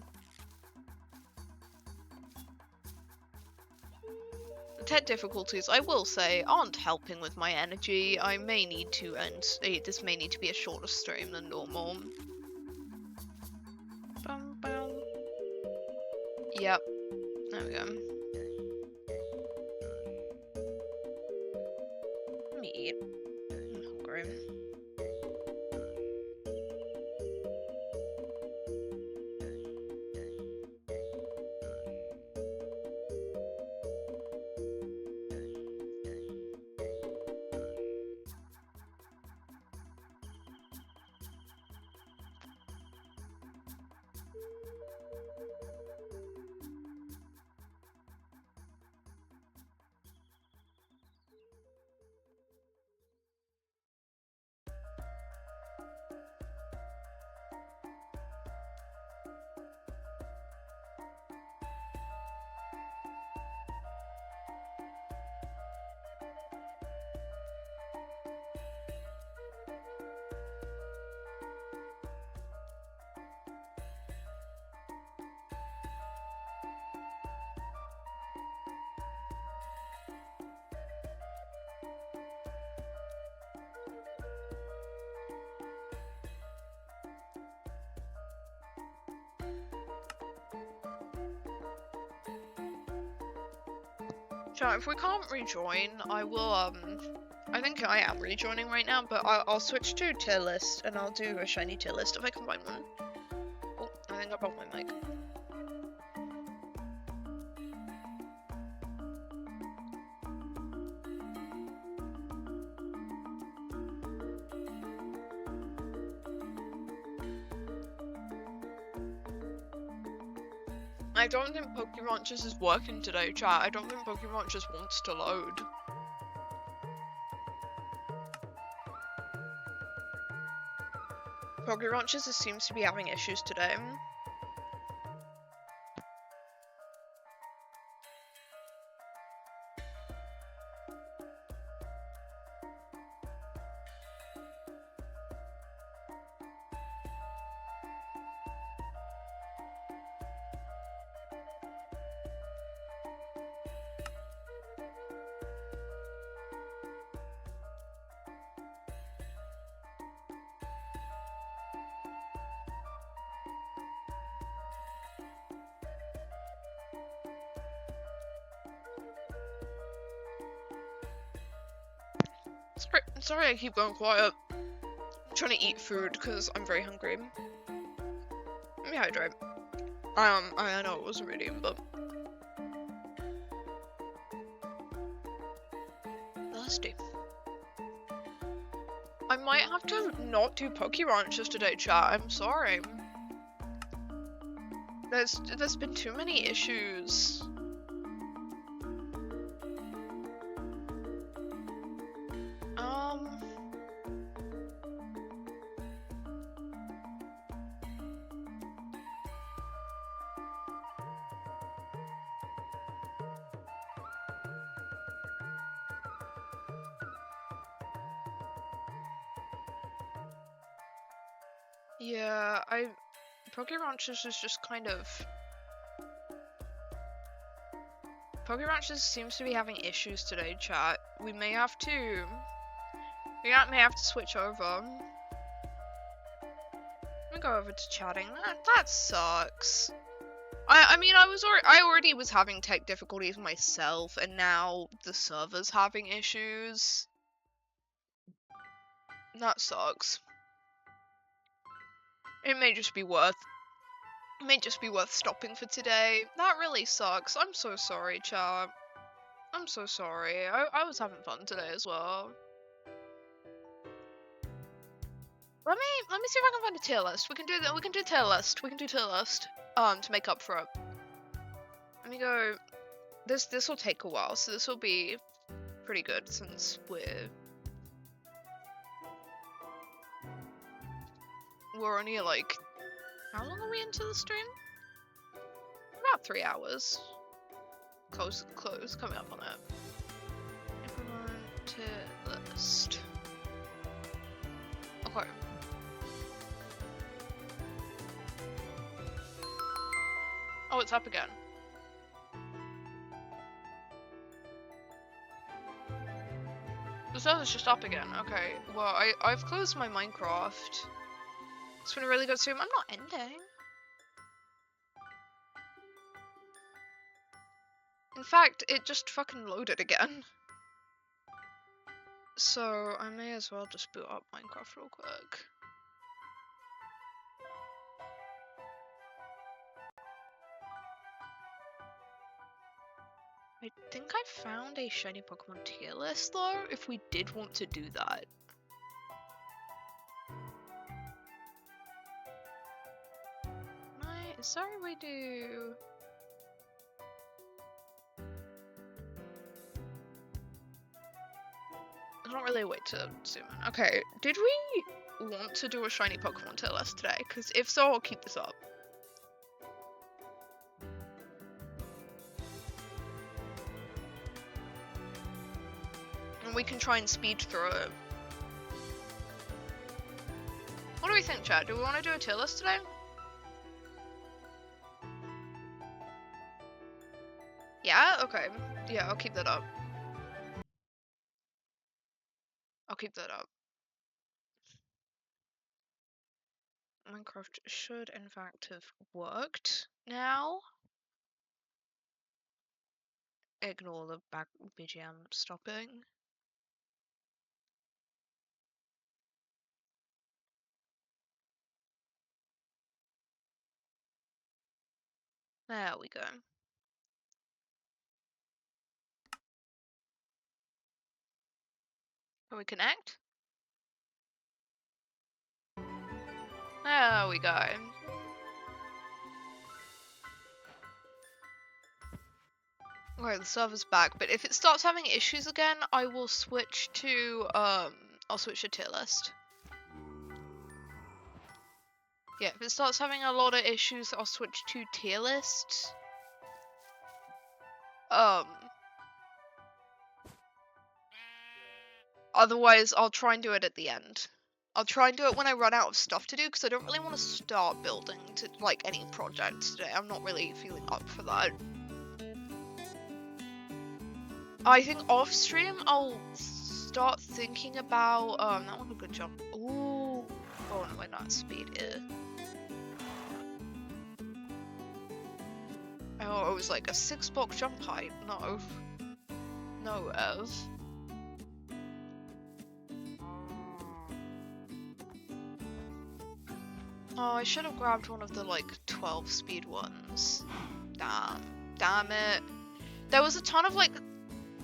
The TED difficulties, I will say, aren't helping with my energy. I may need to end. This may need to be a shorter stream than normal. Bum, bum. Yep. There we go. Let me eat. I'm hungry. Chat, if we can't rejoin, I will, I think I am rejoining right now, but I'll switch to tier list, and I'll do a shiny tier list if I can find one. Oh, I think I broke my mic. I don't think PokeRaunchers is working today, chat. I don't think PokeRaunchers wants to load. PokeRaunchers seems to be having issues today. Sorry I keep going quiet. I'm trying to eat food because I'm very hungry. Let me hydrate. I know it wasn't ready, but thirsty. I might have to not do PokeRaunchers today, chat. I'm sorry. There's been too many issues. Yeah, Pokeranches is just kind of... Pokeranches seems to be having issues today, chat. We may have to... We may have to switch over. Let me go over to chatting. That sucks. I mean, I already was having tech difficulties myself, and now the server's having issues. That sucks. It may just be worth stopping for today. That really sucks. I'm so sorry, chat. I'm so sorry. I was having fun today as well. Let me see if I can find a tier list. We can do that. We can do tier list. We can do tier list. To make up for it. Let me go. This will take a while, so this will be pretty good since we're only like, how long are we into the stream? About 3 hours. Close, coming up on it. Implement tier list. Okay. Oh, it's up again. The server's just up again. Okay. Well, I've closed my Minecraft. It's been a really good stream. I'm not ending. In fact, it just fucking loaded again. So I may as well just boot up Minecraft real quick. I think I found a shiny Pokemon tier list though, if we did want to do that. Is there a way to... There's not really a way to zoom in. Okay, did we want to do a shiny Pokemon tier list today? Because if so, I'll keep this up. And we can try and speed through it. What do we think, chat? Do we want to do a tier list today? Yeah? Okay. Yeah, I'll keep that up. I'll keep that up. Minecraft should, in fact, have worked now. Ignore the back BGM stopping. There we go. Can we connect? There we go. Alright, the server's back, but if it starts having issues again, I will switch to, I'll switch to tier list. Yeah, if it starts having a lot of issues, I'll switch to tier list. Otherwise, I'll try and do it at the end. I'll try and do it when I run out of stuff to do, because I don't really want to start building to, like, any projects today. I'm not really feeling up for that. I think off stream, I'll start thinking about, that one a good jump. Ooh. Oh, no, wait, not speed here. Oh, it was like a 6-block jump height. No. No, Ev. Oh, I should have grabbed one of the, like, 12 speed ones. Damn it. There was a ton of, like,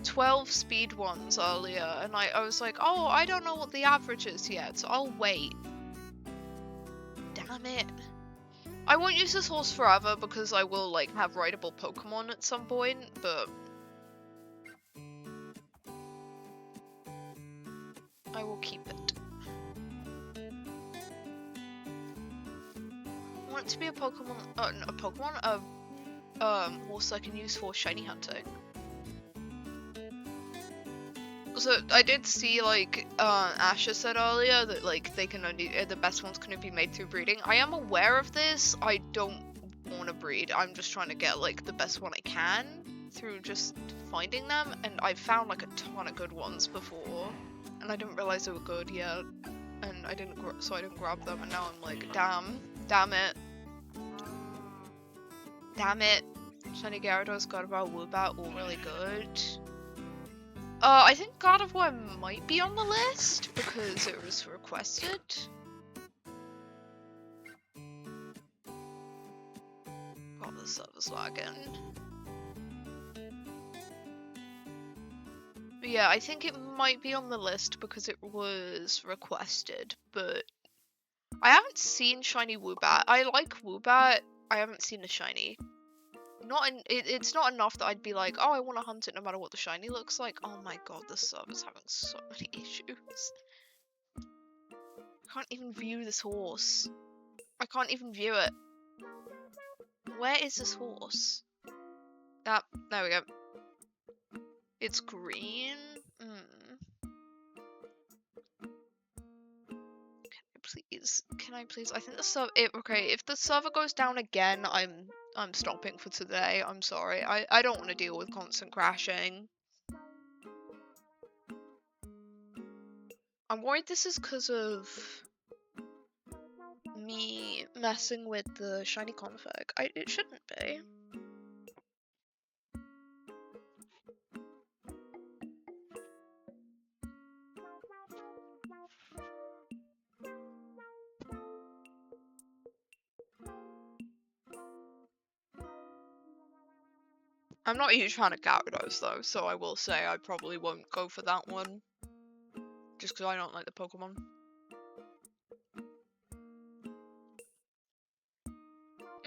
12 speed ones earlier, and I was like, oh, I don't know what the average is yet, so I'll wait. Damn it. I won't use this horse forever, because I will, like, have rideable Pokemon at some point, but... I will keep it. I want it to be a Pokemon, horse I can use for shiny hunting. So I did see like Asha said earlier that like they can only the best ones can only be made through breeding. I am aware of this. I don't want to breed. I'm just trying to get like the best one I can through just finding them, and I've found like a ton of good ones before, and I didn't realize they were good yet, and I didn't so I didn't grab them, and now I'm like, damn it. Shiny Gyarados, God of War, Woobat, all really good. I think God of War might be on the list because it was requested. God, the server's lagging. But yeah, I think it might be on the list because it was requested, but I haven't seen Shiny Woobat. I like Woobat. I haven't seen a Shiny. It's not enough that I'd be like, oh, I want to hunt it no matter what the Shiny looks like. Oh my god, the server's having so many issues. I can't even view this horse. I can't even view it. Where is this horse? Ah, there we go. It's green. Can I please? I think the server. Okay, if the server goes down again, I'm stopping for today. I'm sorry. I don't want to deal with constant crashing. I'm worried this is because of me messing with the shiny config. It shouldn't be. I'm not a huge fan of Gyarados though, so I will say I probably won't go for that one. Just because I don't like the Pokemon.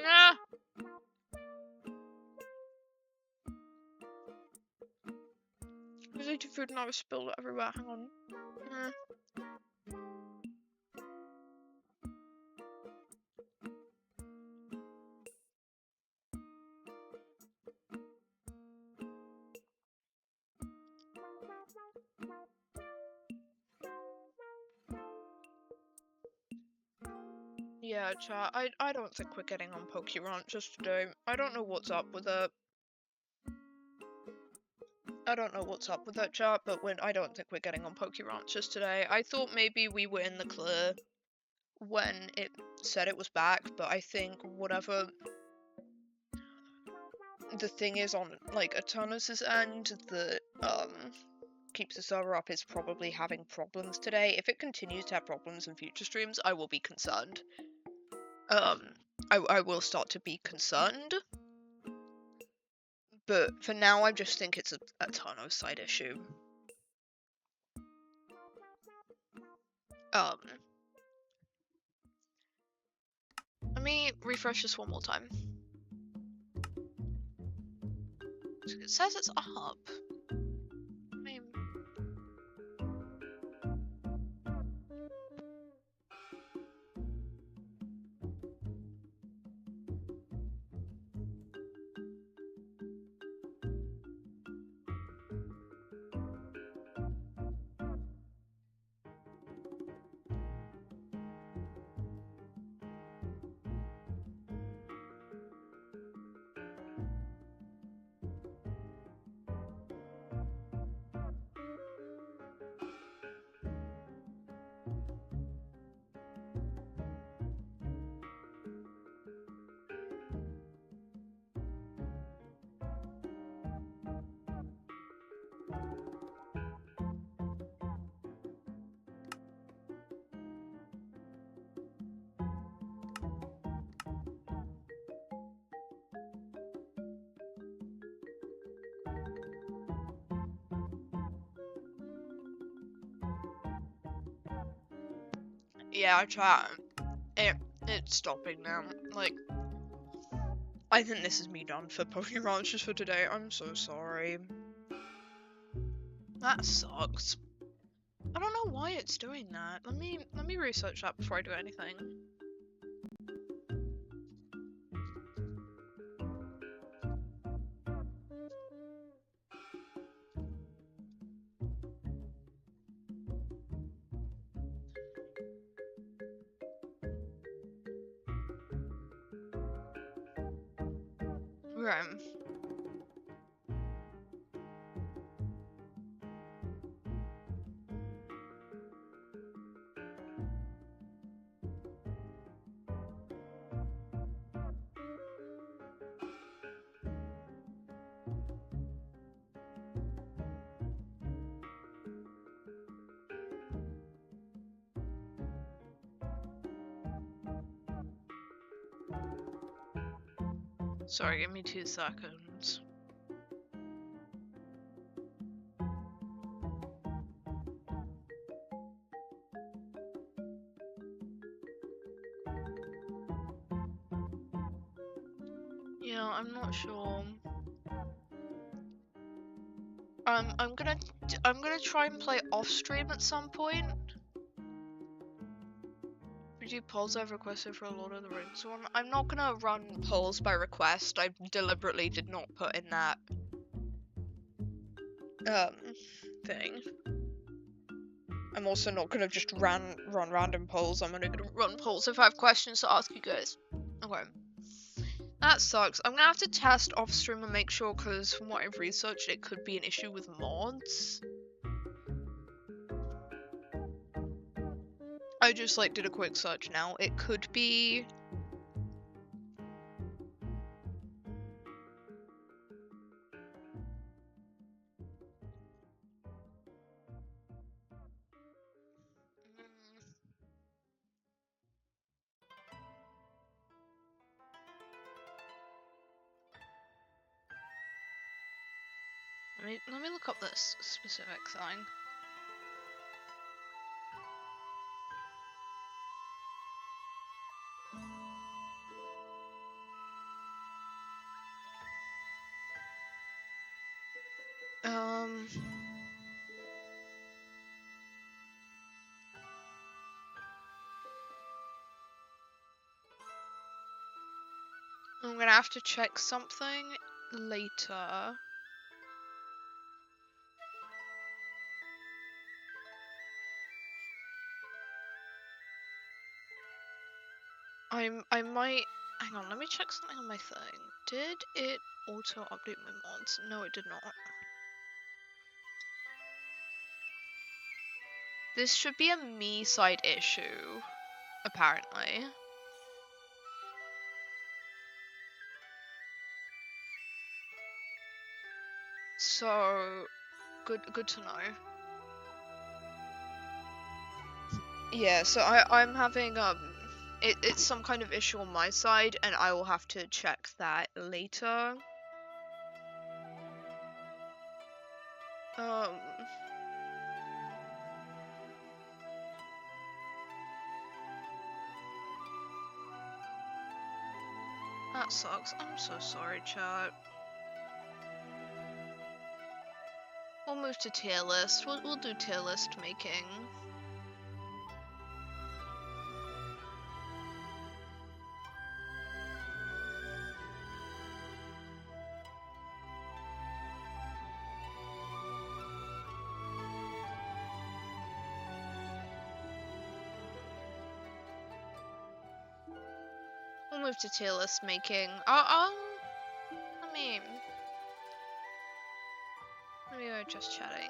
Nah! I was eating food and I was spilled everywhere, hang on. Yeah, chat, I don't think we're getting on PokeRanchers today. I don't know what's up with it. I don't know what's up with that chat, but I don't think we're getting on PokeRanchers today. I thought maybe we were in the clear when it said it was back, but I think whatever the thing is on like Eternus's end that keeps the server up is probably having problems today. If it continues to have problems in future streams, I will be concerned. I will start to be concerned. But for now, I just think it's a Eternus side issue. Let me refresh this one more time. It says it's up. I mean... Yeah, I tried. It's stopping now. Like, I think this is me done for PokeRanchers for today. I'm so sorry. That sucks. I don't know why it's doing that. Let me research that before I do anything. Okay. Sorry, give me 2 seconds. Yeah, I'm not sure. I'm gonna try and play off stream at some point. Review polls I've requested for a Lord of the Rings one. I'm not gonna run polls by request. I deliberately did not put in that thing. I'm also not gonna just run random polls. I'm only gonna run polls if I have questions to ask you guys. Okay. That sucks. I'm gonna have to test off stream and make sure, because from what I've researched, it could be an issue with mods. I just did a quick search now. It could be let me look up this specific thing. I'm gonna have to check something later. I might hang on, let me check something on my thing. Did it auto update my mods? No, it did not. This should be a me side issue, apparently. So good to know. Yeah, so I'm having it's some kind of issue on my side, and I will have to check that later. That sucks. I'm so sorry, chat. We'll move to tier list. We'll do tier list making. We'll move to tier list making. We are just chatting.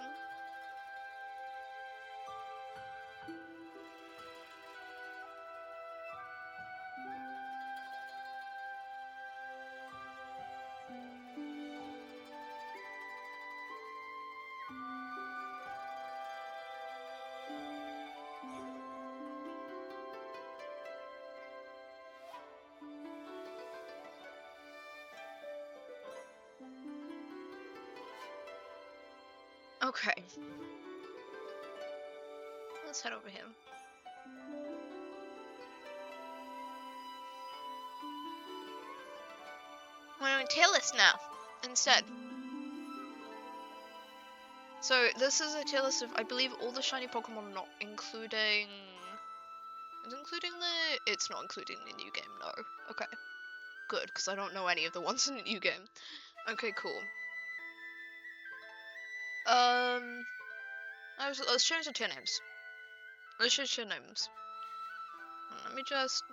Okay. Let's head over here. We're doing tier list now, instead. So this is a tier list of, I believe, all the shiny Pokemon, not including... It's not including the new game, no. Okay. Good, because I don't know any of the ones in the new game. Okay, cool. Let's change the tier names. Let's change tier names. Let me just...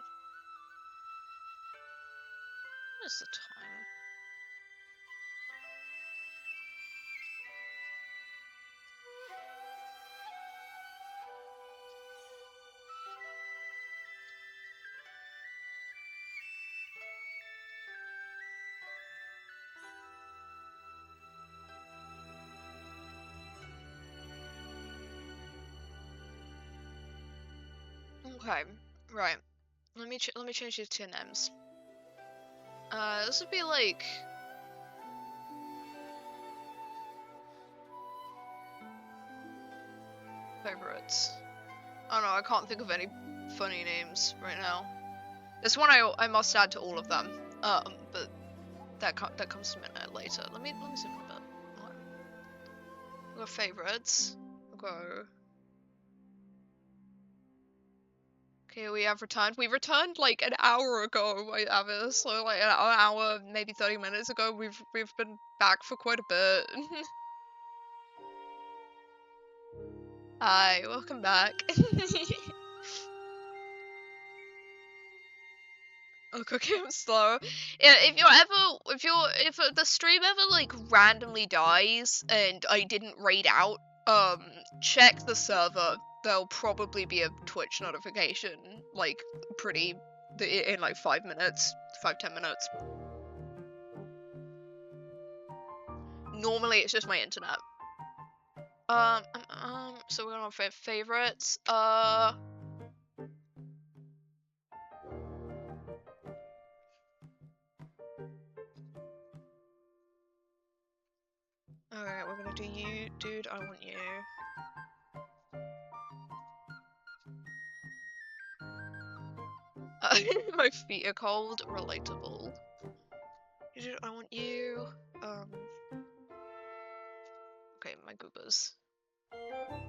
What is the time? Okay, right. Let me change these two names. This would be like favorites. Oh no, I can't think of any funny names right now. This one I must add to all of them. But that comes a minute later. Let me see a bit. We'll go favorites. We'll go. Okay, we have returned. We returned like an hour ago, Avis. So like an hour, maybe 30 minutes ago. We've been back for quite a bit. Hi, welcome back. Oh, Cookie, I'm slow. Yeah, if the stream ever like randomly dies and I didn't raid out, check the server. There'll probably be a Twitch notification, like in like 5 minutes, 5-10 minutes. Normally it's just my internet. So we're on favorites. Alright, we're gonna do you, dude. I want you. My feet are cold. Relatable. Dude, I want you. Okay, my goobers.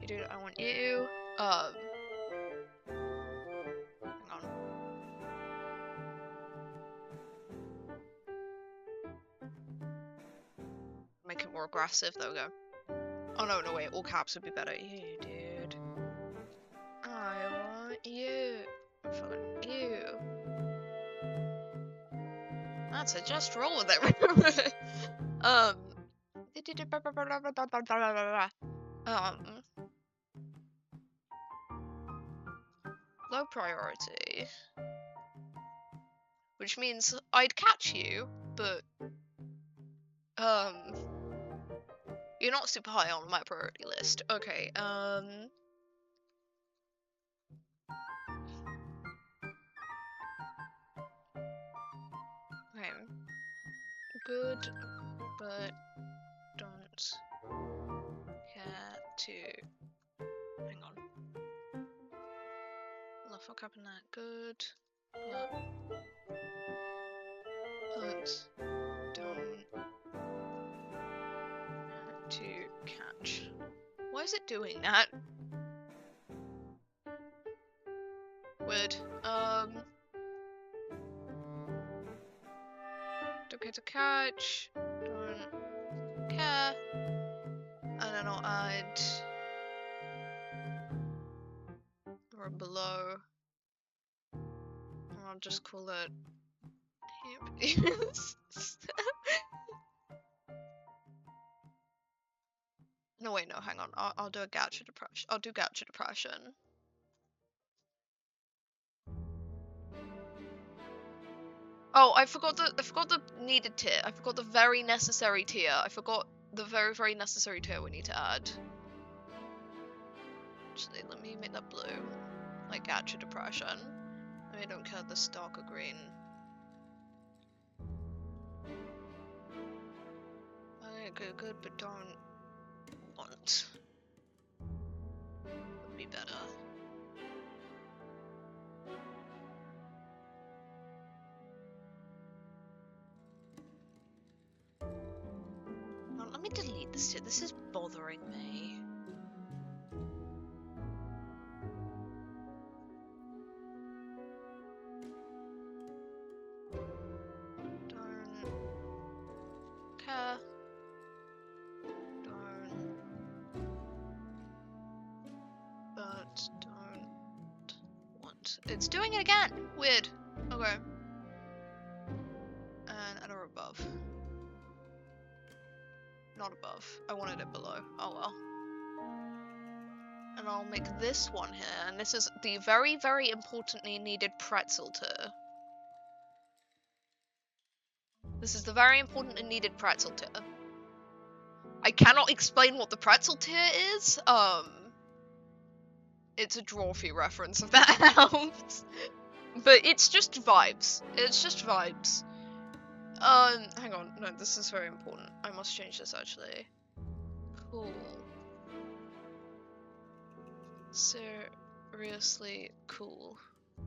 Dude, I want you. Hang on. Make it more aggressive. There we go. Oh no, wait. All caps would be better. You, dude. I want you. Fucking you. That's it. Just roll with it. Low priority. Which means I'd catch you, but you're not super high on my priority list. Okay, okay. Good, but don't care to. Hang on. What the fuck happened there? Good, but don't to catch. Why is it doing that? Weird. Don't care to catch. Don't care. And then I'll add or below. I'll just call it No wait, no, hang on. I'll do a Gacha depression. I'll do Gacha depression. Oh, I forgot the needed tier. I forgot the very necessary tier. I forgot the very, very necessary tier we need to add. Actually, let me make that blue. Like Gacha depression. I don't care this darker green. Okay, good, but don't want. Would be better. No, let me delete this shit. This is bothering me. Don't care. But don't want. It's doing it again! Weird. Okay. And another above. Not above. I wanted it below. Oh well. And I'll make this one here, and this is the very, very importantly needed pretzel tier. This is the very important and needed pretzel tier. I cannot explain what the pretzel tier is, It's a Drawfee reference if that helps. But it's just vibes. It's just vibes. Hang on. No, this is very important. I must change this actually. Cool. Seriously cool.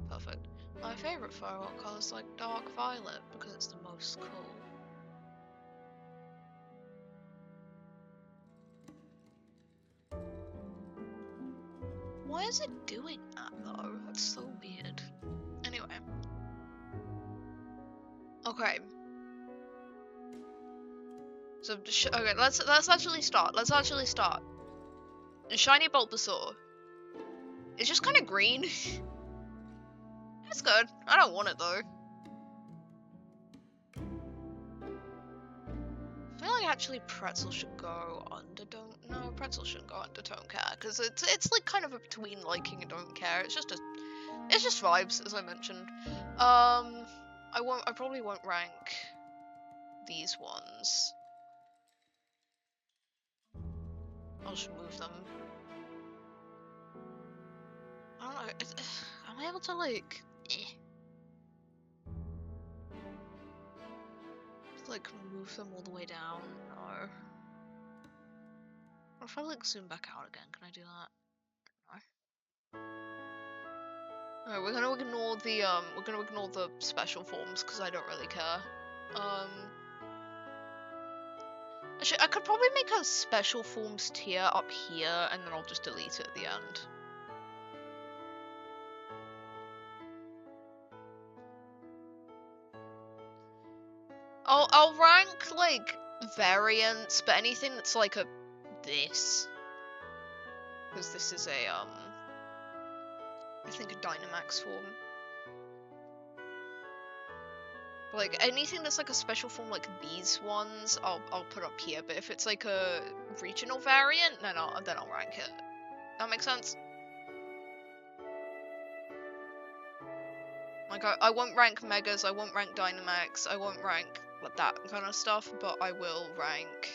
Perfect. My favorite firework color is like dark violet because it's the most cool. Why is it doing that though? That's so weird. Anyway. Okay. So okay, let's actually start. Let's actually start. Shiny Bulbasaur. It's just kind of green. It's good. I don't want it though. I feel like actually Pretzel should go under don't. No, Pretzel shouldn't go under don't care because it's like kind of a between liking and don't care. It's just vibes, as I mentioned. I probably won't rank these ones. I'll just move them. I don't know. Am I able to like? Like move them all the way down? No. Or if I like zoom back out again, can I do that? No. Alright, we're gonna ignore the special forms because I don't really care. Actually, I could probably make a special forms tier up here, and then I'll just delete it at the end. I'll rank like variants, but anything that's like this, because this is a I think a Dynamax form. But, like anything that's like a special form, like these ones, I'll put up here. But if it's like a regional variant, then I'll rank it. That makes sense. Like I won't rank Megas, I won't rank Dynamax, I won't rank like that kind of stuff, but I will rank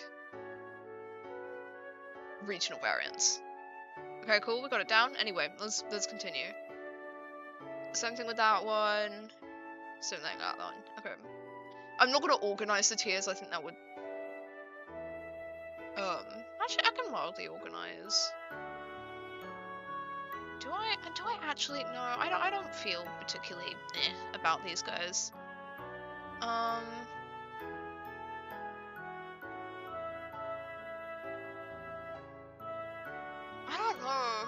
regional variants. Okay, cool, we got it down. Anyway, let's continue. Same thing with that one. Same thing with that one. Okay. I'm not gonna organize the tiers, I think that would actually I can mildly organize. Do I actually? No, I don't feel particularly about these guys. I don't know.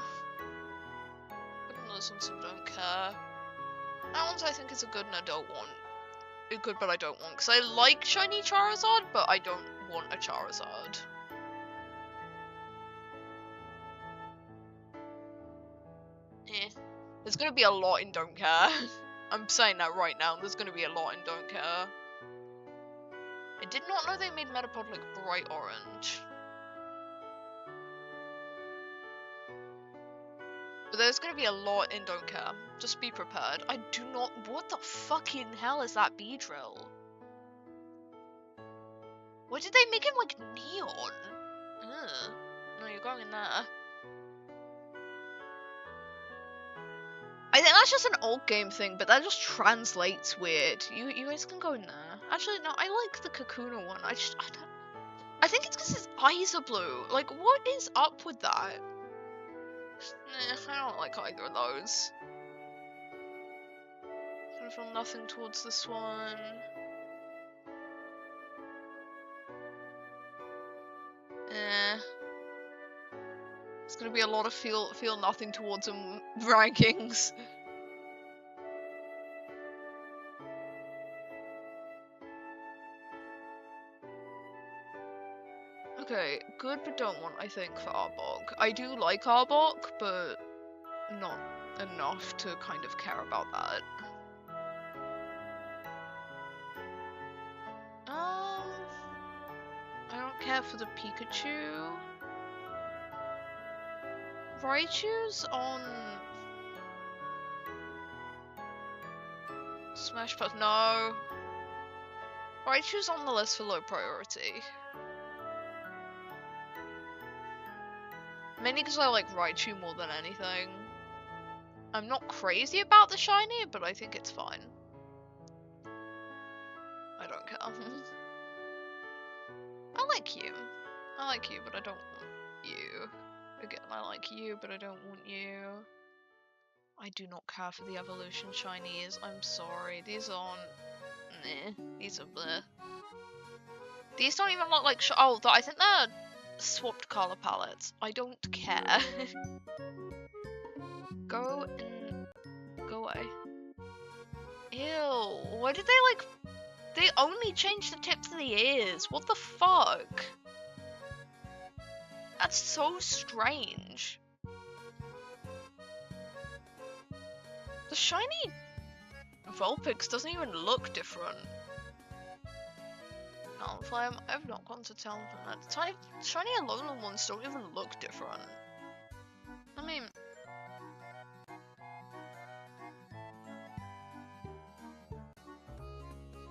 Those ones I don't care. That one's I think is a good and I don't want. A good but I don't want. Because I like shiny Charizard, but I don't want a Charizard. There's gonna be a lot in don't care. I'm saying that right now. There's gonna be a lot in don't care. I did not know they made Metapod like bright orange. But there's gonna be a lot in don't care. Just be prepared. I do not. What the fucking hell is that Beedrill? Why did they make him like neon? Ugh. No, you're going in there. I think that's just an old game thing, but that just translates weird. You guys can go in there. Actually, no, I like the Kakuna one. I think it's because his eyes are blue. Like, what is up with that? I don't like either of those. I feel nothing towards this one. It's gonna be a lot of feel nothing towards them rankings. Okay, good but don't want, I think, for Arbok. I do like Arbok, but not enough to kind of care about that. I don't care for the Pikachu. Raichu's on Smash Pass. No. Raichu's on the list for low priority. Mainly because I like Raichu more than anything. I'm not crazy about the shiny, but I think it's fine. I don't care. I like you. I like you, but I don't want you. Again, I like you, but I don't want you. I do not care for the evolution shinies. I'm sorry. These aren't... Meh. These are bleh. These don't even look like oh, I think they're swapped color palettes. I don't care. Go away. Ew. Why did they like... They only changed the tips of the ears. What the fuck? That's so strange. The shiny Vulpix doesn't even look different. Talonflame, I've not gone to Talonflame. The shiny Alolan ones don't even look different. I mean...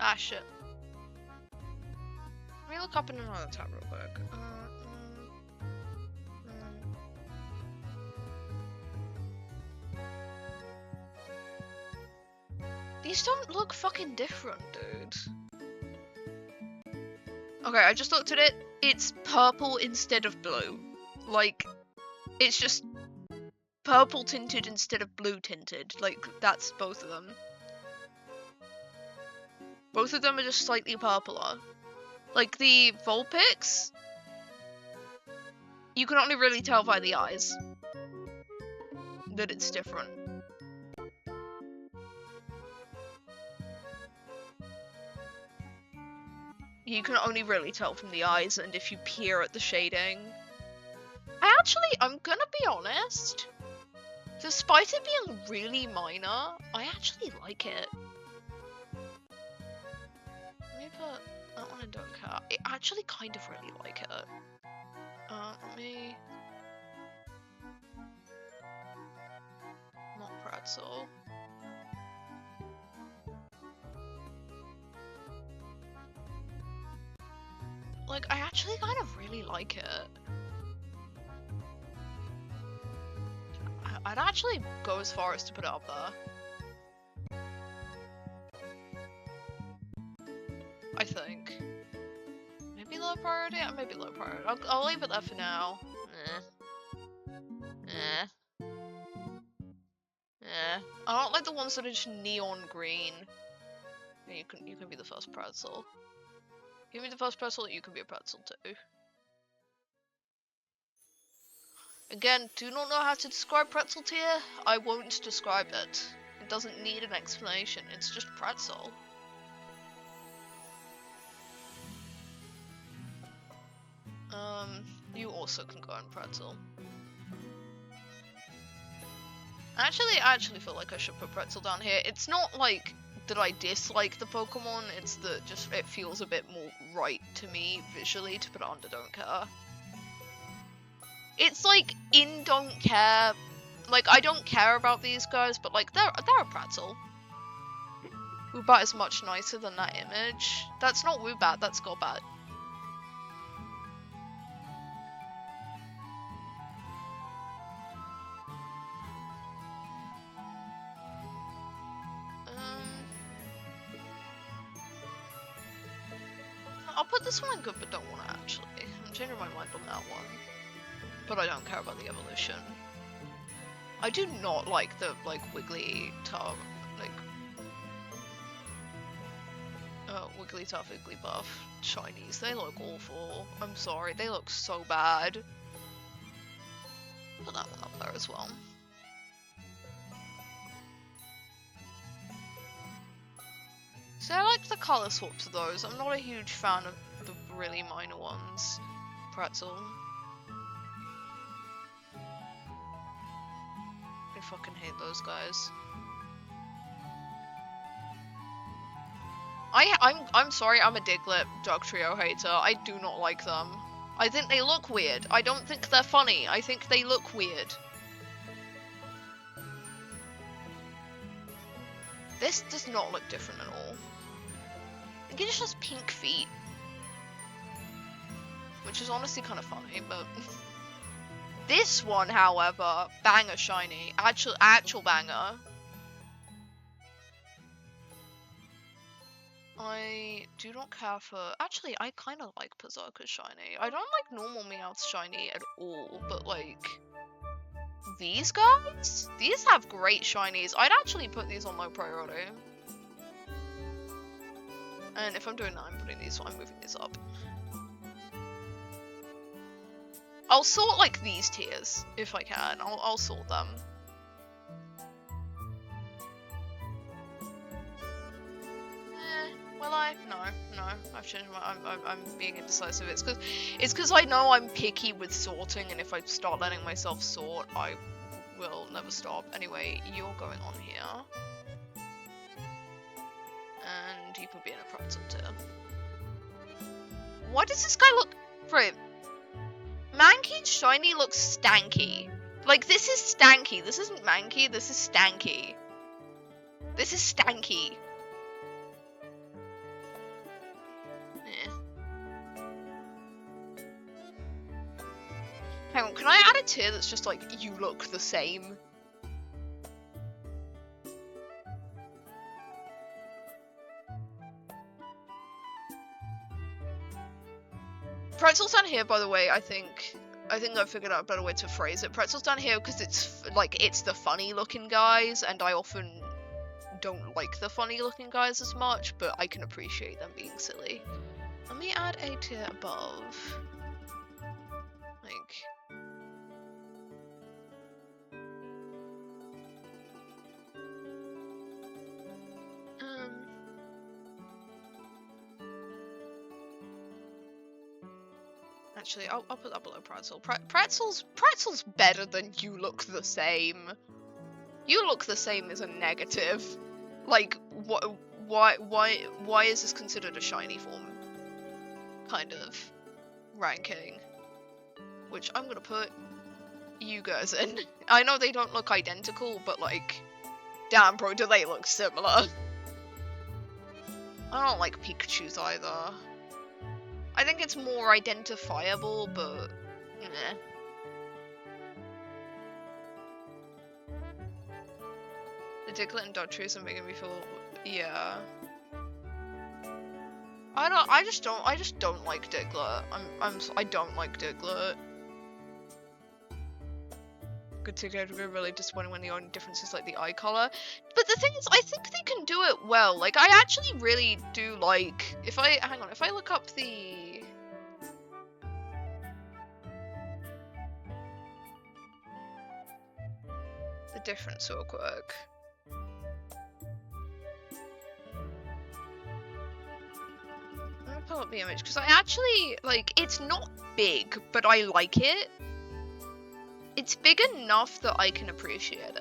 Ah, shit. Let me look up in another tab real quick. These don't look fucking different, dude. Okay, I just looked at it. It's purple instead of blue. Like, it's just purple tinted instead of blue tinted. Like, that's both of them. Both of them are just slightly purpler. Like, the Vulpix, you can only really tell by the eyes that it's different. You can only really tell from the eyes and if you peer at the shading. I'm gonna be honest. Despite it being really minor, I actually like it. Let me put that one in don't care. I actually kind of really like it. Let me... Not pretzel. Like, I actually kind of really like it. I'd actually go as far as to put it up there. I think. Maybe low priority? Maybe low priority. I'll leave it there for now. I don't like the ones that are just neon green. Yeah, you can be the first pretzel. Give me the first pretzel, you can be a pretzel too. Again, do not know how to describe pretzel tier? I won't describe it. It doesn't need an explanation, it's just pretzel. You also can go in pretzel. I actually feel like I should put pretzel down here. It's not like that I dislike the Pokemon, it's that just it feels a bit more right to me visually to put it under don't care. It's like in don't care, like I don't care about these guys, but like they're a pretzel. Woobat is much nicer than that image. That's not Woobat, that's Golbat. I'll put this one in good, but don't want to actually. I'm changing my mind on that one. But I don't care about the evolution. I do not like the, like, Wigglytuff, Wigglytuff, Wigglybuff shinies. They look awful. I'm sorry, they look so bad. Put that one up there as well. So I like the colour swaps of those. I'm not a huge fan of the really minor ones. Pretzel. I fucking hate those guys. I'm sorry, I'm a Diglett Dugtrio hater. I do not like them. I think they look weird. I don't think they're funny. I think they look weird. This does not look different at all. I think it just has pink feet. Which is honestly kind of funny, but... This one, however, banger shiny. Actual banger. I do not care for... Actually, I kind of like Berserker's shiny. I don't like normal Meowth's shiny at all, but like... These guys? These have great shinies. I'd actually put these on low priority. And if I'm doing that, I'm putting these, so I'm moving these up. I'll sort like these tiers, if I can. I'll sort them. Will I? No. I've changed my. I'm being indecisive. It's because I know I'm picky with sorting, and if I start letting myself sort, I will never stop. Anyway, you're going on here, and you can be in a pretzel tier. Why does this guy look? Right. Mankey's shiny looks stanky. Like, this is stanky. This isn't Mankey. This is stanky. This is stanky. Hang on, can I add a tier that's just like, you look the same? Pretzel's down here, by the way. I think I figured out a better way to phrase it. Pretzel's down here because it's like, it's the funny looking guys, and I often don't like the funny looking guys as much, but I can appreciate them being silly. Let me add a tier above. Like... Actually, I'll put that below Pretzel. Pretzel's better than you look the same. You look the same is a negative. Like, why is this considered a shiny form? Kind of ranking. Which I'm gonna put you guys in. I know they don't look identical, but like, damn bro, do they look similar? I don't like Pikachu's either. I think it's more identifiable, but meh. The Diglett and Dodgers are making me feel, yeah. I just don't like Diglett. I don't like Diglett. Good to go really disappointing when the only difference is like the eye color. But the thing is, I think they can do it well. Like, I actually really do like, if I look up the difference real quick. I'm gonna pull up the image because I actually like, it's not big, but I like it. It's big enough that I can appreciate it.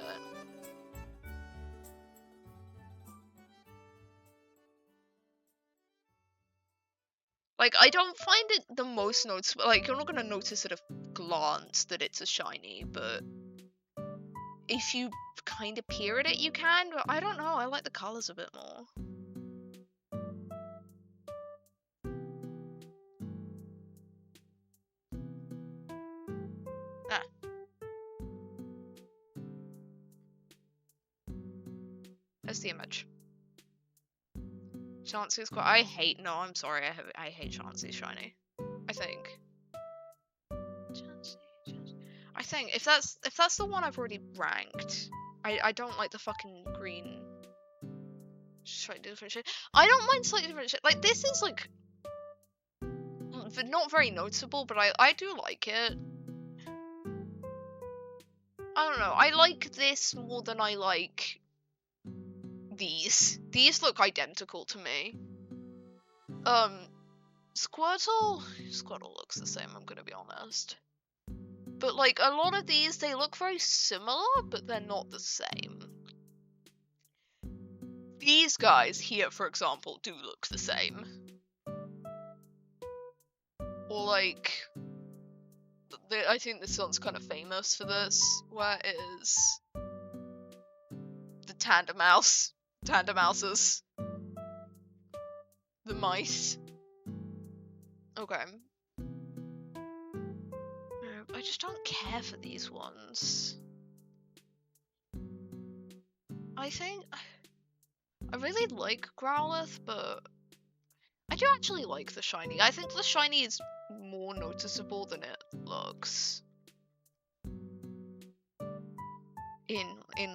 Like, I don't find it the most noticeable. Like, you're not gonna notice at a glance that it's a shiny, but if you kind of peer at it, you can. But I don't know. I like the colors a bit more. That's the image. Chansey's quite. I'm sorry. I hate Chansey's shiny. I think. Chansey. I think if that's the one I've already ranked, I don't like the fucking green. Slightly different shade. I don't mind slightly different shade. Like, this is like not very noticeable, but I do like it. I don't know. I like this more than I like these. These look identical to me. Squirtle looks the same, I'm gonna be honest. But like, a lot of these, they look very similar, but they're not the same. These guys here, for example, do look the same. Or like, I think this one's kind of famous for this, where it is the Tandemouses. The mice. Okay. I I just don't care for these ones. I think I really like Growlithe, but I do actually like the shiny. I think the shiny is more noticeable than it looks in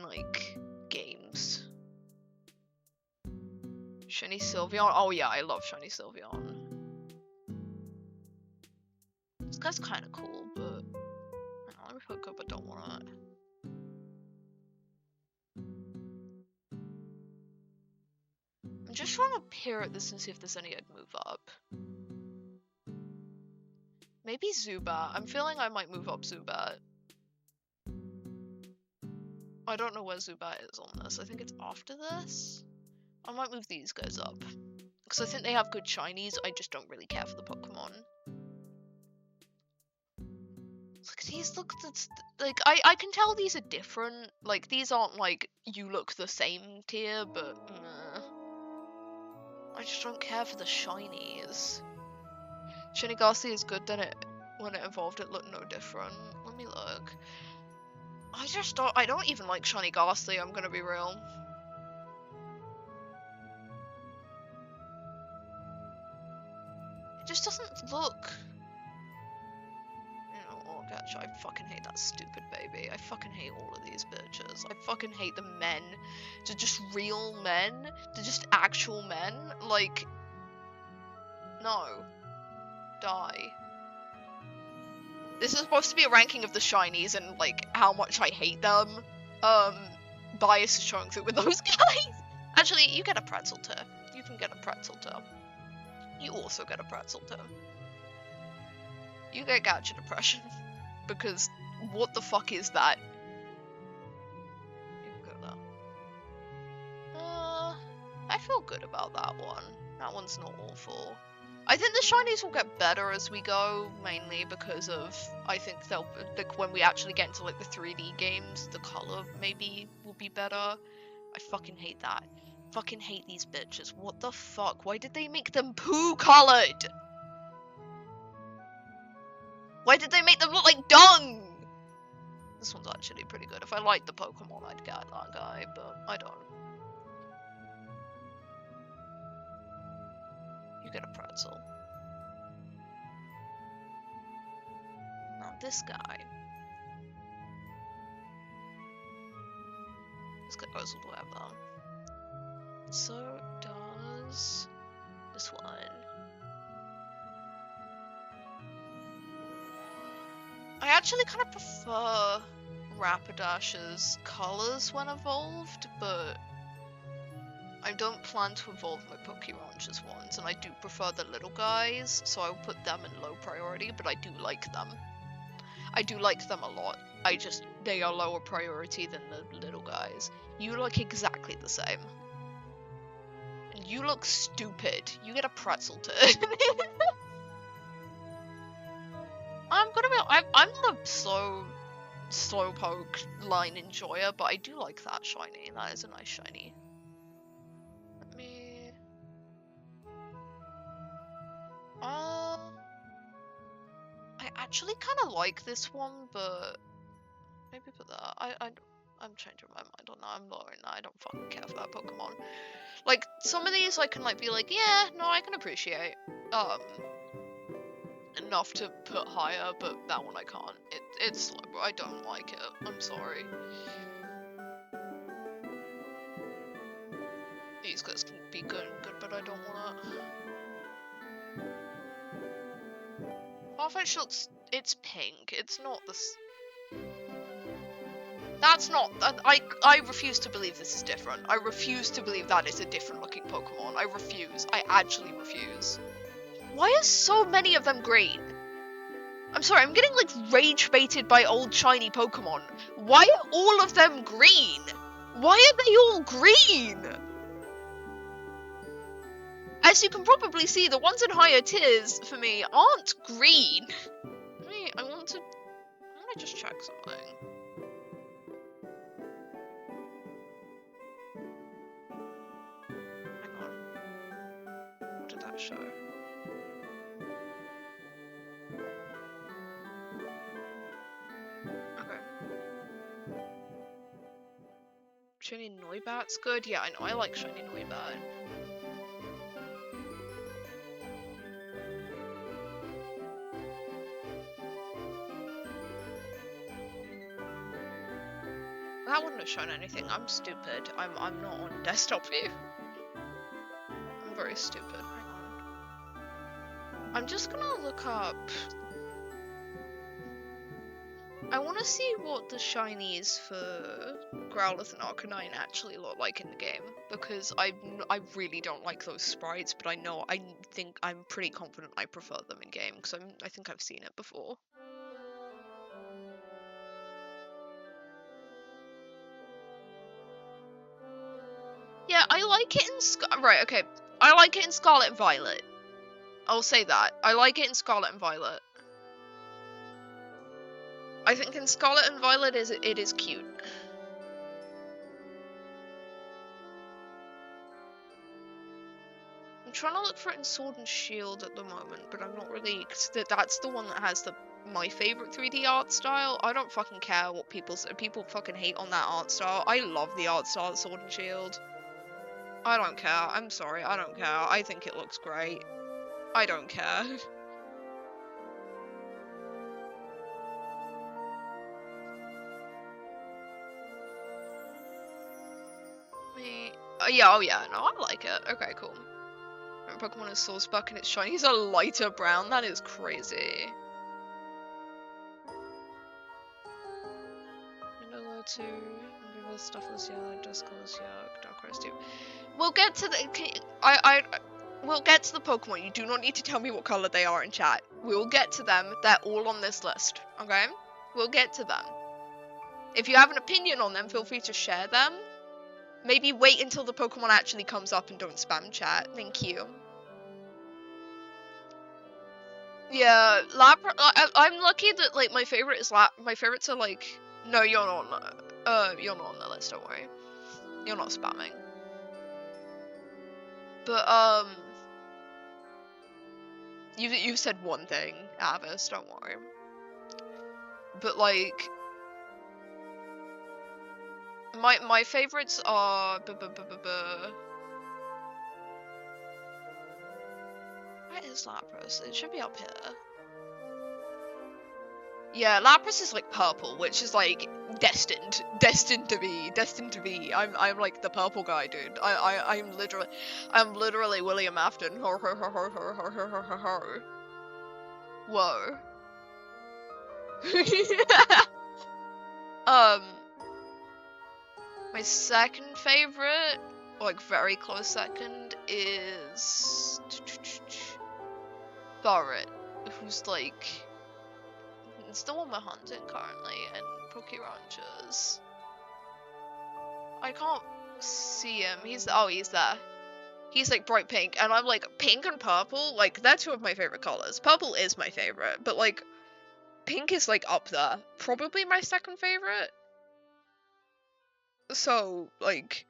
like games. Shiny Sylveon. Oh yeah, I love Shiny Sylveon. This guy's kind of cool, but hang on, let me hook up. I don't want it. I'm just trying to peer at this and see if there's any I'd move up. Maybe Zubat. I'm feeling I might move up Zubat. I don't know where Zubat is on this. I think it's after this. I might move these guys up. Because I think they have good shinies. I just don't really care for the Pokemon. Look at these. Look, that's like I can tell these are different. Like these aren't like you look the same tier, but I just don't care for the shinies. Shiny Ghastly is good. Then when it evolved, it looked no different. Let me look. I don't even like Shiny Ghastly. I'm gonna be real. It just doesn't look. Gosh, I fucking hate that stupid baby. I fucking hate all of these bitches. I fucking hate the men. They're just real men. They're just actual men. Like, no. Die. This is supposed to be a ranking of the shinies and, like, how much I hate them. Bias is showing through with those guys. Actually, you get a pretzel too. You can get a pretzel too. You also get a pretzel too. You get Gacha Depression. Because what the fuck is that? You can go there. I feel good about that one. That one's not awful. I think the shinies will get better as we go, mainly because of I think they'll like when we actually get into like the 3D games, the color maybe will be better. I fucking hate that. Fucking hate these bitches. What the fuck? Why did they make them poo colored? Why did they make them look like dung? This one's actually pretty good. If I liked the Pokemon, I'd get that guy, but I don't. You get a pretzel. Now this guy. This guy goes all the way up there. So does this one. I actually kind of prefer Rapidash's colours when evolved, but I don't plan to evolve my Pokémon's ones, and I do prefer the little guys, so I'll put them in low priority, but I do like them. I do like them a lot. They are lower priority than the little guys. You look exactly the same. And you look stupid. You get a pretzel turd. I'm the slowpoke line enjoyer, but I do like that shiny. That is a nice shiny. Let me. I actually kind of like this one, but maybe put that. I'm changing my mind on that. I'm lowering that. I don't fucking care for that Pokemon. Like some of these, I can like be like, yeah, no, I can appreciate. Enough to put higher, but that one I can't. It's slow. I don't like it. I'm sorry. These guys can be good, but I don't want it. Farfetch'd looks. It's pink. It's not this. That's not. I refuse to believe this is different. I refuse to believe that is a different looking Pokemon. I refuse. I actually refuse. Why are so many of them green? I'm sorry, I'm getting like rage baited by old shiny Pokemon. Why are all of them green? Why are they all green? As you can probably see, the ones in higher tiers for me aren't green. I want to just check something. Hang on. What did that show? Shiny Noibat's good. Yeah, I know. I like Shiny Noibat. That wouldn't have shown anything. I'm stupid. I'm not on desktop view. I'm very stupid. Hang on. I'm just gonna look up. I want to see what the shinies for Growlithe and Arcanine actually look like in the game, because I really don't like those sprites, but I think I'm pretty confident I prefer them in game, because I think I've seen it before. Yeah, I like it in right, okay. I like it in Scarlet and Violet. I'll say that. I like it in Scarlet and Violet. I think in Scarlet and Violet it is cute. I'm trying to look for it in Sword and Shield at the moment, but I'm not really, cause that's the one that has my favorite 3D art style. I don't fucking care what people say. People fucking hate on that art style. I love the art style of Sword and Shield. I don't care. I'm sorry. I don't care. I think it looks great. I don't care. Yeah, oh yeah, no, I like it. Okay, cool. Pokemon is Sourcebuck and its shinies are lighter brown. That is crazy. Vanilla 2, Viva Stuffless Yellow, Duskless Yellow, Dark 2. We'll get to the. We'll get to the Pokemon. You do not need to tell me what color they are in chat. We'll get to them. They're all on this list. Okay? We'll get to them. If you have an opinion on them, feel free to share them. Maybe wait until the Pokemon actually comes up and don't spam chat. Thank you. Yeah, I'm lucky that like my favorite is my favorites are like. No, you're not on the list. Don't worry. You're not spamming. But you've said one thing, Avis. Don't worry. But like. My favorites are Where is Lapras? It should be up here. Yeah, Lapras is like purple, which is like destined to be. I'm like the purple guy, dude. I'm literally William Afton. Whoa. My second favorite, like very close second, is Barret, who's like, it's the one we're hunting currently in Pokerangers. I can't see him. He's there. He's like bright pink, and I'm like pink and purple. Like they're two of my favorite colors. Purple is my favorite, but like pink is like up there. Probably my second favorite. So, like,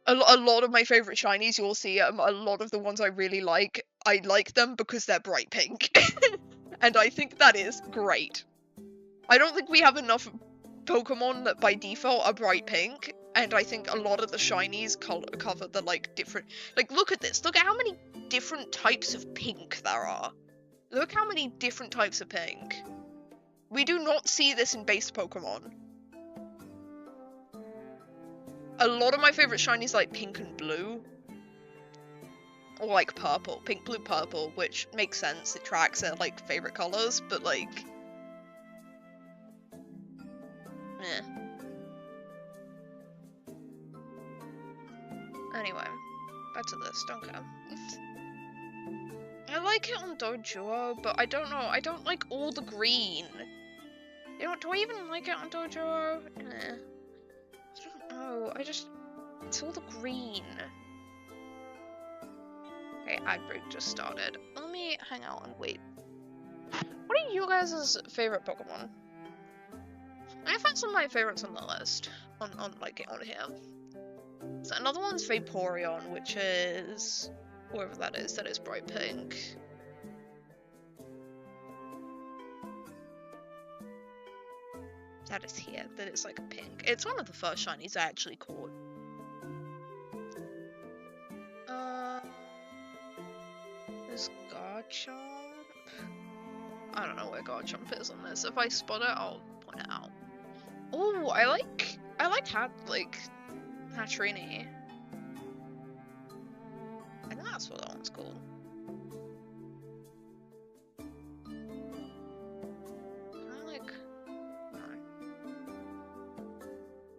a lot of my favorite shinies you'll see, a lot of the ones I really like, I like them because they're bright pink. And I think that is great. I don't think we have enough Pokemon that by default are bright pink, and I think a lot of the shinies cover the, like, different... Like, look at this. Look at how many different types of pink there are. Look how many different types of pink. We do not see this in base Pokemon. A lot of my favorite shinies like pink and blue. Or like purple. Pink, blue, purple, which makes sense. It tracks their like favorite colors, but like... eh. Anyway, back to this. Don't care. I like it on Dojo, but I don't know. I don't like all the green. You know, do I even like it on Dojo? Eh. Oh, it's all the green. Okay, ad break just started. Let me hang out and wait. What are you guys' favorite Pokemon? I found some of my favorites on the list. On here. So another one's Vaporeon, which is... wherever that is bright pink. That is here, that is like a pink. It's one of the first shinies I actually caught Garchomp. I don't know where Garchomp is on this. If I spot it, I'll point it out. Oh, I like Hatterini. I think that's what that one's called.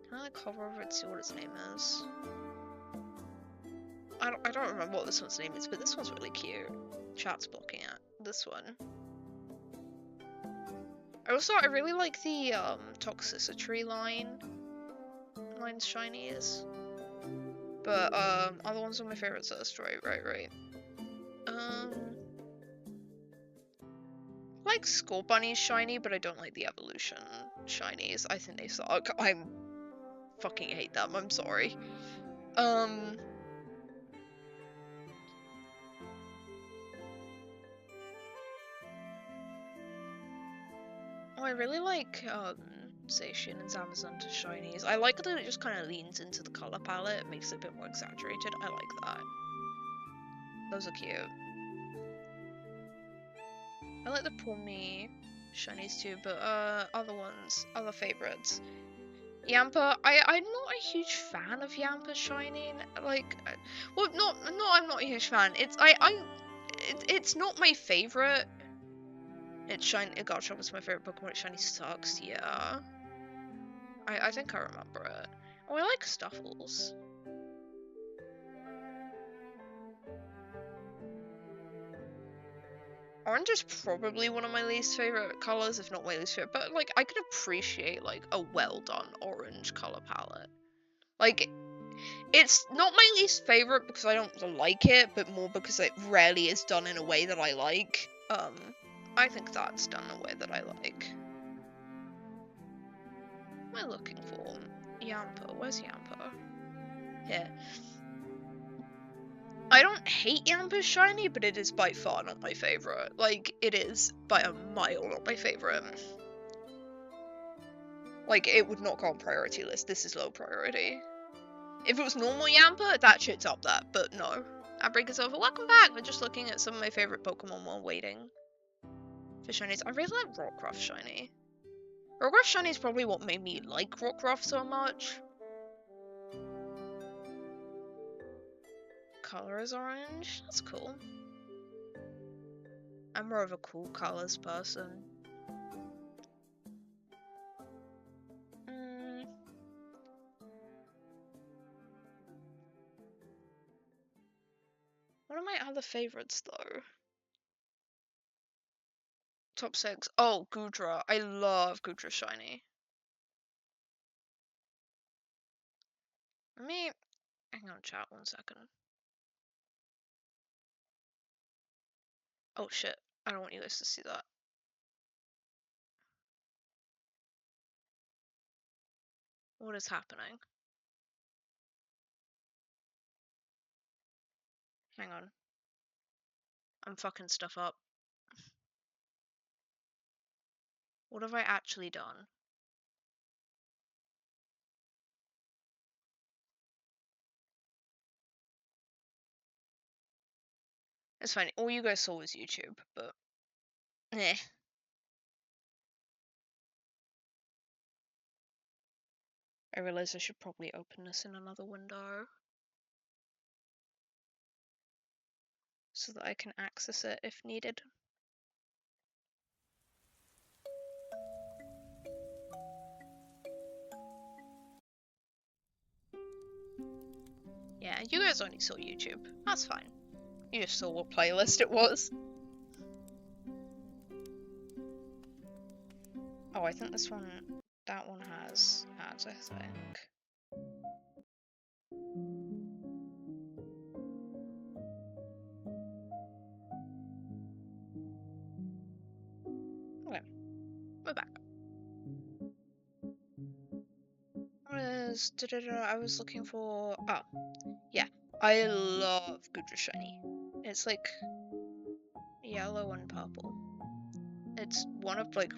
Can I like hover over it and see what its name is? I don't remember what this one's name is, but this one's really cute. Chat's blocking it. This one. I really like the Toxicity line's shinies. But other ones are my favorites list, right. I like Scorbunny's shiny, but I don't like the evolution shinies. I think they suck. I fucking hate them, I'm sorry. I really like Zacian and Zamazenta shinies. I like that it just kind of leans into the color palette, it makes it a bit more exaggerated. I like that. Those are cute. I like the Pawmi shinies too, but other favorites. Yamper, I'm not a huge fan of Yamper shining. Like, well, I'm not a huge fan. It's not my favorite. Garchomp is my favorite Pokemon. It shiny sucks, yeah. I think I remember it. Oh, I like Stuffles. Orange is probably one of my least favorite colors, if not my least favorite. But like, I can appreciate like a well done orange color palette. Like, it's not my least favorite because I don't like it, but more because it rarely is done in a way that I like. I think that's done in a way that I like. What am I looking for? Yamper. Where's Yamper? Here. I don't hate Yamper's shiny, but it is by far not my favorite. Like, it is by a mile not my favorite. Like, it would not go on priority list. This is low priority. If it was normal Yamper, that shit's up there, but no. Outbreaker's over. Welcome back! We're just looking at some of my favorite Pokemon while waiting for shinies. I really like Rockruff shiny. Rockruff shiny is probably what made me like Rockruff so much. Color is orange. That's cool. I'm more of a cool colors person. What are my other favorites though? Top 6. Oh, Goodra. I love Goodra shiny. Hang on, chat 1 second. Oh shit. I don't want you guys to see that. What is happening? Hang on. I'm fucking stuff up. What have I actually done? It's fine. All you guys saw was YouTube, but eh. I realize I should probably open this in another window so that I can access it if needed. Yeah, you guys only saw YouTube. That's fine. You just saw what playlist it was. Oh, I think that one has ads, I think. Okay, we're back. I was looking for, oh, yeah. I love Goodra shiny. It's like yellow and purple. It's one of like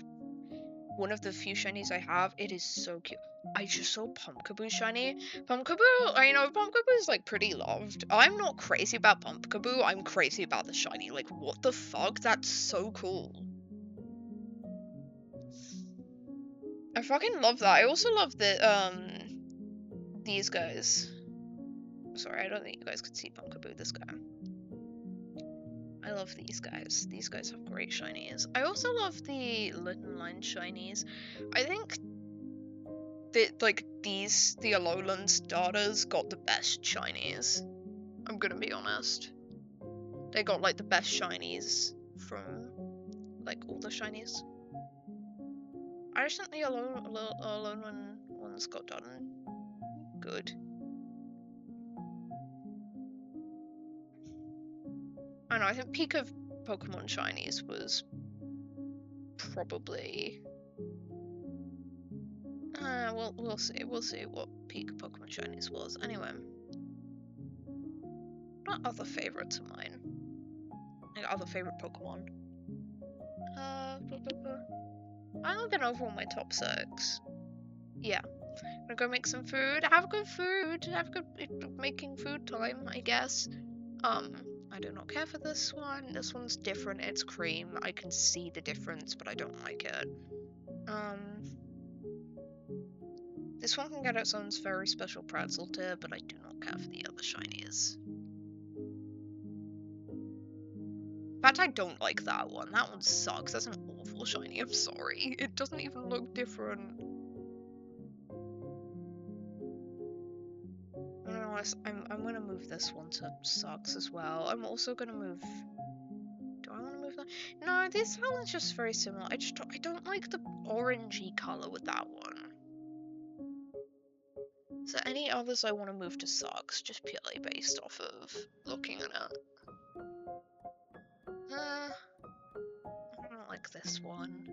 one of the few shinies I have. It is so cute. I just saw Pumpkaboo shiny. Pumpkaboo, I know Pumpkaboo is like pretty loved. I'm not crazy about Pumpkaboo. I'm crazy about the shiny. Like, what the fuck? That's so cool. I fucking love that. I also love these guys. Sorry, I don't think you guys can see Pumpkaboo. This guy. I love these guys. These guys have great shinies. I also love the Litten Line shinies. I think that, like, the Alolan starters got the best shinies. I'm gonna be honest. They got, like, the best shinies from, like, all the shinies. I just think the Alolan ones got done good. I don't know, I think peak of Pokemon shinies was probably... we'll see. We'll see what peak Pokemon shinies was. Anyway. What other favorites of mine? Like, other favorite Pokemon? I'm gonna over all my top 6. Yeah. I'm gonna go make some food. Have good food. Have good making food time, I guess. I do not care for this one. This one's different. It's cream. I can see the difference, but I don't like it. This one can get its own very special pretzel tier, but I do not care for the other shinies. In fact, I don't like that one. That one sucks. That's an awful shiny. I'm sorry. It doesn't even look different. I'm gonna move this one to sucks as well. I'm also gonna move... Do I want to move that? No, this one's just very similar. I don't like the orangey color with that one. So any others I want to move to sucks, just purely based off of looking at it. I don't like this one.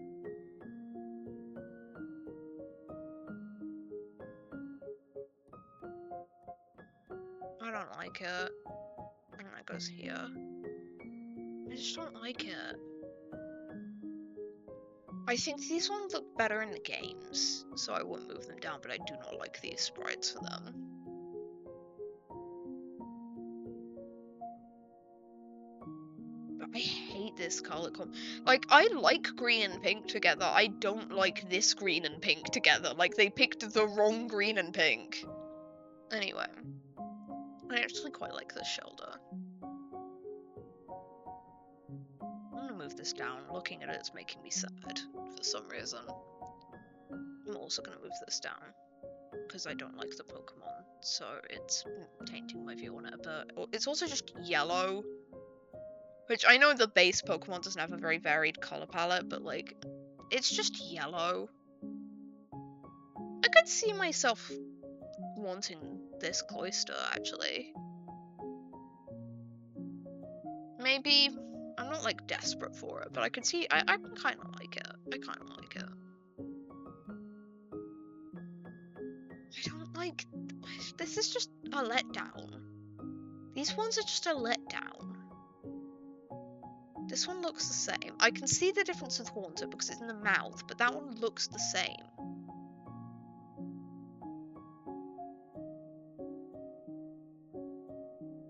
I don't like it. And that goes here. I just don't like it. I think these ones look better in the games, so I wouldn't move them down, but I do not like these sprites for them. But I hate this color like, I like green and pink together. I don't like this green and pink together. Like, they picked the wrong green and pink. Anyway. I actually quite like this shoulder. I'm gonna move this down. Looking at it, it's making me sad for some reason. I'm also gonna move this down because I don't like the Pokemon, so it's tainting my view on it a bit. It's also just yellow, which I know the base Pokemon doesn't have a very varied color palette, but like, it's just yellow. I could see myself wanting this Cloyster, actually. Maybe, I'm not like desperate for it, but I could see, I kind of like it. I kind of like it. I don't like, this is just a letdown. These ones are just a letdown. This one looks the same. I can see the difference with Haunter because it's in the mouth, but that one looks the same.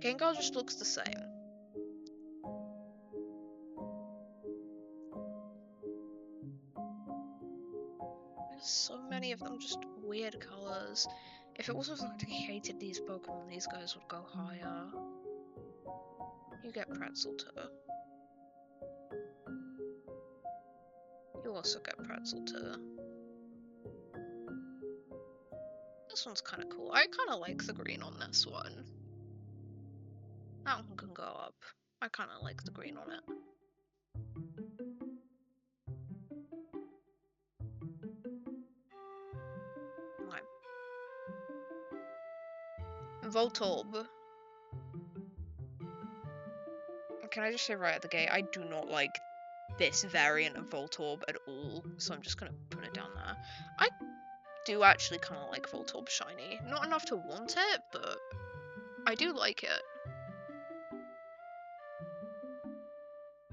Gengar just looks the same. There's so many of them, just weird colors. If it wasn't like I hated these Pokemon, these guys would go higher. You get Pretzel too. You also get Pretzel too. This one's kind of cool. I kind of like the green on this one. That one can go up. I kind of like the green on it. Right. Voltorb. Can I just say right at the gate, I do not like this variant of Voltorb at all, so I'm just gonna put it down there. I do actually kind of like Voltorb shiny. Not enough to want it, but I do like it.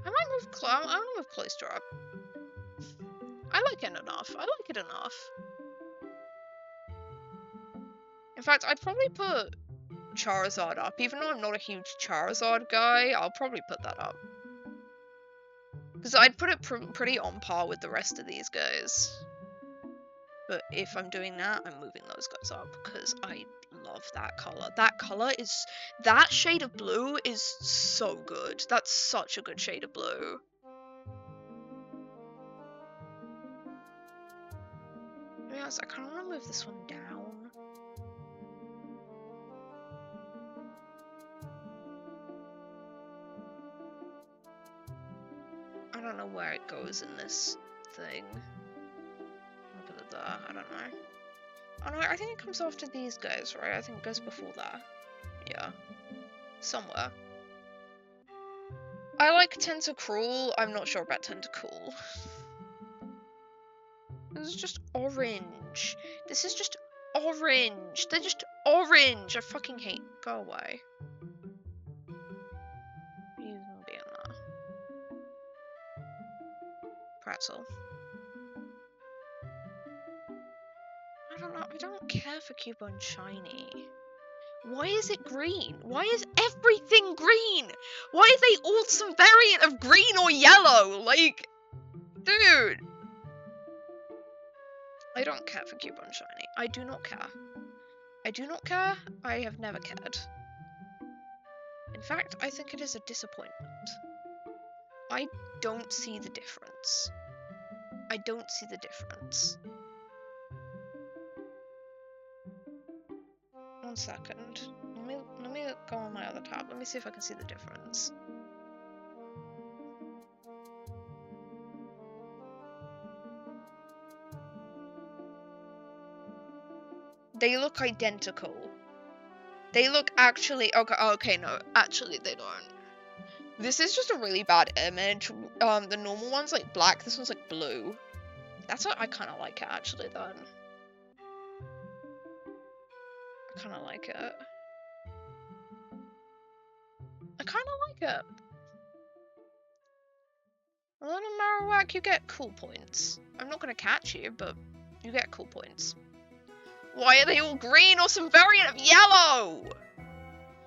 I might move I'm gonna move Cloyster up. I like it enough. I like it enough. In fact, I'd probably put Charizard up. Even though I'm not a huge Charizard guy, I'll probably put that up. Because I'd put it pretty on par with the rest of these guys. But if I'm doing that, I'm moving those guys up. Because I love that color. That color is... That shade of blue is so good. That's such a good shade of blue. Yes, I kind of want to move this one down. I don't know where it goes in this thing. I'll put it there. I don't know. Oh no, I think it comes after these guys, right? I think it goes before that. Yeah. Somewhere. I like Tentacruel. I'm not sure about Tentacool. This is just orange. This is just orange. They're just orange. I fucking hate. Go away. You can be in there. Pretzel. I don't know. I don't care for Cubone Shiny. Why is it green? Why is everything green? Why are they all some variant of green or yellow? Like, dude. I don't care for Cubone Shiny. I do not care. I do not care. I have never cared. In fact, I think it is a disappointment. I don't see the difference. I don't see the difference. One second. Let me go on my other tab. Let me see if I can see the difference. They look identical. They look actually... Okay, no. Actually, they don't. This is just a really bad image. The normal one's like black. This one's like blue. That's what I kind of like it, actually, then. I kind of like it. I kind of like it. A little Marowak, you get cool points. I'm not going to catch you, but you get cool points. Why are they all green or some variant of yellow?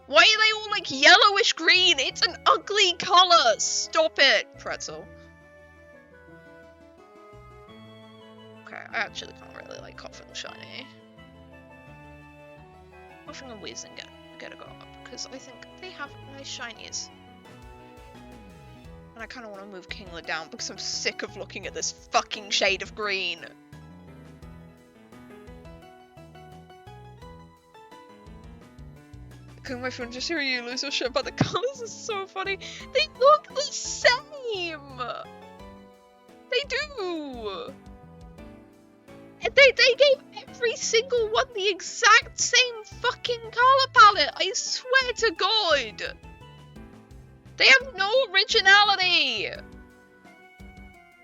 Why are they all like yellowish green? It's an ugly color. Stop it, Pretzel. Okay, I actually can't really like Koffing Shiny. Koffing and Weezing get to go up because I think they have nice shinies. And I kind of want to move Kingler down because I'm sick of looking at this fucking shade of green. Can my friend just hear you lose your shit, but the colors are so funny. They look the same. They do. And they gave every single one the exact same fucking color palette. I swear to God. They have no originality. I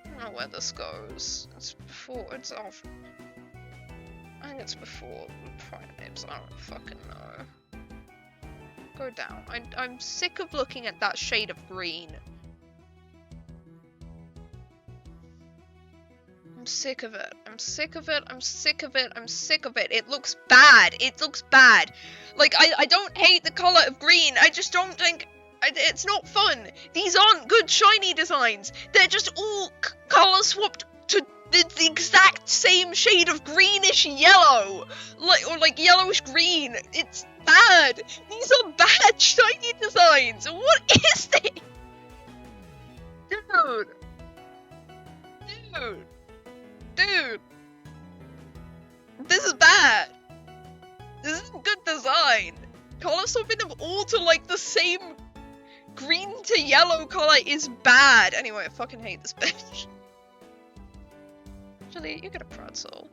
don't know where this goes. It's before. It's off. I think it's before the Primeapes. I don't fucking know. Go down. I'm sick of looking at that shade of green. I'm sick of it. I'm sick of it. I'm sick of it. I'm sick of it. It looks bad. It looks bad. Like, I don't hate the color of green. I just don't think... It's not fun. These aren't good shiny designs. They're just all color swapped to the exact same shade of greenish yellow. Or like yellowish green. It's bad. These are bad shiny designs. What is this? Dude. This is bad. This isn't good design. Color swapping them all to like the same green to yellow color is bad. Anyway, I fucking hate this bitch. Actually, you get a pretzel.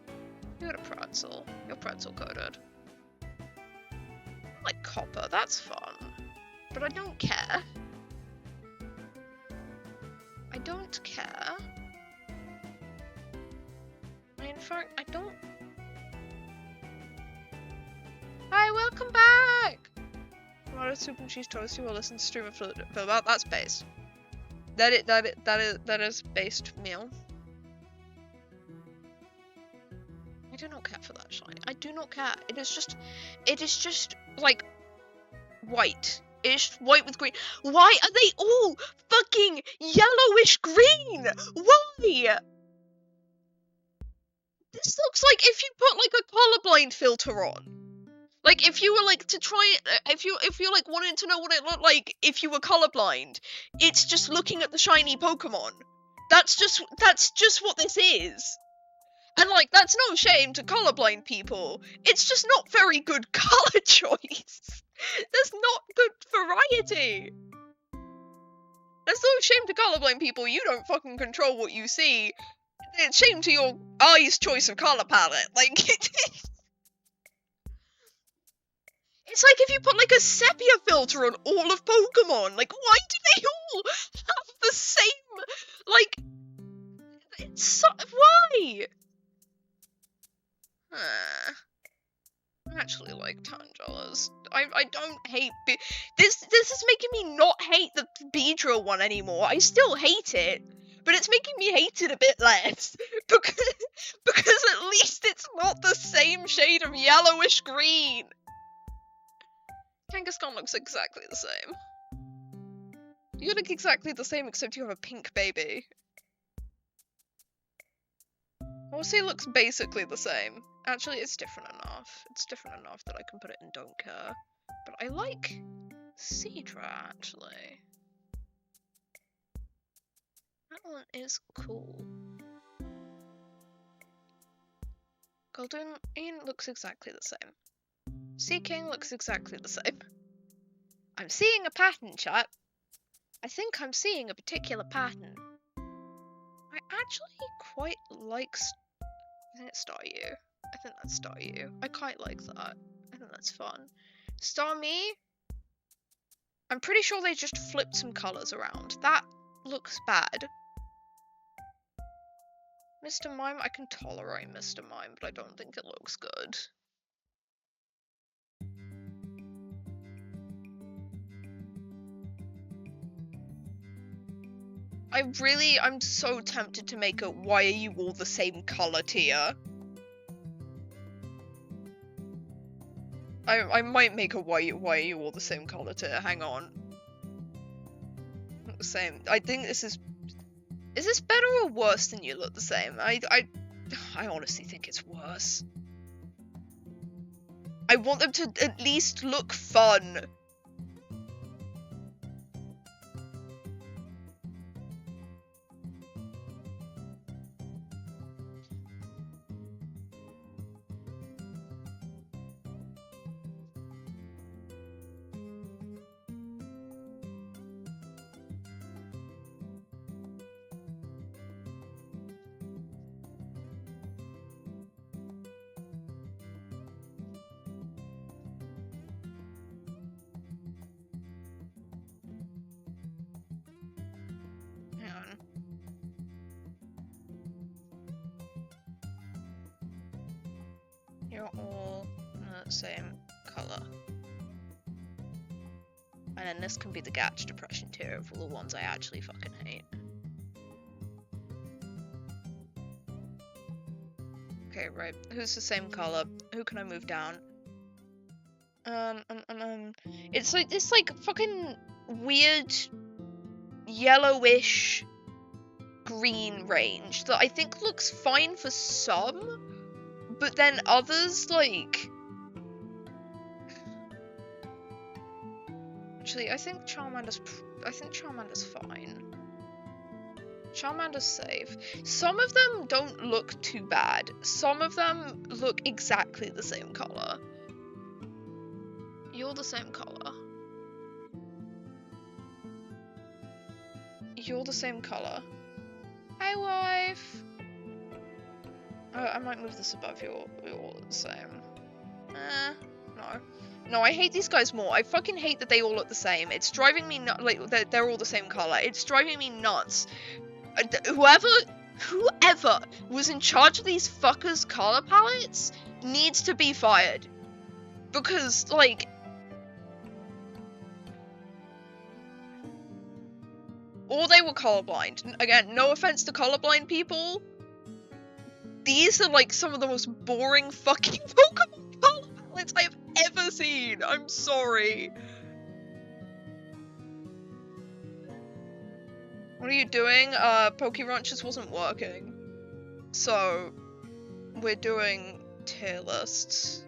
You get a pretzel. You're pretzel coated. I like copper, that's fun. But I don't care. I don't care. In fact, I don't... Hi, welcome back! What a soup and cheese toast you will listen to stream of about that's based. That is based meal. do not care for that shiny. I do not care. It is just like white. It's white with green. Why are they all fucking yellowish green? Why? This looks like if you put like a colorblind filter on. Like if you were like to try it, if you like wanted to know what it looked like if you were colorblind, it's just looking at the shiny Pokemon. That's just what this is. And like that's no shame to colorblind people. It's just not very good color choice. There's not good variety. There's no shame to colorblind people. You don't fucking control what you see. It's shame to your eyes' choice of color palette. Like it's like if you put like a sepia filter on all of Pokemon. Like why do they all have the same? Like it's so why? I actually like Tangelas. I don't hate this is making me not hate the Beedrill one anymore. I still hate it, but it's making me hate it a bit less because at least it's not the same shade of yellowish green. Kangaskhan looks exactly the same. You look exactly the same except you have a pink baby. Horsea looks basically the same. Actually, it's different enough. It's different enough that I can put it in Don't Care. But I like Seadra, actually. That one is cool. Goldeen looks exactly the same. Seaking looks exactly the same. I'm seeing a pattern, chat. I think I'm seeing a particular pattern. I actually quite like... I think it's Staryu. I think that's Staryu. I quite like that. I think that's fun. Starmie? I'm pretty sure they just flipped some colours around. That looks bad. Mr. Mime? I can tolerate Mr. Mime, but I don't think it looks good. I'm so tempted to make a why are you all the same colour tier. I might make a why are you all the same colour tier, hang on. Same. I think this is this better or worse than you look the same? I honestly think it's worse. I want them to at least look fun. You're all the same colour. And then this can be the Gatch Depression tier of all the ones I actually fucking hate. Okay, right. Who's the same colour? Who can I move down? It's like this like fucking weird yellowish green range that I think looks fine for some, but then others like actually I think Charmander's fine. Charmander's safe. Some of them don't look too bad. Some of them look exactly the same colour. You're the same colour. You're the same colour. Hi, wife! I might move this above you. You're all the same. No. No, I hate these guys more. I fucking hate that they all look the same. It's driving me nuts. Like, they're all the same colour. It's driving me nuts. Whoever was in charge of these fuckers' colour palettes needs to be fired. Because, like... Or they were colorblind. Again, no offense to colorblind people. these are like some of the most boring fucking Pokemon color palettes I have ever seen. I'm sorry. What are you doing? PokeRanchers wasn't working. So, we're doing tier lists.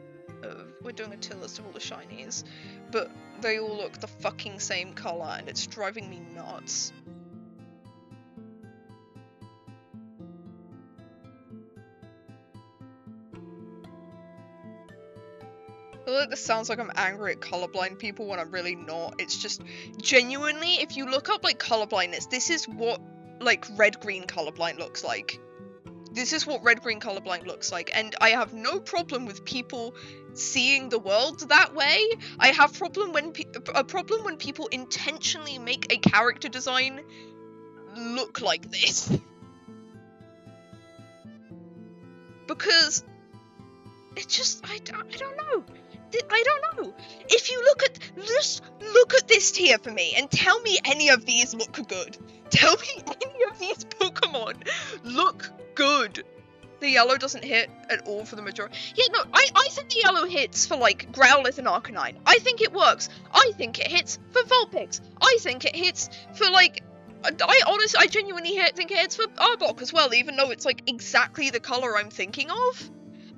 We're doing a tier list of all the shinies. But they all look the fucking same color and it's driving me nuts. I feel like this sounds like I'm angry at colorblind people when I'm really not. It's just, genuinely, if you look up, like, colorblindness, this is what, like, red-green colorblind looks like. This is what red-green colorblind looks like, and I have no problem with people seeing the world that way. I have a problem when people intentionally make a character design look like this. Because it's just, I don't know. I don't know. If you just look at this tier for me and tell me any of these look good. Tell me any of these Pokemon look good. The yellow doesn't hit at all for the majority. Yeah, no, I think the yellow hits for, like, Growlithe and Arcanine. I think it works. I think it hits for Vulpix. I think it hits for, like, I genuinely think it hits for Arbok as well, even though it's, like, exactly the color I'm thinking of.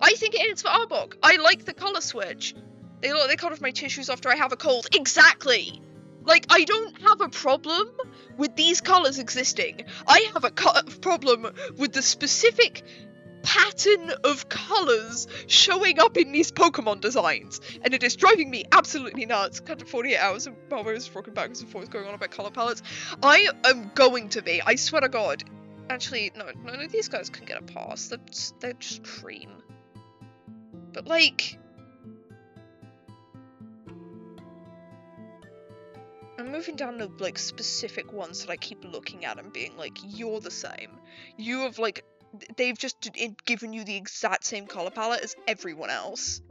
I think it hits for Arbok. I like the color switch. They cut off my tissues after I have a cold. Exactly! Like, I don't have a problem with these colors existing. I have a problem with the specific pattern of colors showing up in these Pokemon designs. And it is driving me absolutely nuts. Cut to 48 hours and while I was rocking backwards and forwards going on about color palettes. I am going to be, I swear to God. Actually, no, none of these guys can get a pass. They're just cream. But, like, I'm moving down to, like, specific ones that I keep looking at and being like, you're the same. You have, like, they've just given you the exact same color palette as everyone else.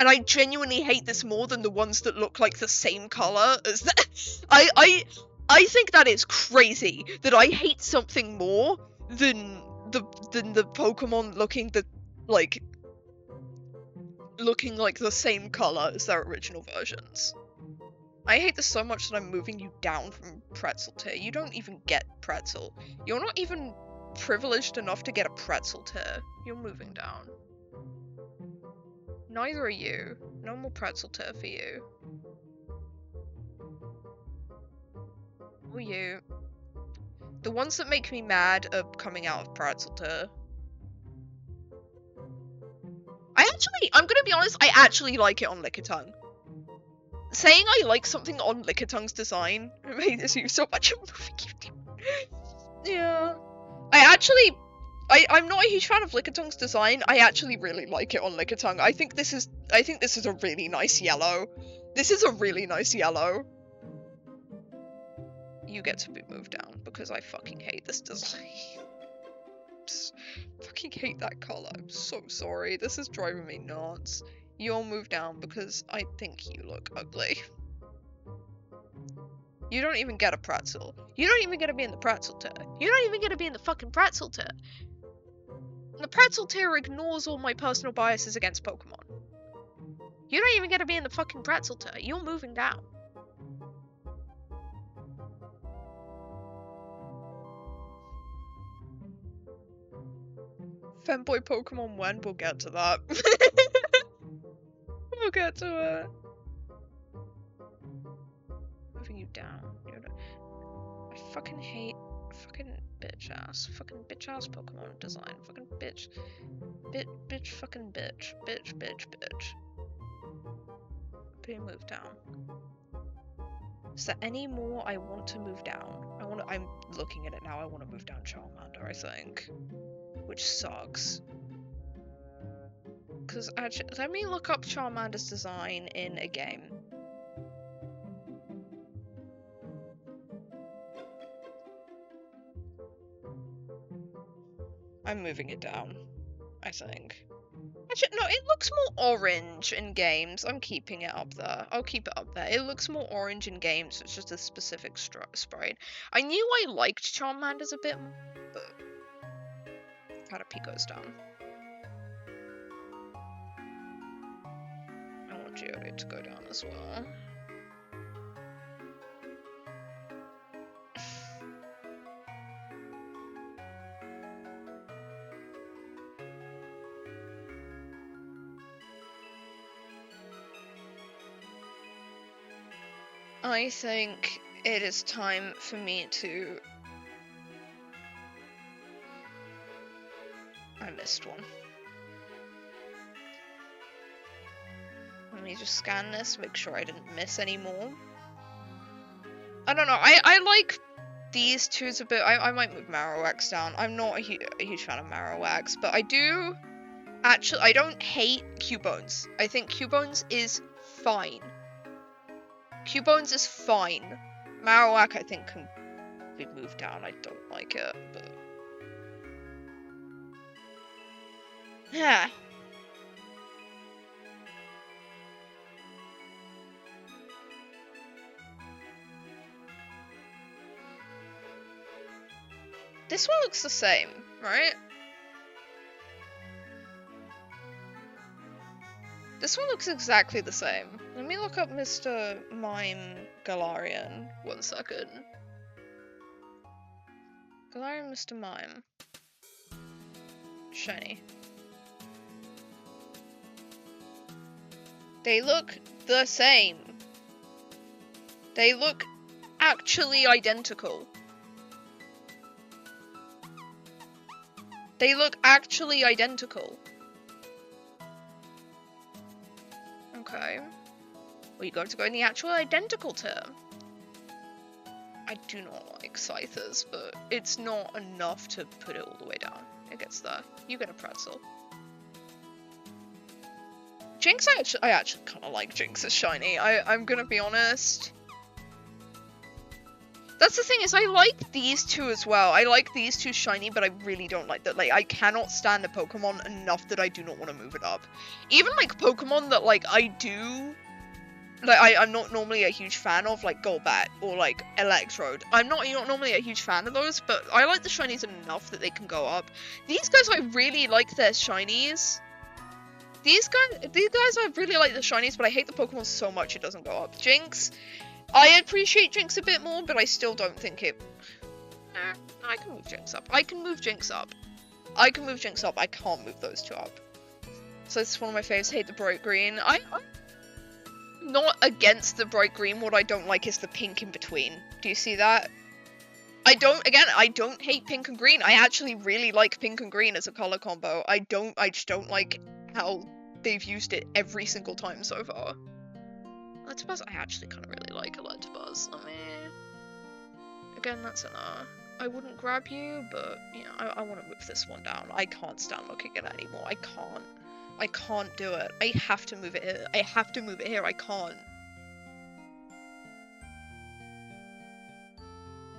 And I genuinely hate this more than the ones that look like the same color as that. I think that is crazy that I hate something more than the Pokemon looking like the same color as their original versions. I hate this so much that I'm moving you down from Pretzel tier. You don't even get Pretzel. You're not even privileged enough to get a Pretzel tier. You're moving down. Neither are you. No more Pretzel tier for you. Or you. The ones that make me mad are coming out of Pretzel tier. I'm gonna be honest, I actually like it on Lickitung. Saying I like something on Lickiting's design made this you so much. Yeah. I'm not a huge fan of Lickiting's design. I actually really like it on Lickitung. I think this is a really nice yellow. This is a really nice yellow. You get to be moved down because I fucking hate this design. Fucking hate that color. I'm so sorry. This is driving me nuts. You'll move down because I think you look ugly. You don't even get a Pretzel. You don't even get to be in the Pretzel tier. You don't even get to be in the fucking Pretzel tier. The Pretzel tier ignores all my personal biases against Pokemon. You don't even get to be in the fucking Pretzel tier. You're moving down. Femboy Pokemon when? We'll get to that. We'll get to it. Moving you down. I fucking hate fucking bitch ass Pokemon design. Fucking bitch. Bitch fucking bitch. Bitch. Being moved down. Is there any more I want to move down? I'm looking at it now, I want to move down Charmander, I think. Which sucks. Because actually, let me look up Charmander's design in a game. I'm moving it down, I think. Actually, no, it looks more orange in games. I'm keeping it up there. I'll keep it up there. It looks more orange in games. It's just a specific sprite. I knew I liked Charmander's a bit more, but Caterpie goes down. I want Geodude to go down as well. I think it is time for me to... I missed one. Let me just scan this, make sure I didn't miss any more. I don't know, I like these two a bit. I might move Marowak down. I'm not a huge fan of Marowak, but I do... Actually, I don't hate Cubone. I think Cubone is fine. Cubone is fine. Marowak, I think, can be moved down. I don't like it, but... Yeah. This one looks the same, right? This one looks exactly the same. Let me look up Mr. Mime Galarian. 1 second. Galarian Mr. Mime. Shiny. They look the same. They look actually identical. They look actually identical. Okay. Well, you got to go in the actual identical tier. I do not like Scythers, but it's not enough to put it all the way down. It gets there. You get a pretzel. Jinx, I actually kind of like Jinx as shiny. I'm gonna be honest. That's the thing, is I like these two as well. I like these two shiny, but I really don't like that. Like, I cannot stand a Pokemon enough that I do not want to move it up. Even, like, Pokemon that, like, I do... Like, I'm not normally a huge fan of, like, Golbat or, like, Electrode. I'm not normally a huge fan of those, but I like the shinies enough that they can go up. These guys, I really like their shinies. These guys, I really like the shinies, but I hate the Pokemon so much it doesn't go up. Jinx... I appreciate Jinx a bit more, but I still don't think it... I can move Jinx up. I can move Jinx up. I can move Jinx up. I can't move those two up. So this is one of my faves. Hate the bright green. I'm not against the bright green. What I don't like is the pink in between. Do you see that? I don't hate pink and green. I actually really like pink and green as a color combo. I just don't like how they've used it every single time so far. Electabuzz, I actually kind of really like Electabuzz. I mean, again, that's an I wouldn't grab you, but, you know, I want to move this one down. I can't stand looking at it anymore. I can't do it. I have to move it here. I have to move it here. I can't.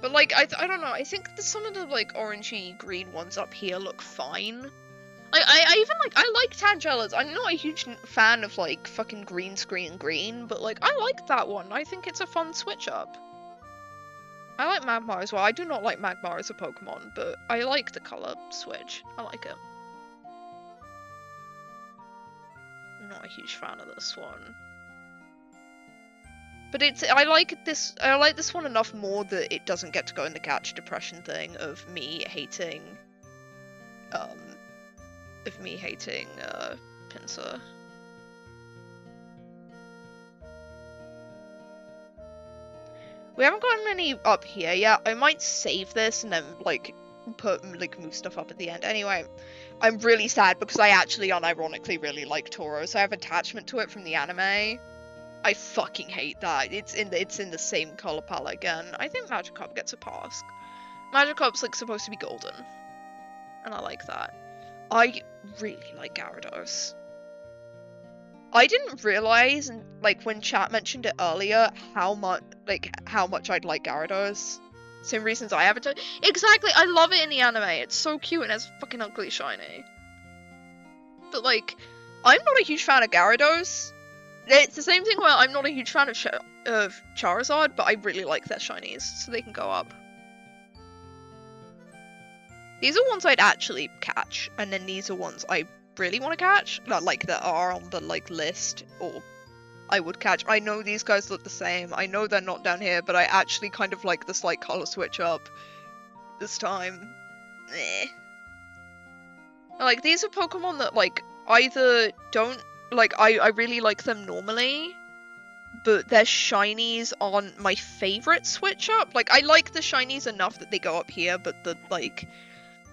But, like, I don't know. I think that some of the, like, orangey green ones up here look fine. I even, like, I like Tangelas. I'm not a huge fan of, like, fucking green screen green, but, like, I like that one. I think it's a fun switch up. I like Magmar as well. I do not like Magmar as a Pokemon, but I like the color switch. I like it. I'm not a huge fan of this one. But I like this one enough more that it doesn't get to go in the Gacha depression thing of me hating, Pinsir. We haven't gotten any up here yet. I might save this and then, like, move stuff up at the end. Anyway, I'm really sad because I actually unironically really like Tauros. I have attachment to it from the anime. I fucking hate that. It's in the same color palette again. I think Magikarp gets a pass. Magikarp's, like, supposed to be golden. And I like that. I really like Gyarados. I didn't realize, like, when chat mentioned it earlier, how much I'd like Gyarados. Same reasons I have it. Exactly, I love it in the anime. It's so cute and it's fucking ugly shiny. But, like, I'm not a huge fan of Gyarados. It's the same thing where I'm not a huge fan of Charizard, but I really like their shinies, so they can go up. These are ones I'd actually catch, and then these are ones I really want to catch, like that are on the like list, or I would catch. I know these guys look the same. I know they're not down here, but I actually kind of like the slight color switch up this time. Like, these are Pokemon that, like, either don't, like, I really like them normally, but their shinies aren't my favorite switch up. Like, I like the shinies enough that they go up here, but the, like,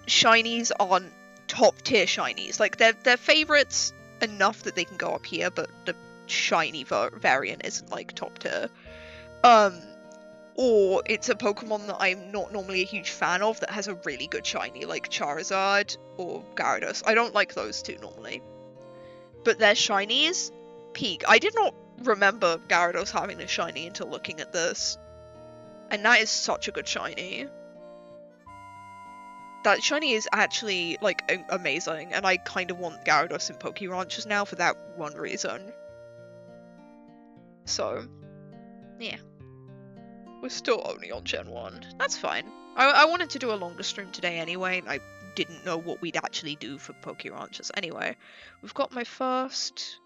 shinies aren't top tier shinies. Like, they're favorites enough that they can go up here, but the shiny variant isn't, like, top tier. Or it's a Pokemon that I'm not normally a huge fan of that has a really good shiny, like Charizard or Gyarados. I don't like those two normally. But their shinies peak. I did not remember Gyarados having a shiny until looking at this. And that is such a good shiny. That shiny is actually, like, amazing. And I kind of want Gyarados in Poke Ranchers now for that one reason. So, yeah. We're still only on Gen 1. That's fine. I wanted to do a longer stream today anyway, and I didn't know what we'd actually do for Poke Ranchers. Anyway, we've got my first...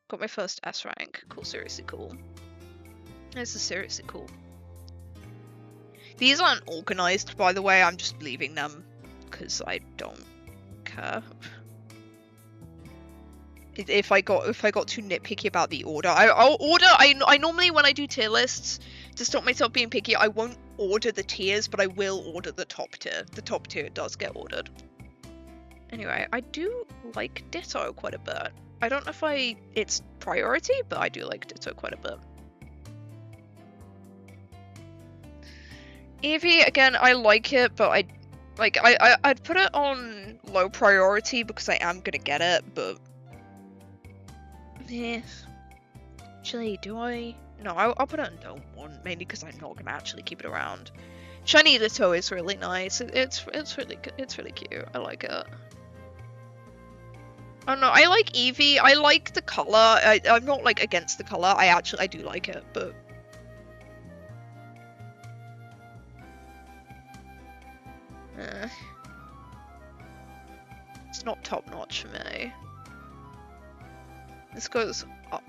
Got my first S rank. Cool, seriously cool. This is seriously cool. These aren't organized, by the way. I'm just leaving them, because I don't care. If I got too nitpicky about the order, I'll order. I normally, when I do tier lists, to stop myself being picky, I won't order the tiers, but I will order the top tier. The top tier does get ordered. Anyway, I do like Ditto quite a bit. I don't know if it's priority, but I do like Ditto quite a bit. Eevee, again, I like it, but I'd put it on low priority because I am gonna get it, but. Yeah. Actually, do I? No, I'll put it on don't want, mainly because I'm not gonna actually keep it around. Shiny Ditto is really nice. It's really cute. I like it. Oh no, I like Eevee. I like the color. I'm not like against the color. I do like it, but. It's not top notch for me. This goes up.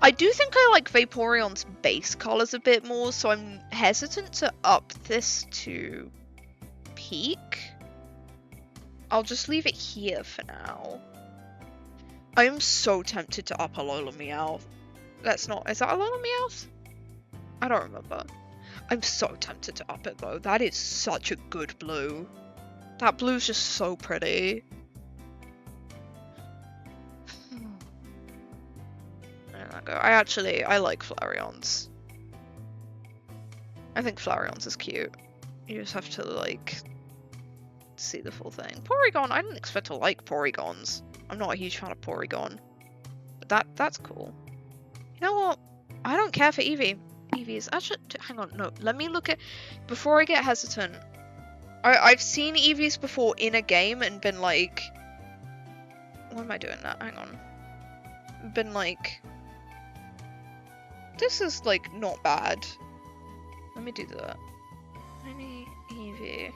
I do think I like Vaporeon's base colors a bit more, so I'm hesitant to up this to peak. I'll just leave it here for now. I am so tempted to up Alola Meowth. Is that Alola Meowth? I don't remember. I'm so tempted to up it though. That is such a good blue. That blue's just so pretty. I like Flareon's. I think Flareon's is cute. You just have to, like, see the full thing. Porygon, I didn't expect to like Porygons. I'm not a huge fan of Porygon. But that's cool. You know what? I don't care for Eevee. Eevee is actually... Hang on, no. Let me look at... Before I get hesitant, I've seen Eevees before in a game and been like... Why am I doing that? Hang on. Been like... This is, like, not bad. Let me do that. Any Eevee.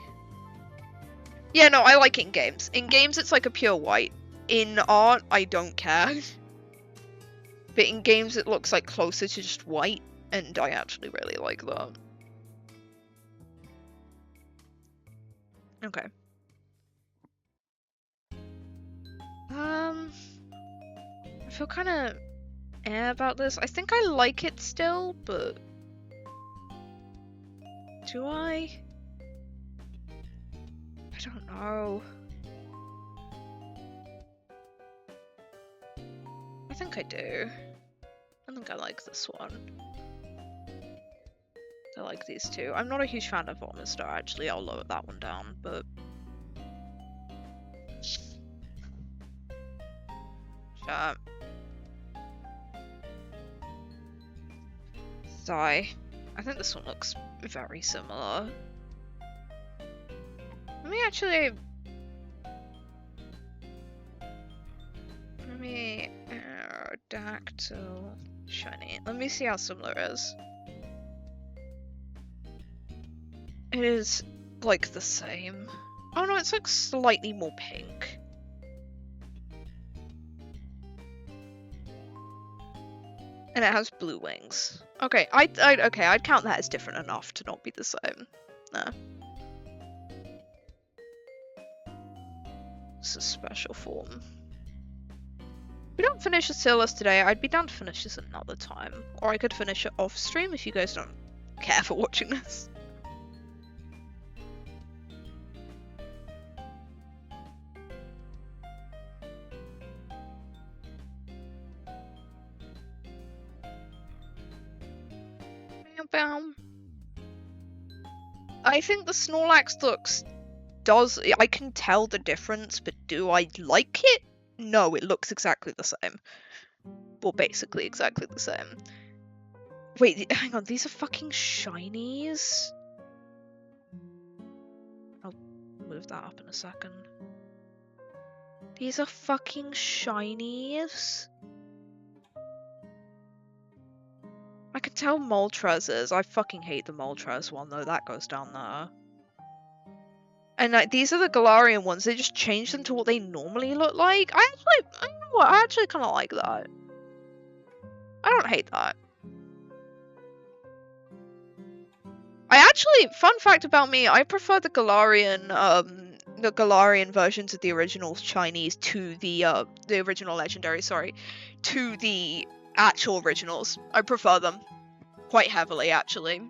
Yeah, no, I like it in games. In games, it's like a pure white. In art, I don't care. But in games, it looks like closer to just white, and I actually really like that. Okay. I feel kind of about this. I think I like it still, but do I? I don't know. I think I do. I think I like this one. I like these two. I'm not a huge fan of Omastar, actually. I'll lower that one down, but... Shut. Sigh. I think this one looks very similar. Let me actually... Let me... Aerodactyl... Shiny. Let me see how similar it is. It is like the same. Oh no, it's like slightly more pink. And it has blue wings. Okay, I'd count that as different enough to not be the same. Nah. It's a special form. If we don't finish Acilis today, I'd be down to finish this another time. Or I could finish it off stream if you guys don't care for watching this. I think the Snorlax I can tell the difference, but do I like it? No, it looks exactly the same. Well, basically exactly the same. Wait, hang on, these are fucking shinies? I'll move that up in a second. These are fucking shinies? I can tell Moltres is. I fucking hate the Moltres one though, that goes down there. And like, these are the Galarian ones, they just changed them to what they normally look like. I actually kind of like that. I don't hate that. Fun fact about me, I prefer the Galarian versions of the original Chinese to the original Legendary, sorry, to the actual originals. I prefer them quite heavily, actually.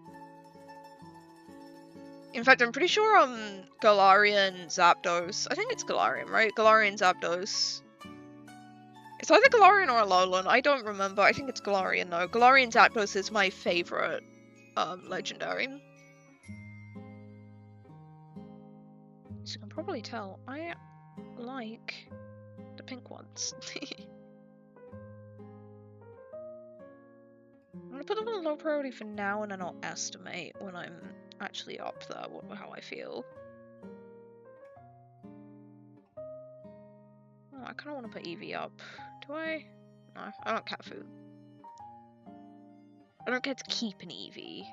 In fact, I'm pretty sure Galarian Zapdos, I think it's Galarian, right? Galarian Zapdos. It's either Galarian or Alolan, I don't remember. I think it's Galarian though. Galarian Zapdos is my favorite Legendary. So you can probably tell, I like the pink ones. I'm gonna put them on low priority for now, and then I'll estimate when I'm actually up there how I feel. Oh, I kind of want to put Eevee up. Do I? No, I don't cat food. I don't get to keep an Eevee.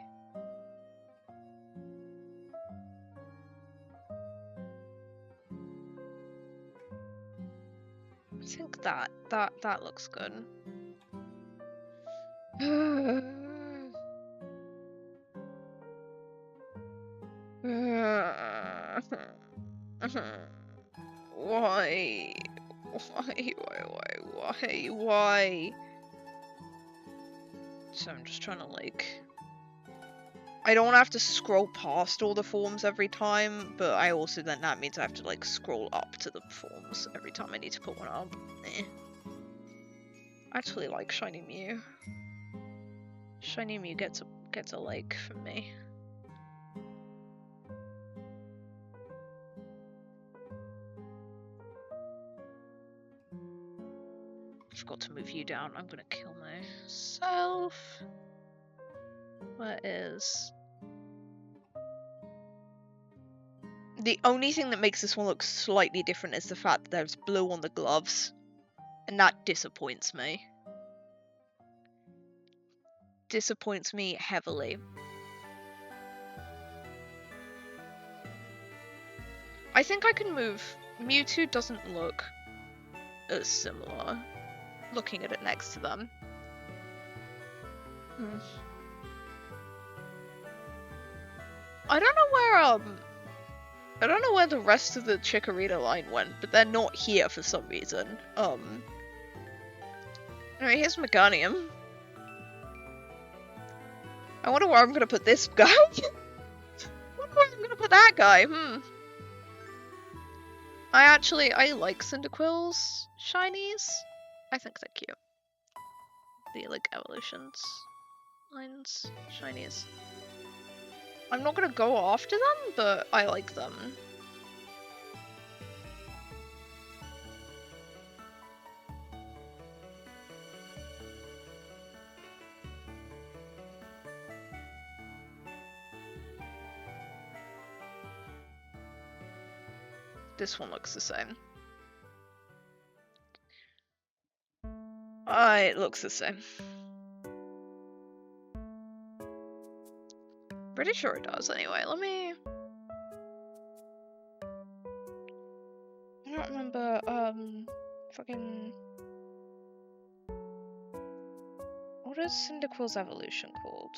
I think that looks good. Why? So I'm just trying to like... I don't want to have to scroll past all the forms every time, but I also then that means I have to like scroll up to the forms every time I need to put one up. Eh. I actually like Shiny Mew. Shiny Mew gets a like from me. I forgot to move you down. I'm gonna kill myself. Where is... The only thing that makes this one look slightly different is the fact that there's blue on the gloves. And that disappoints me. Disappoints me heavily. I think I can move... Mewtwo doesn't look as similar. Looking at it next to them. I don't know where the rest of the Chikorita line went, but they're not here for some reason. Anyway, here's Meganium. I wonder where I'm gonna put this guy. I wonder where I'm gonna put that guy. I like Cyndaquil's shinies. I think they're cute. The like evolutions lines shinies. I'm not gonna go after them, but I like them. This one looks the same. It looks the same. Pretty sure it does anyway. Let me can't remember, fucking... What is Cyndaquil's evolution called?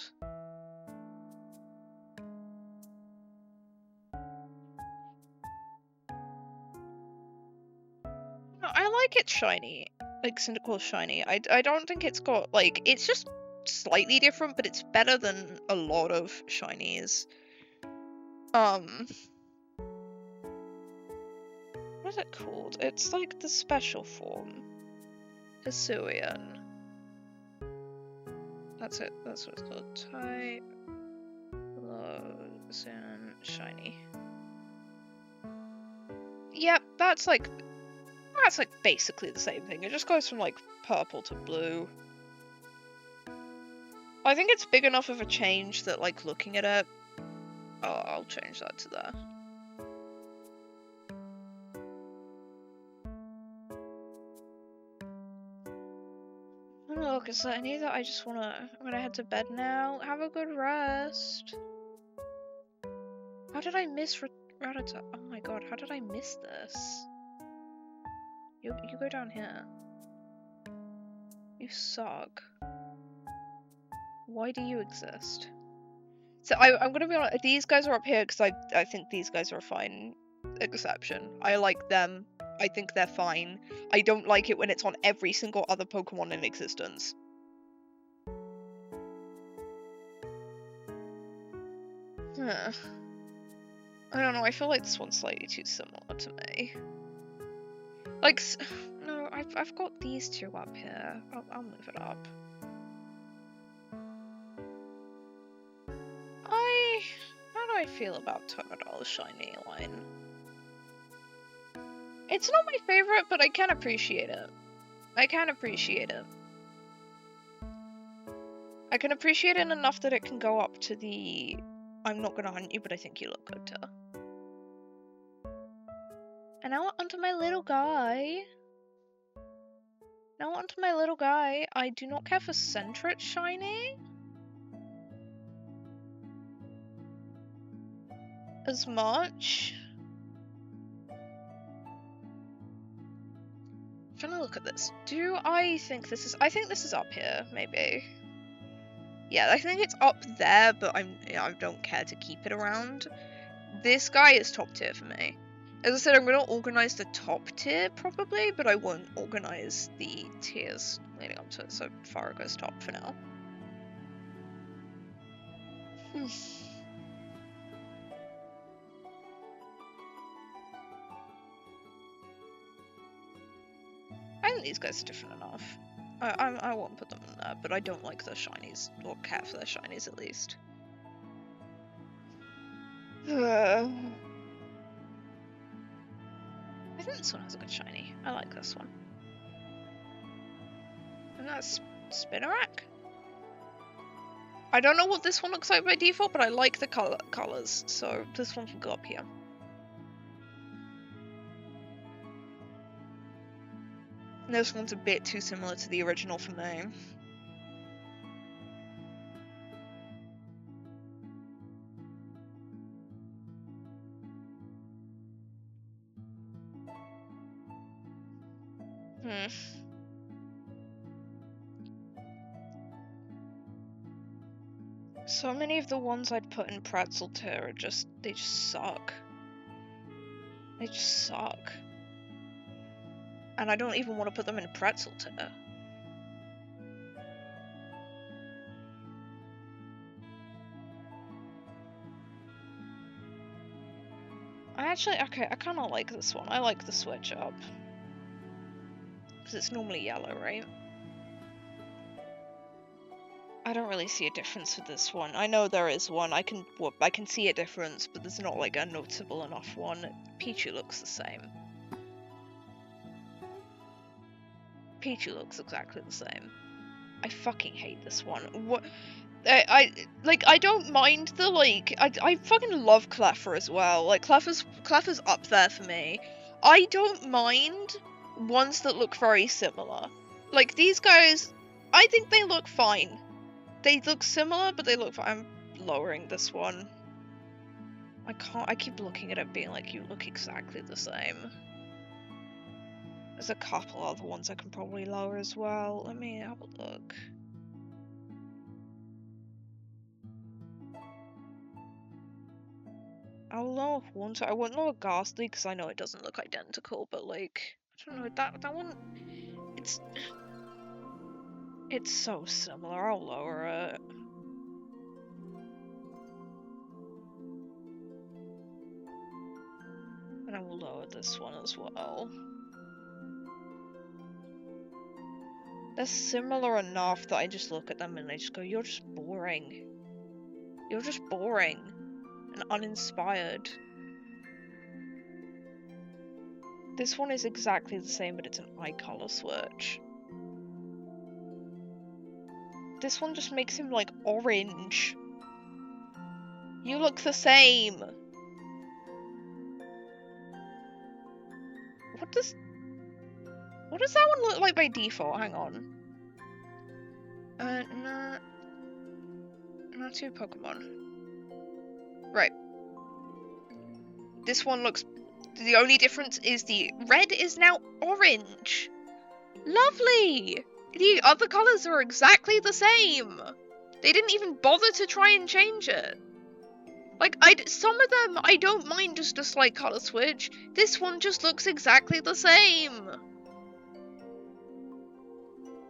No, I like it shiny. Like, Cyndaquil's shiny. I don't think it's got, like, it's just slightly different, but it's better than a lot of shinies. What is it called? It's like the special form. Hisuian. That's it. That's what it's called. Type. Typhlosion shiny. Yep, that's like basically the same thing. It just goes from like purple to blue. I think it's big enough of a change that like looking at it, oh, I'll change that to there. Look, is there any that I just I'm gonna head to bed now. Have a good rest. How did I miss Rattata? Oh my god, how did I miss this? You go down here. You suck. Why do you exist? So I'm gonna be honest, these guys are up here because I think these guys are a fine exception. I like them. I think they're fine. I don't like it when it's on every single other Pokemon in existence. Huh. I don't know, I feel like this one's slightly too similar to me. Like, no, I've got these two up here. I'll move it up. How do I feel about Totodile shiny line? It's not my favorite, but I can appreciate it. I can appreciate it. I can appreciate it enough that it can go up to the I'm not gonna hunt you, but I think you look good to. And now onto my little guy. Now onto my little guy. I do not care for Sentret shiny as much. I'm trying to look at this. Do I think this is? I think this is up here, maybe. Yeah, I think it's up there, but I don't care to keep it around. This guy is top tier for me. As I said, I'm going to organize the top tier probably, but I won't organize the tiers leading up to it, so Farago's top for now. I think these guys are different enough. I won't put them in there, but I don't like their shinies, or care for their shinies at least. I think this one has a good shiny. I like this one. And that's Spinarak? I don't know what this one looks like by default, but I like the colors, so this one can go up here. This one's a bit too similar to the original for me. So many of the ones I'd put in Pretzel tier are they just suck. They just suck. And I don't even want to put them in Pretzel tier. Okay, I kind of like this one. I like the switch up. Because it's normally yellow, right? I don't really see a difference with this one. I know there is one. I can see a difference, but there's not like a noticeable enough one. Pichu looks the same. Pichu looks exactly the same. I fucking hate this one. What? I don't mind the I fucking love Cleffa as well. Like Cleffa's up there for me. I don't mind ones that look very similar. Like these guys, I think they look fine. They look similar, but they look fine. I'm lowering this one. I keep looking at it being like, you look exactly the same. There's a couple other ones I can probably lower as well. Let me have a look. I'll lower Haunter. I won't lower Ghastly because I know it doesn't look identical, but like, I don't know, that one, it's so similar. I'll lower it. And I will lower this one as well. They're similar enough that I just look at them and I just go, you're just boring. You're just boring and uninspired. This one is exactly the same, but it's an eye color switch. This one just makes him like orange. You look the same. What does that one look like by default? Hang on. Not two Pokemon. Right. This one looks... The only difference is the red is now orange. Lovely! The other colours are exactly the same. They didn't even bother to try and change it. Like, some of them, I don't mind just a slight colour switch. This one just looks exactly the same.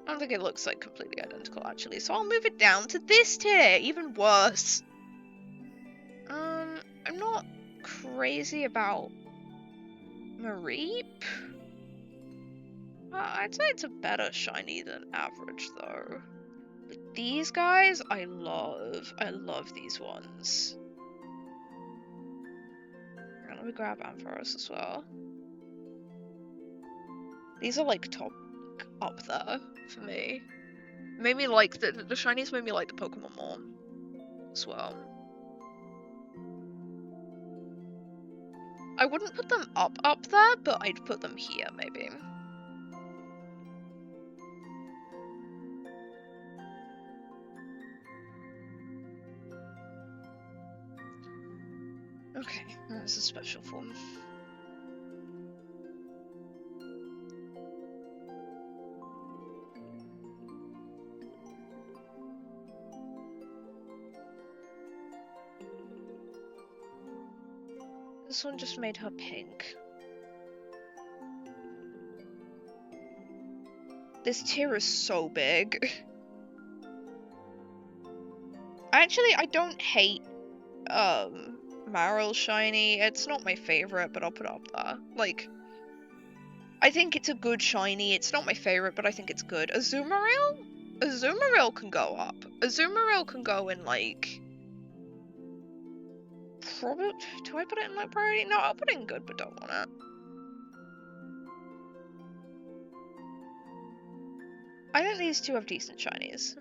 I don't think it looks, like, completely identical, actually. So I'll move it down to this tier. Even worse. I'm not crazy about Mareep. I'd say it's a better shiny than average, though. But these guys, I love. I love these ones. Let me grab Ampharos as well. These are like top up there for me. Made me like the shinies made me like the Pokemon more as well. I wouldn't put them up there, but I'd put them here maybe. Okay, that's a special form. This one just made her pink. This tier is so big. Actually, I don't hate Marill shiny. It's not my favorite, but I'll put it up there. Like, I think it's a good shiny. It's not my favorite, but I think it's good. Azumarill? Azumarill can go up. Azumarill can go in, like... Probably... Do I put it in low priority? No, I'll put it in good, but don't want it. I think these two have decent shinies.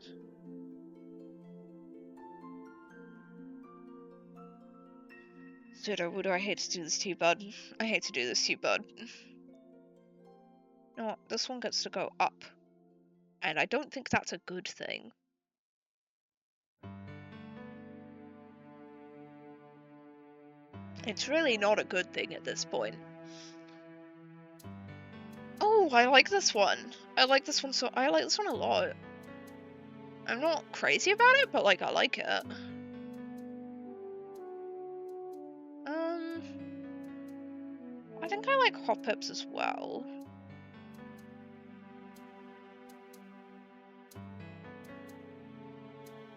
Would I hate to do this to you, bud? I hate to do this to you, bud. You know what? This one gets to go up. And I don't think that's a good thing. It's really not a good thing at this point. Oh, I like this one. I like this one a lot. I'm not crazy about it, but like I like it. I think I like Hoppips as well.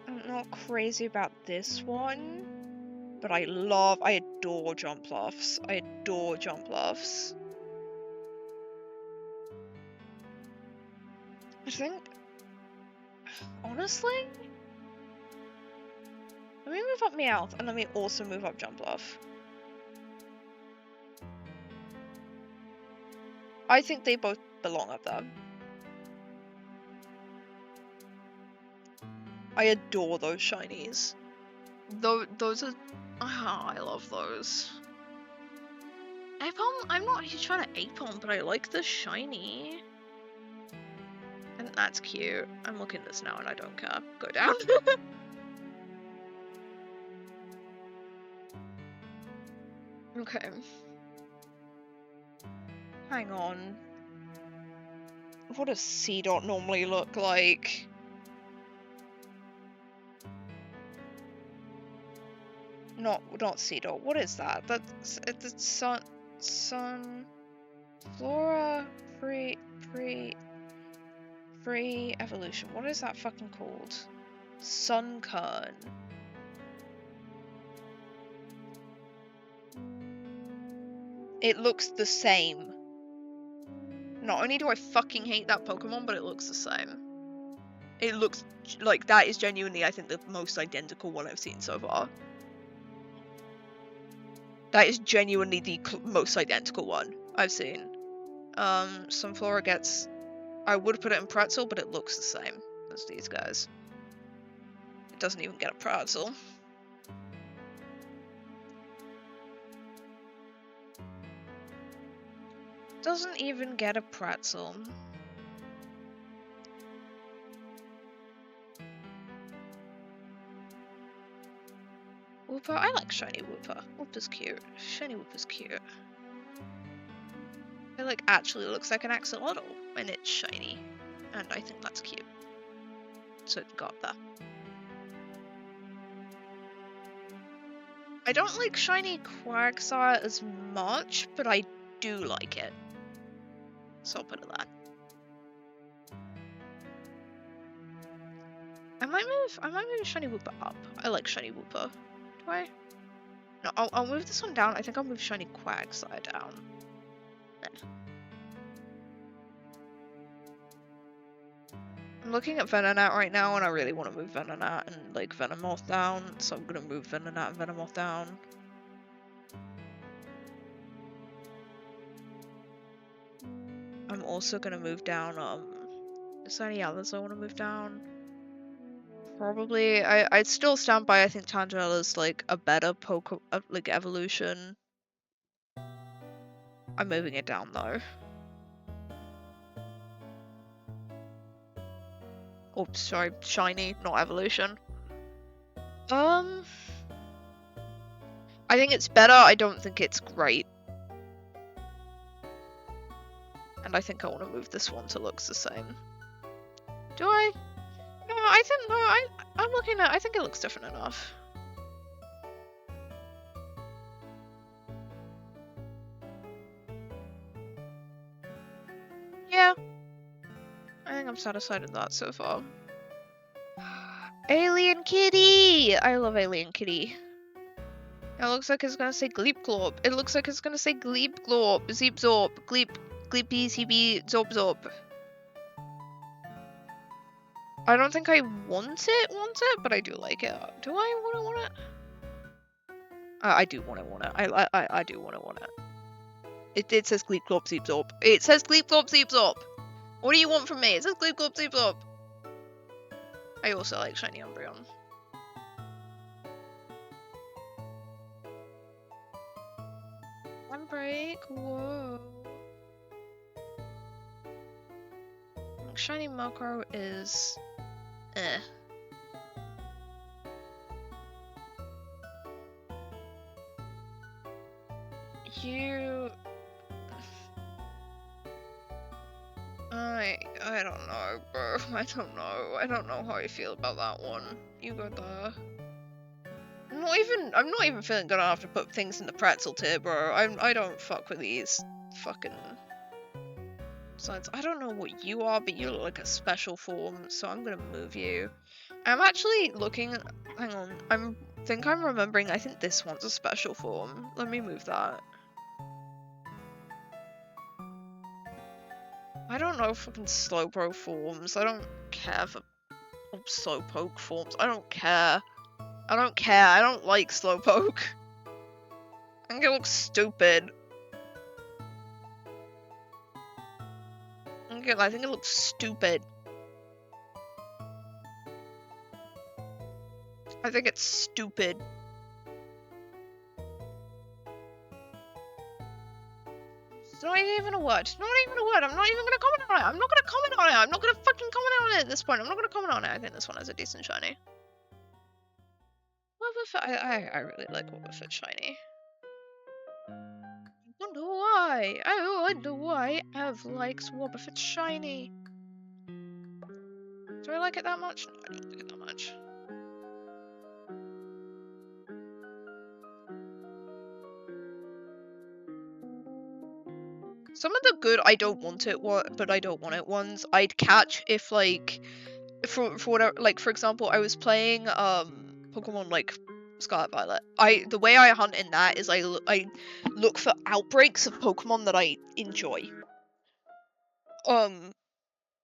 I'm not crazy about this one, but I adore Jumpluffs. I adore Jumpluffs. I think, honestly, let me move up Meowth, and let me also move up Jumpluff. I think they both belong up there. I adore those shinies. Those are... I love those. Aipom? I'm not trying to Aipom, but I like the shiny. And that's cute. I'm looking at this now and I don't care. Go down. Okay. Hang on. what does Seedot normally look like? Not Seedot. What is that? That's the sun flora free evolution. What is that fucking called? Sunkern. It looks the same. Not only do I fucking hate that Pokemon, but it looks the same. It looks like that is genuinely, I think, the most identical one I've seen so far. That is genuinely the most identical one I've seen. Sunflora gets... I would put it in Pretzel, but it looks the same as these guys. It doesn't even get a Pretzel. Doesn't even get a Pretzel. Wooper? I like shiny Wooper. Wooper's cute. Shiny Wooper's cute. It like actually looks like an axolotl when it's shiny. And I think that's cute. So it got that. I don't like shiny Quagsire as much, but I do like it. So I'll put it there. I might move shiny Wooper up. I like shiny Wooper. Do I? No, I'll move this one down. I think I'll move shiny Quagsire down. There. I'm looking at Venonat right now, and I really want to move Venonat and like Venomoth down, so I'm gonna move Venonat and Venomoth down. I'm also gonna move down, is there any others I want to move down? Probably, I'd still stand by, I think Tangela's like a better like evolution. I'm moving it down though. Oh, sorry, shiny, not evolution. I think it's better, I don't think it's great. And I think I want to move this one to looks the same. Do I? No, I think, no, I'm looking at, I think it looks different enough. Yeah. I think I'm satisfied with that so far. Alien Kitty! I love Alien Kitty. It looks like it's gonna say Gleep Glorp. It looks like it's gonna say Gleep Glorp, Zeep Zorp, Gleep, Gleepy, CB, Zorp Zorp. I don't think I want it, but I do like it. Do I want it? I do want it. I do want it. It says Gleep Glorp, Zeep Zorp. It says Gleep Glorp, Zeep Zorp. What do you want from me? It says Gleep Glorp, Zeep Zorp. I also like shiny Umbreon. One break. Whoa. Shiny Murkrow is eh. You I don't know, bro. I don't know. I don't know how I feel about that one. You go there. I'm not even feeling good enough to put things in the pretzel tier, bro. I don't fuck with these fucking sides. I don't know what you are, but you look like a special form, so I'm gonna move you. I'm actually looking, hang on, I'm remembering, I think this one's a special form. Let me move that. I don't know fucking Slowbro forms. I don't care for Slowpoke forms. I don't care. I don't care. I don't like Slowpoke. I think it looks stupid. I think it looks stupid. I think it's stupid. It's not even a word. Not even a word. I'm not even gonna comment on it. I'm not gonna comment on it. I'm not gonna fucking comment on it at this point. I'm not gonna comment on it. I think this one has a decent shiny. Wobbuffet. I really like Wobbuffet shiny. I wonder why. I wonder why Ev likes Wobbuffet shiny. Do I like it that much? No, I don't like it that much. Some of the good I don't want it but I don't want it ones I'd catch if like for whatever, like for example I was playing Pokemon like Scarlet Violet. The way I hunt in that is I look for outbreaks of Pokemon that I enjoy.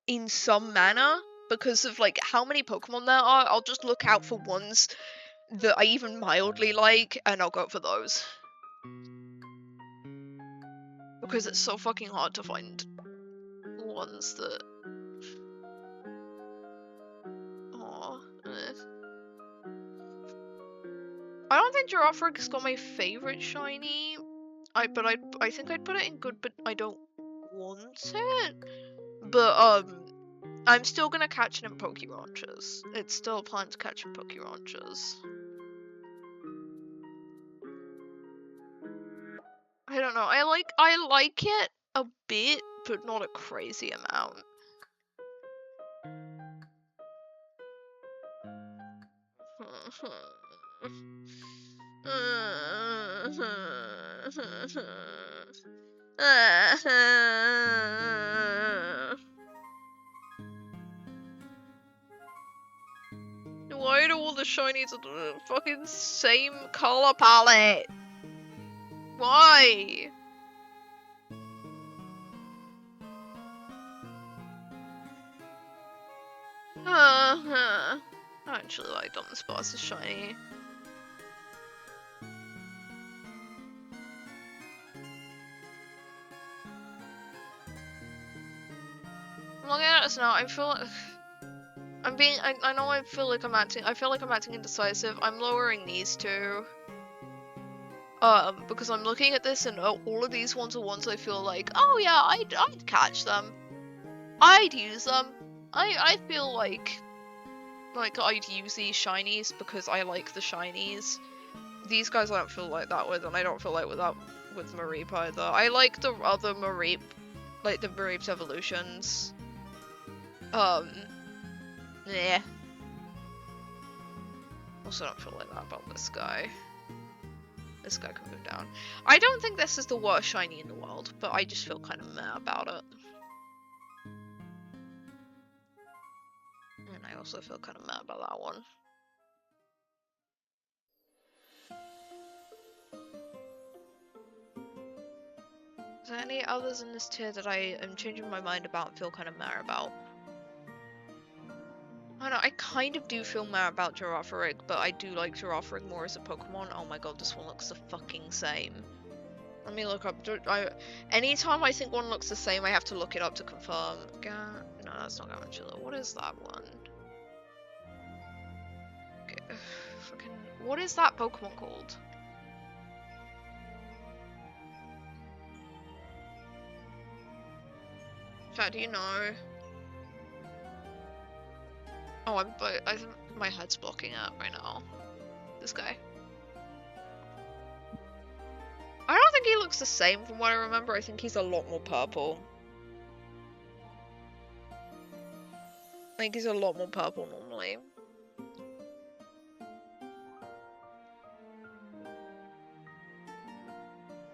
In some manner, because of like how many Pokemon there are, I'll just look out for ones that I even mildly like and I'll go for those. Because it's so fucking hard to find ones that... Aww. I don't think Girafarig got my favorite shiny. I think I'd put it in good, but I don't want it. But I'm still gonna catch it in Pokeranchers. It's still a plan to catch in Pokeranchers. I don't know. I like it a bit, but not a crazy amount. Why do all the shinies have the fucking same color palette? Why? I actually like Dunsparce's shiny. I'm looking at this now, I feel like... I know I feel like I'm acting indecisive. I'm lowering these two. Because I'm looking at this and all of these ones are ones I feel like, oh yeah, I'd catch them. I'd use them. I feel like I'd use these shinies because I like the shinies. These guys I don't feel like that with, and I don't feel like with Mareep either. I like the other Mareep, like the Mareep's evolutions. Yeah. Also don't feel like that about this guy. This guy can move down. I don't think this is the worst shiny in the world, but I just feel kind of meh about it. And I also feel kind of meh about that one. Is there any others in this tier that I am changing my mind about and feel kind of meh about? I don't know, I kind of do feel meh about Girafarig, but I do like Girafarig more as a Pokemon. Oh my god, this one looks the fucking same. Let me look up. Anytime I think one looks the same, I have to look it up to confirm. No, that's not Galvantula. What is that one? Okay, fucking. What is that Pokemon called? Chat, do you know? Oh, I think my head's blocking it right now. This guy. I don't think he looks the same from what I remember. I think he's a lot more purple. I think he's a lot more purple normally.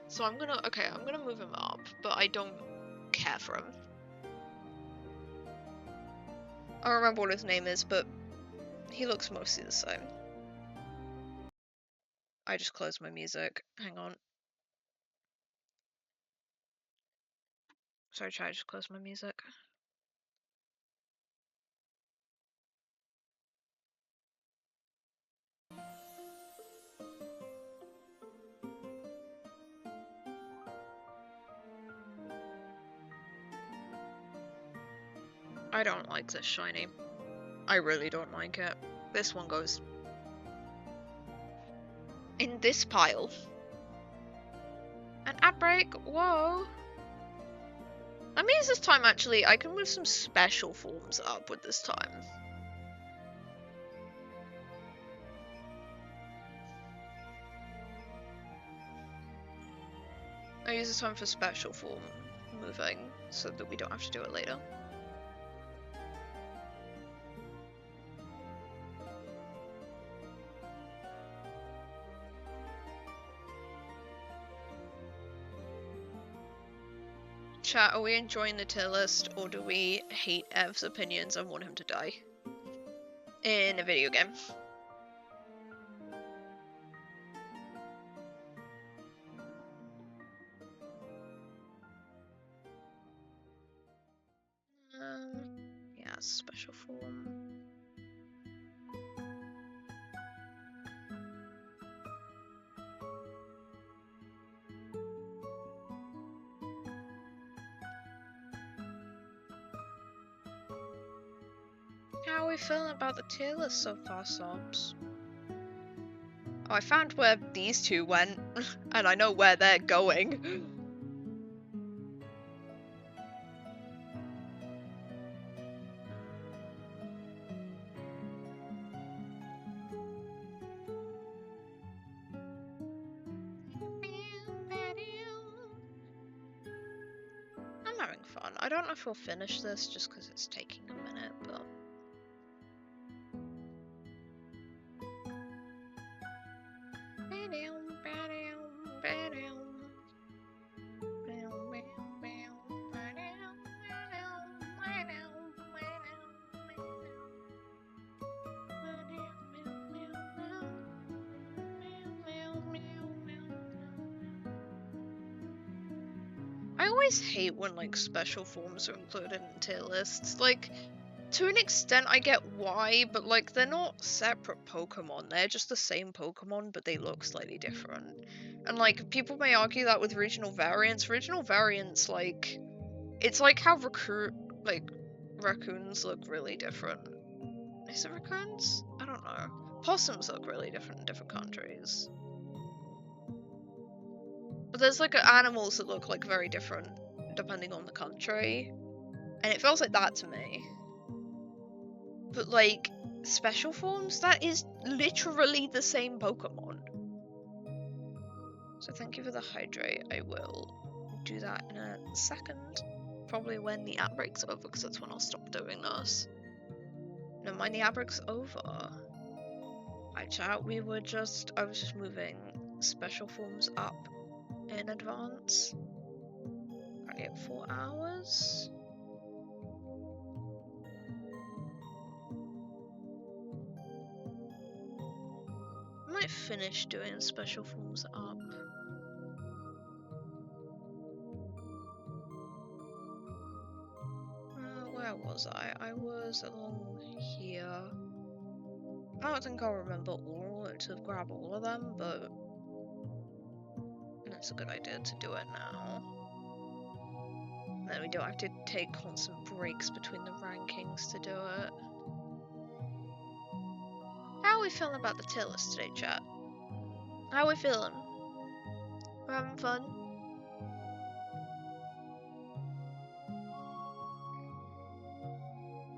So I'm gonna move him up, but I don't care for him. I don't remember what his name is, but he looks mostly the same. I just closed my music. Hang on. Sorry, chat, I just closed my music. I don't like this shiny. I really don't like it. This one goes in this pile. An outbreak? Whoa. That means this time actually I can move some special forms up with this time. I use this time for special form moving so that we don't have to do it later. Chat, are we enjoying the tier list, or do we hate Ev's opinions and want him to die? In a video game. Yeah, special form. How are we feeling about the tier list so far, Sobs? Oh, I found where these two went, and I know where they're going. I'm having fun. I don't know if we'll finish this just because it's taking a minute, but... I always hate when, like, special forms are included in tier lists. Like, to an extent I get why, but, like, they're not separate Pokemon. They're just the same Pokemon, but they look slightly different. And, like, people may argue that with regional variants. Regional variants, like, it's like how raccoons look really different. Is it raccoons? I don't know. Possums look really different in different countries. But there's like animals that look like very different depending on the country. And it feels like that to me. But like, special forms, that is literally the same Pokemon. So thank you for the hydrate. I will do that in a second. Probably when the ad break's over, because that's when I'll stop doing this. Never mind, the ad break's over. Hi chat, I was just moving special forms up in advance. Currently at 4 hours. I might finish doing special forms up. Where was I? I was along here. I don't think I'll remember all to grab all of them, but it's a good idea to do it now. And then we don't have to take constant breaks between the rankings to do it. How are we feeling about the tier list today, chat? How are we feeling? We're having fun?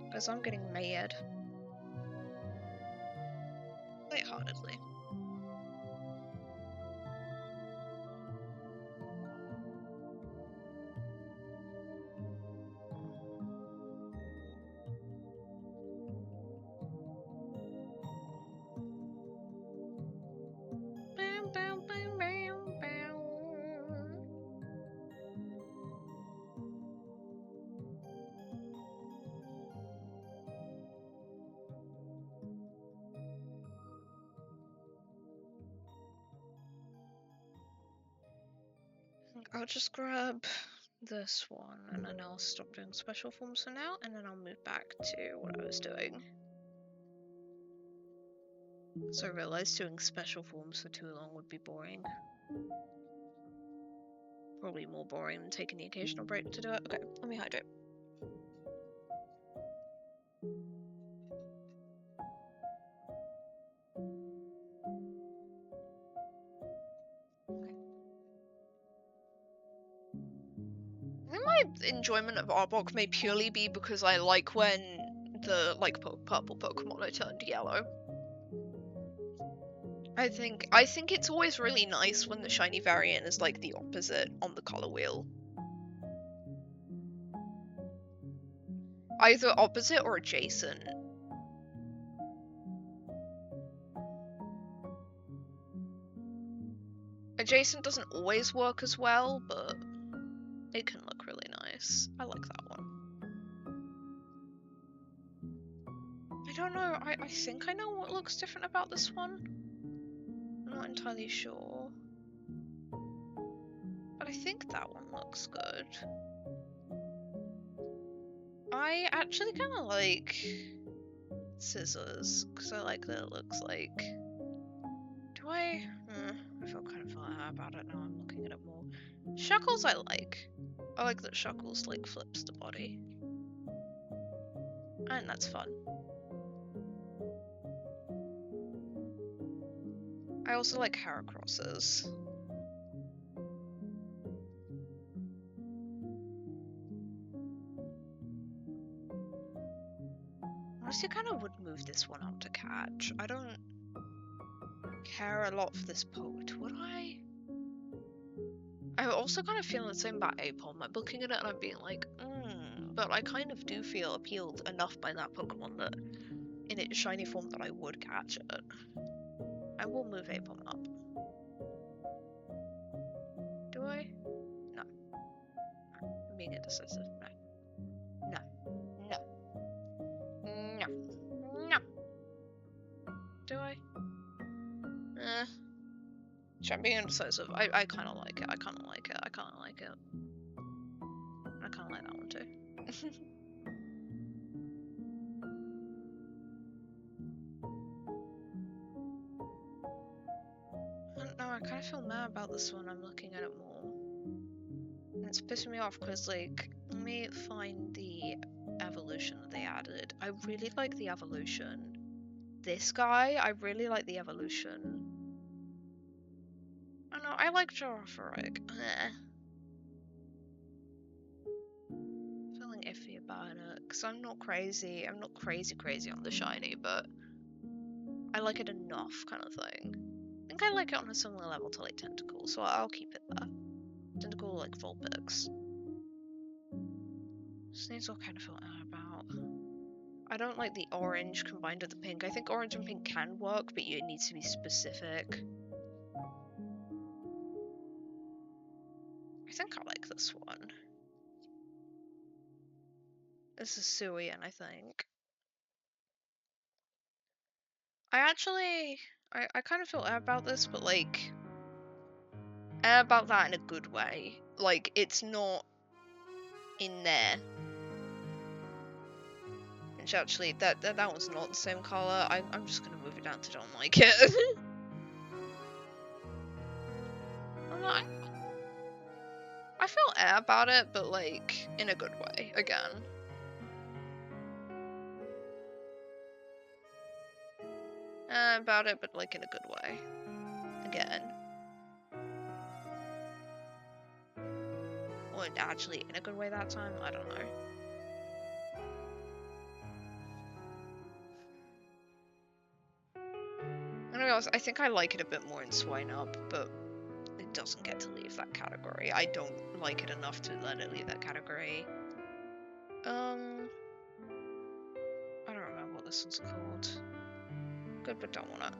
Because I'm getting mad. Lightheartedly. I'll just grab this one and then I'll stop doing special forms for now and then I'll move back to what I was doing. So I realised doing special forms for too long would be boring. Probably more boring than taking the occasional break to do it. Okay, let me hydrate. My enjoyment of Arbok may purely be because I like when the purple Pokemon are turned yellow. I think it's always really nice when the shiny variant is like the opposite on the color wheel. Either opposite or adjacent. Adjacent doesn't always work as well, but it can look really nice. I like that one. I don't know, I think I know what looks different about this one. I'm not entirely sure. But I think that one looks good. I actually kind of like scissors, because I like that it looks like... Do I? I feel kind of bad about it now I'm looking at it more. Shuckles I like. I like that Shuckles like flips the body. And that's fun. I also like Heracrosses. Honestly, kind of would move this one up to catch. I don't care a lot for this poet, would I? I also kind of feel the same about Aipom. I'm looking at it and I'm being like, but I kind of do feel appealed enough by that Pokemon that in its shiny form that I would catch it. I will move Aipom up. Do I? No. I'm being indecisive. No. No. No. No. No. Do I? I'm being indecisive. I kind of like it. I kind of like it. I kind of like it. I kind of like that one too. I don't know, I kind of feel mad about this one. I'm looking at it more. And it's pissing me off because, like, let me find the evolution that they added. I really like the evolution. This guy, I really like the evolution. I know, I like Girafarig. Feeling iffy about it because I'm not crazy. I'm not crazy on the shiny, but I like it enough, kind of thing. I think I like it on a similar level to like Tentacle, so I'll keep it there. Tentacle like Vulpix. Sneasel kind of feel about. I don't like the orange combined with the pink. I think orange and pink can work, but it needs to be specific. I think I like this one. This is Suian, I think. I kind of feel about this, but like, about that in a good way. Like, it's not in there. Which actually, that one's not the same color. I'm just gonna move it down to don't like it. I feel about it, but like, in a good way, again. About it, but like in a good way. Again. Or actually in a good way that time, I don't know. I think I like it a bit more in Swinub, but it doesn't get to leave that category. I don't like it enough to let it leave that category. I don't remember what this one's called. Good, but don't want it.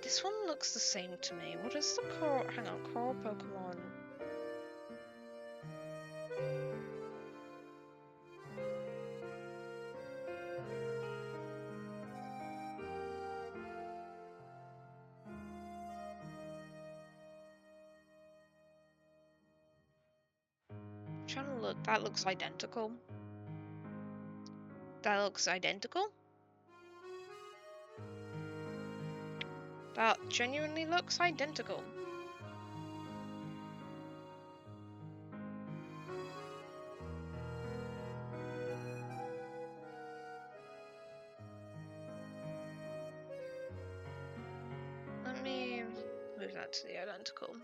This one looks the same to me. What is the coral? Hang on, coral Pokemon. I'm trying to look. That looks identical. That looks identical. That genuinely looks identical. Let me move that to the identical.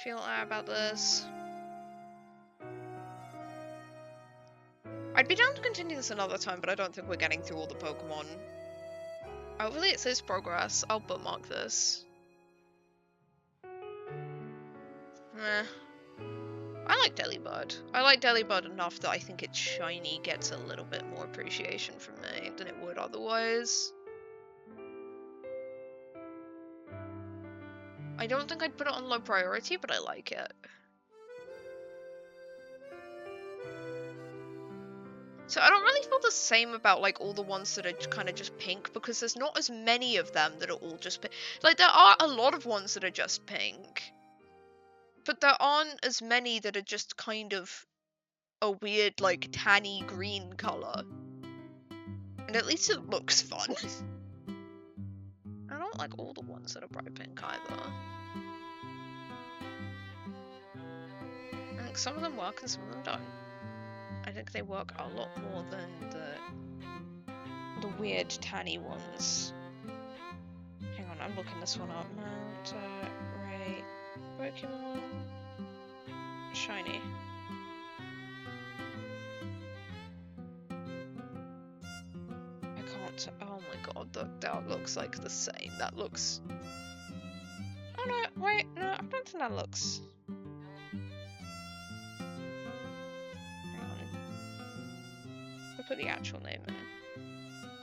Feel about this. I'd be down to continue this another time, but I don't think we're getting through all the Pokemon. Hopefully it says progress. I'll bookmark this. I like Delibird. I like Delibird enough that I think its shiny gets a little bit more appreciation from me than it would otherwise. I don't think I'd put it on low priority, but I like it. So I don't really feel the same about like all the ones that are kind of just pink, because there's not as many of them that are all just pink. Like there are a lot of ones that are just pink, but there aren't as many that are just kind of a weird like tanny green color. And at least it looks fun. I don't like all the ones that are bright pink either. I think some of them work and some of them don't. I think they work a lot more than the weird tanny ones. Hang on, I'm looking this one up. Mount Ray Pokemon Shiny. I can't. Oh my god, that looks like the same. That looks. Oh no, wait, no, I don't think that looks. Put the actual name in.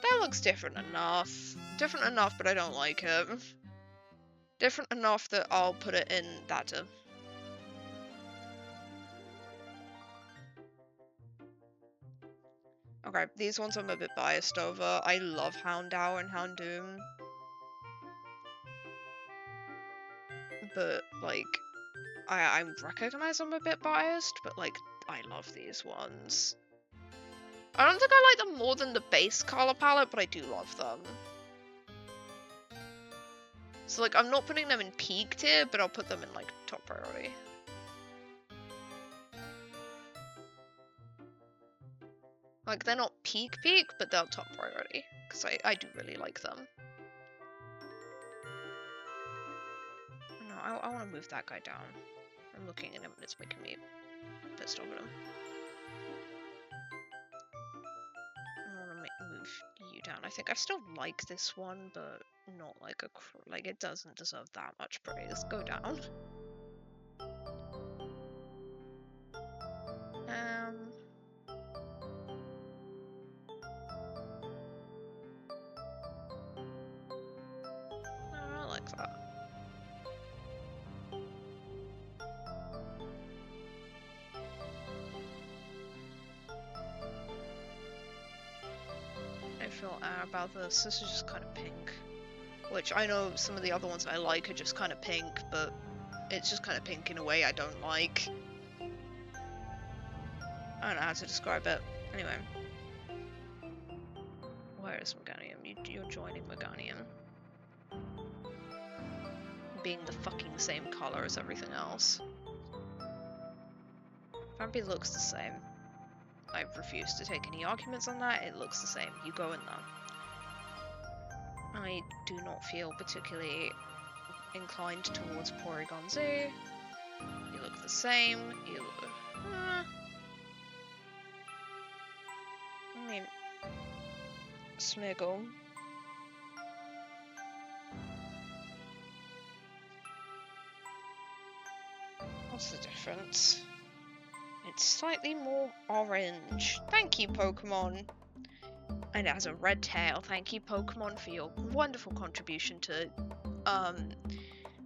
That looks different enough. Different enough, but I don't like it. Different enough that I'll put it in that. Okay, these ones I'm a bit biased over. I love Houndour and Houndoom. But, like, I recognize I'm a bit biased, but, like, I love these ones. I don't think I like them more than the base color palette, but I do love them. So, like, I'm not putting them in peak tier, but I'll put them in, like, top priority. Like, they're not peak, but they're top priority. Because I do really like them. No, I want to move that guy down. I'm looking at him and it's making me pissed off at him. Move you down. I think I still like this one, but not like like it doesn't deserve that much praise. Go down. I like that. Feel about this. This is just kind of pink. Which I know some of the other ones I like are just kind of pink, but it's just kind of pink in a way I don't like. I don't know how to describe it. Anyway. Where is Meganium? You're joining Meganium. Being the fucking same color as everything else. Vampy looks the same. I refuse to take any arguments on that. It looks the same. You go in there. I do not feel particularly inclined towards Porygon Zoo. You look the same. You look... I mean... Smiggle. What's the difference? It's slightly more orange. Thank you, Pokemon. And it has a red tail. Thank you, Pokemon, for your wonderful contribution to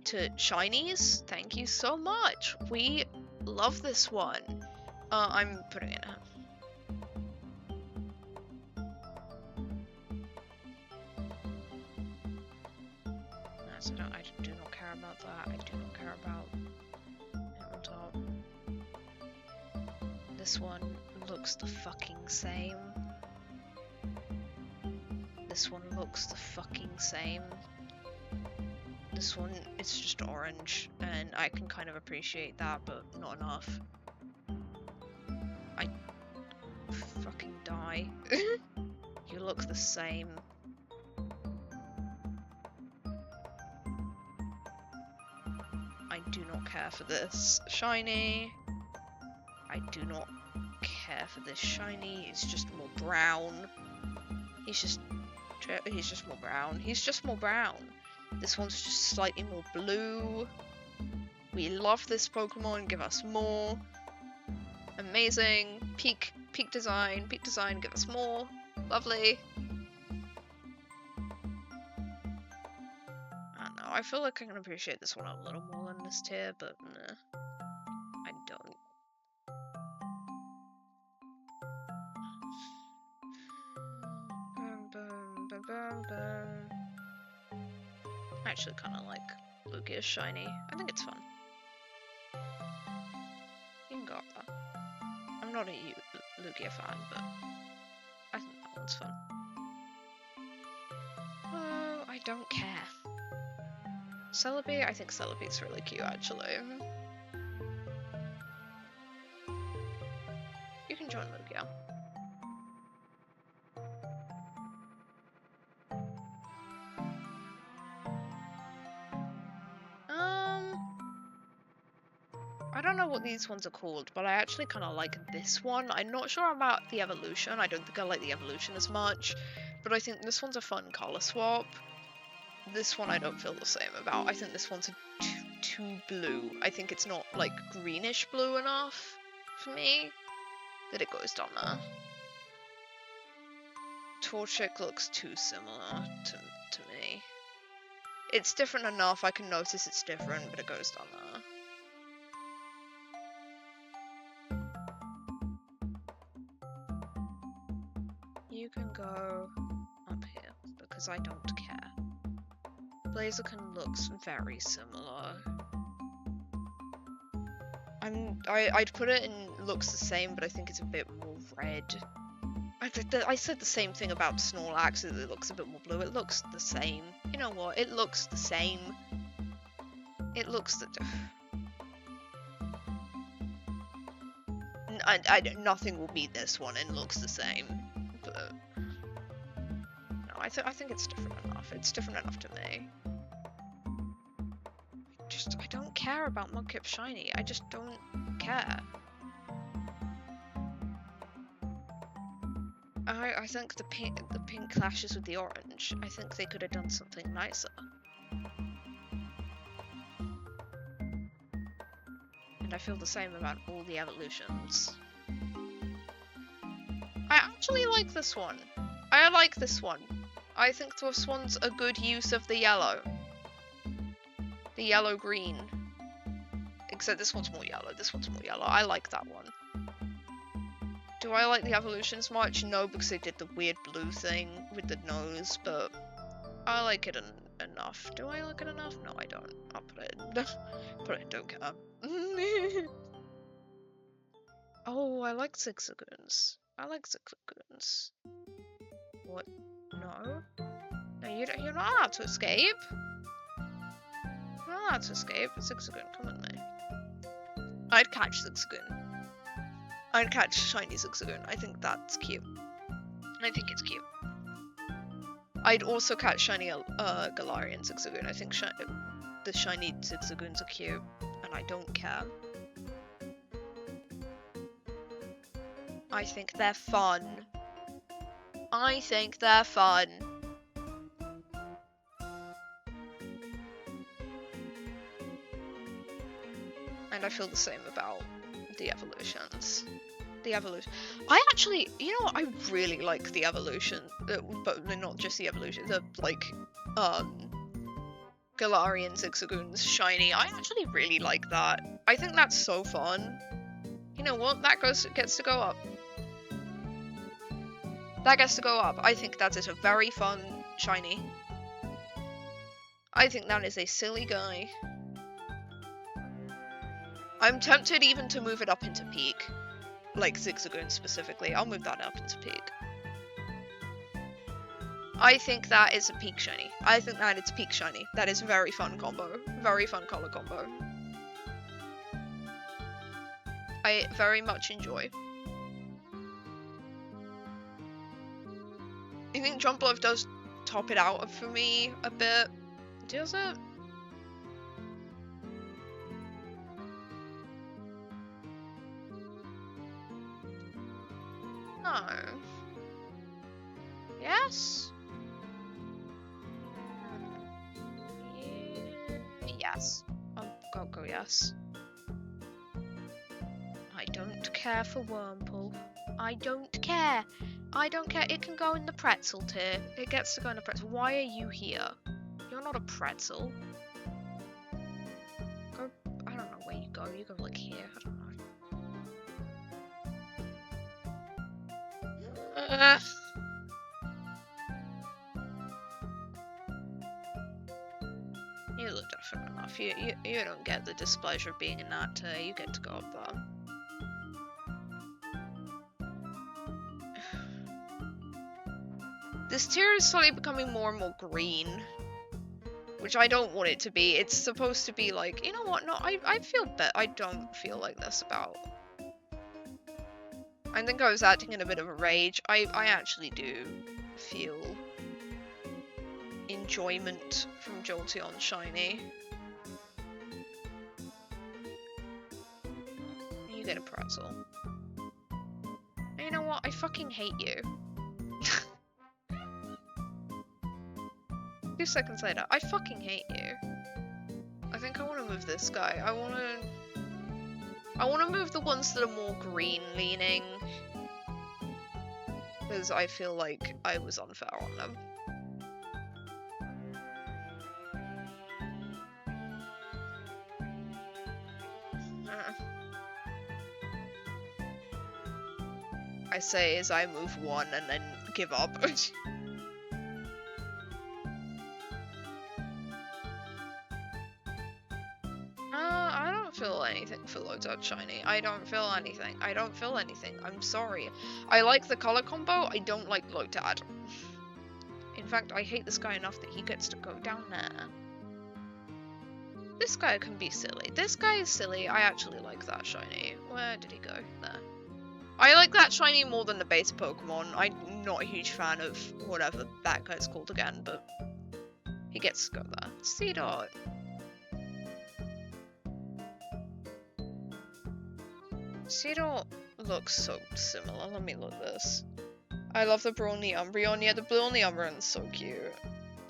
shinies. Thank you so much. We love this one. I'm putting it out. I do not care about that. I do not care about it on top. This one looks the fucking same. This one looks the fucking same. This one, it's just orange, and I can kind of appreciate that, but not enough. I fucking die. You look the same. I do not care for this shiny. I do not care for this shiny. It's just more brown. He's just more brown. He's just more brown. This one's just slightly more blue. We love this Pokemon. Give us more. Amazing. Peak design. Peak design. Give us more. Lovely. I don't know. know. I feel like I can appreciate this one a little more than this tier, but nah, I don't. I actually kind of like Lugia's shiny. I think it's fun. You can go up there. I'm not a Lugia fan, but I think that one's fun. Oh, I don't care. Celebi? I think Celebi's really cute, actually. You can join Lugia. I don't know what these ones are called, but I actually kind of like this one. I'm not sure about the evolution. I don't think I like the evolution as much, but I think this one's a fun color swap. This one I don't feel the same about. I think this one's too blue. I think it's not like greenish blue enough for me that it goes down there. Torchic looks too similar to me. It's different enough, I can notice it's different, but it goes down there. You can go up here, because I don't care. Blaziken looks very similar. I'd put it in looks the same, but I think it's a bit more red. I said the same thing about Snorlax, it looks a bit more blue. It looks the same. You know what? It looks the same. It looks the... nothing will beat this one and looks the same. But... no, I think it's different enough. It's different enough to me. I don't care about Mudkip Shiny. I just don't care. I think the pink clashes with the orange. I think they could have done something nicer. And I feel the same about all the evolutions. I actually like this one. I like this one. I think this one's a good use of the yellow. The yellow-green. Except this one's more yellow. This one's more yellow. I like that one. Do I like the evolutions much? No, because they did the weird blue thing with the nose, but I like it enough. Do I like it enough? No, I don't. I'll put it in. But I don't care. Oh, I like Zigzagoons. I like Zigzagoons. What? No? No, you're not allowed to escape. You're not allowed to escape. Zigzagoon, come with me. I'd catch Zigzagoon. I'd catch shiny Zigzagoon. I think that's cute. I think it's cute. I'd also catch shiny Galarian Zigzagoon. I think the shiny Zigzagoons are cute, and I don't care. I think they're fun. I think they're fun. And I feel the same about the evolutions. The evolution. I actually, you know what? I really like the evolution, but not just the evolution. The Galarian Zigzagoons shiny. I actually really like that. I think that's so fun. You know what? That gets to go up. That gets to go up. I think that is a very fun shiny. I think that is a silly guy. I'm tempted even to move it up into peak. Like Zigzagoon specifically. I'll move that up into peak. I think that is a peak shiny. I think that it's peak shiny. That is a very fun combo. Very fun color combo. I very much enjoy. I think Jumpluff does top it out for me a bit. Does it? No. Yes? Yes. I'll go yes. I don't care for Wurmple. I don't care. I don't care. It can go in the pretzel tier. It gets to go in the pretzel. Why are you here? You're not a pretzel. Go. I don't know where you go. You go like here. I don't know. You look different enough. You don't get the displeasure of being in that tier. You get to go up there. This tier is slowly becoming more and more green, which I don't want it to be. It's supposed to be like, you know what? No, I feel that I don't feel like this about. I think I was acting in a bit of a rage. I actually do feel enjoyment from Jolteon Shiny. You get a pretzel. And you know what? I fucking hate you. 2 seconds later, I fucking hate you. I think I want to move this guy. I want to move the ones that are more green leaning, because I feel like I was unfair on them. I say as I move one and then give up. I don't feel anything for Lotad Shiny. I don't feel anything. I don't feel anything. I'm sorry. I like the color combo. I don't like Lotad. In fact, I hate this guy enough that he gets to go down there. This guy can be silly. This guy is silly. I actually like that Shiny. Where did he go? There. I like that Shiny more than the base Pokemon. I'm not a huge fan of whatever that guy's called again, but he gets to go there. Seedot. Seedot looks so similar. Let me look at this. I love the Brawny Umbreon. Yeah, the Brawny Umbreon's so cute.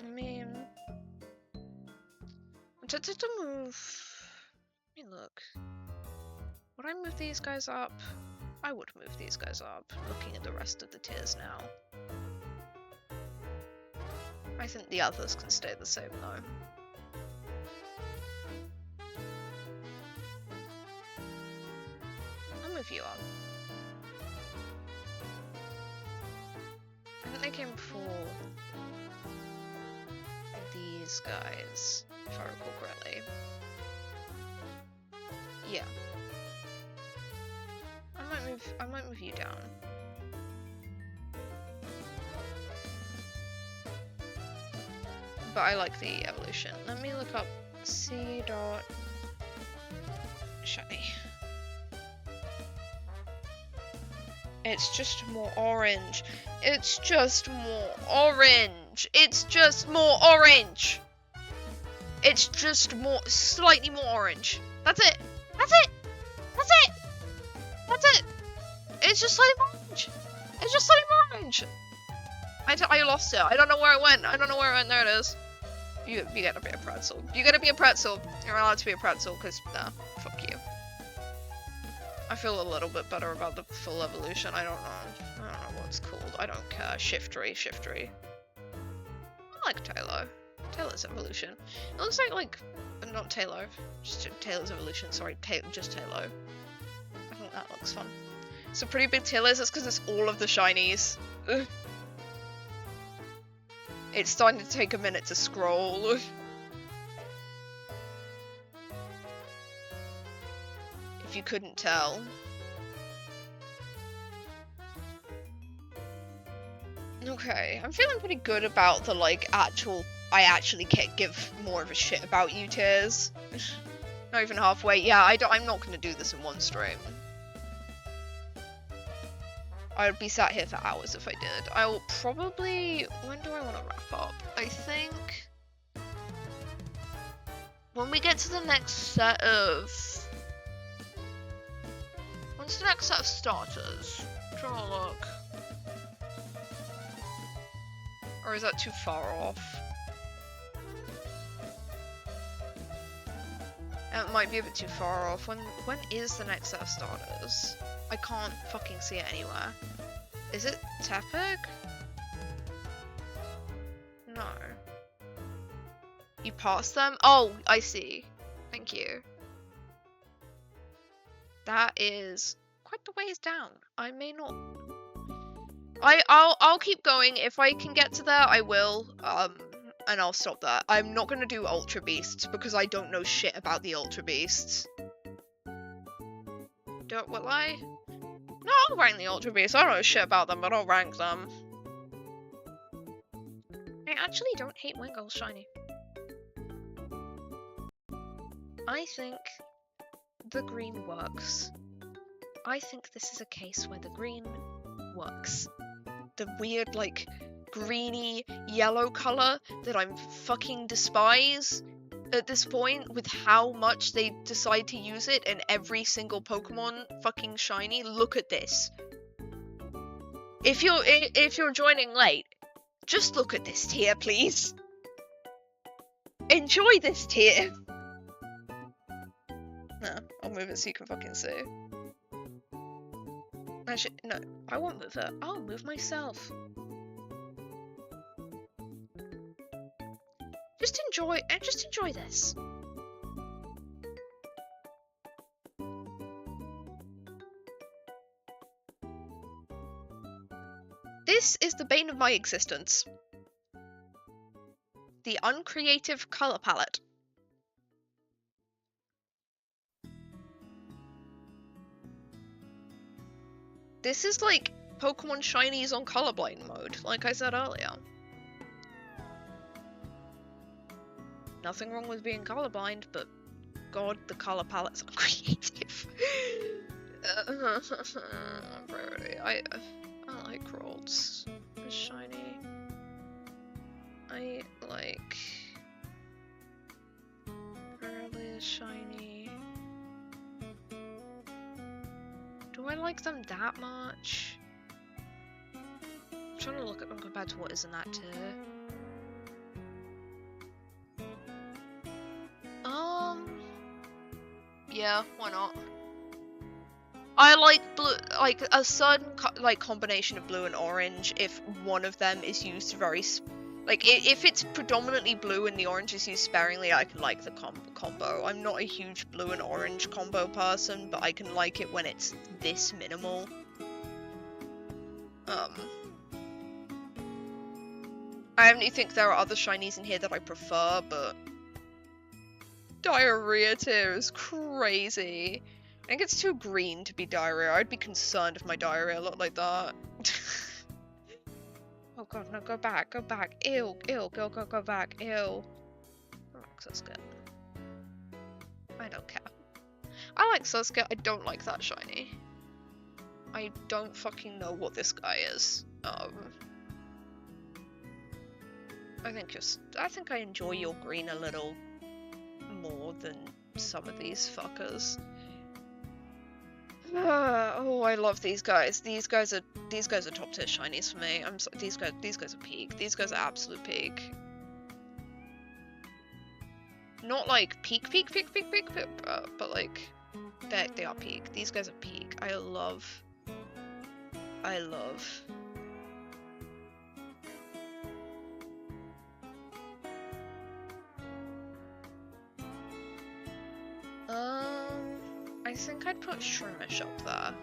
I mean, to move. Let me look. Would I move these guys up? I would move these guys up. Looking at the rest of the tiers now. I think the others can stay the same though. I'll move you on. I think they came before these guys, if I recall correctly. Yeah. I might move you down. But I like the evolution. Let me look up Seedot Shiny. It's just more orange. It's just more orange. It's just more orange. It's just more, slightly more orange. That's it. That's it. That's it. That's it. It's just slightly more orange. It's just slightly more orange. I lost it. I don't know where it went. I don't know where it went. There it is. You gotta be a pretzel. You gotta be a pretzel. You're allowed to be a pretzel, because, nah, fuck you. I feel a little bit better about the full evolution. I don't know what it's called. I don't care. Shiftry. I like Taylor. Taylor's evolution. It looks like not Taylor. Just Taylor's evolution. Sorry, just Taylor. I think that looks fun. So pretty big Taylor's. That's because it's all of the shinies. Ugh. It's starting to take a minute to scroll. If you couldn't tell. Okay, I'm feeling pretty good about the, like, I actually can't give more of a shit about you tiers. Not even halfway. Yeah, I'm not gonna do this in one stream. I'd be sat here for hours if I did. I will probably... When do I want to wrap up? I think... when we get to the next set of... When's the next set of starters? I'm trying to look. Or is that too far off? It might be a bit too far off. When is the next set of starters? I can't fucking see it anywhere. Is it Tepig? No. You pass them? Oh, I see. Thank you. That is quite the ways down. I may not... I'll keep going. If I can get to there, I will. And I'll stop there. I'm not gonna do Ultra Beasts because I don't know shit about the Ultra Beasts. Will I? No, I'll rank the Ultra Beasts. I don't know shit about them, but I'll rank them. I actually don't hate Wingull shiny. I think the green works. I think this is a case where the green works. The weird, like, greeny yellow color that I'm fucking despise at this point with how much they decide to use it in every single Pokemon fucking shiny. Look at this. If you're joining late, just look at this tier, please. Enjoy this tier. No, I'll move it so you can fucking see. Actually, no, I won't move it. I'll move myself. Just enjoy this. This is the bane of my existence. The uncreative color palette. This is like Pokemon Shinies on colorblind mode, like I said earlier. Nothing wrong with being colorblind, but god, the color palette's uncreative. Priority. I like Ralts. Shiny. I like Rarely shiny. Do I like them that much? I'm trying to look at them compared to what is in that tier. Yeah, why not? I like blue, like a certain combination of blue and orange. If one of them is used very, if it's predominantly blue and the orange is used sparingly, I can like the combo. I'm not a huge blue and orange combo person, but I can like it when it's this minimal. I only think there are other shinies in here that I prefer, but diarrhea tier is crazy. I think it's too green to be diarrhea. I'd be concerned if my diarrhea looked like that. Oh god, no, go back, go back. Ew, ew, go back, ew. Oh, Sasuke. I don't care. I like Sasuke, I don't like that shiny. I don't fucking know what this guy is. I think I enjoy your green a little more than some of these fuckers. Oh, I love these guys. These guys are top tier shinies for me. These guys are peak. These guys are absolute peak. Not like peak, but like they are peak. These guys are peak. I love. I think I'd put Shroomish up there.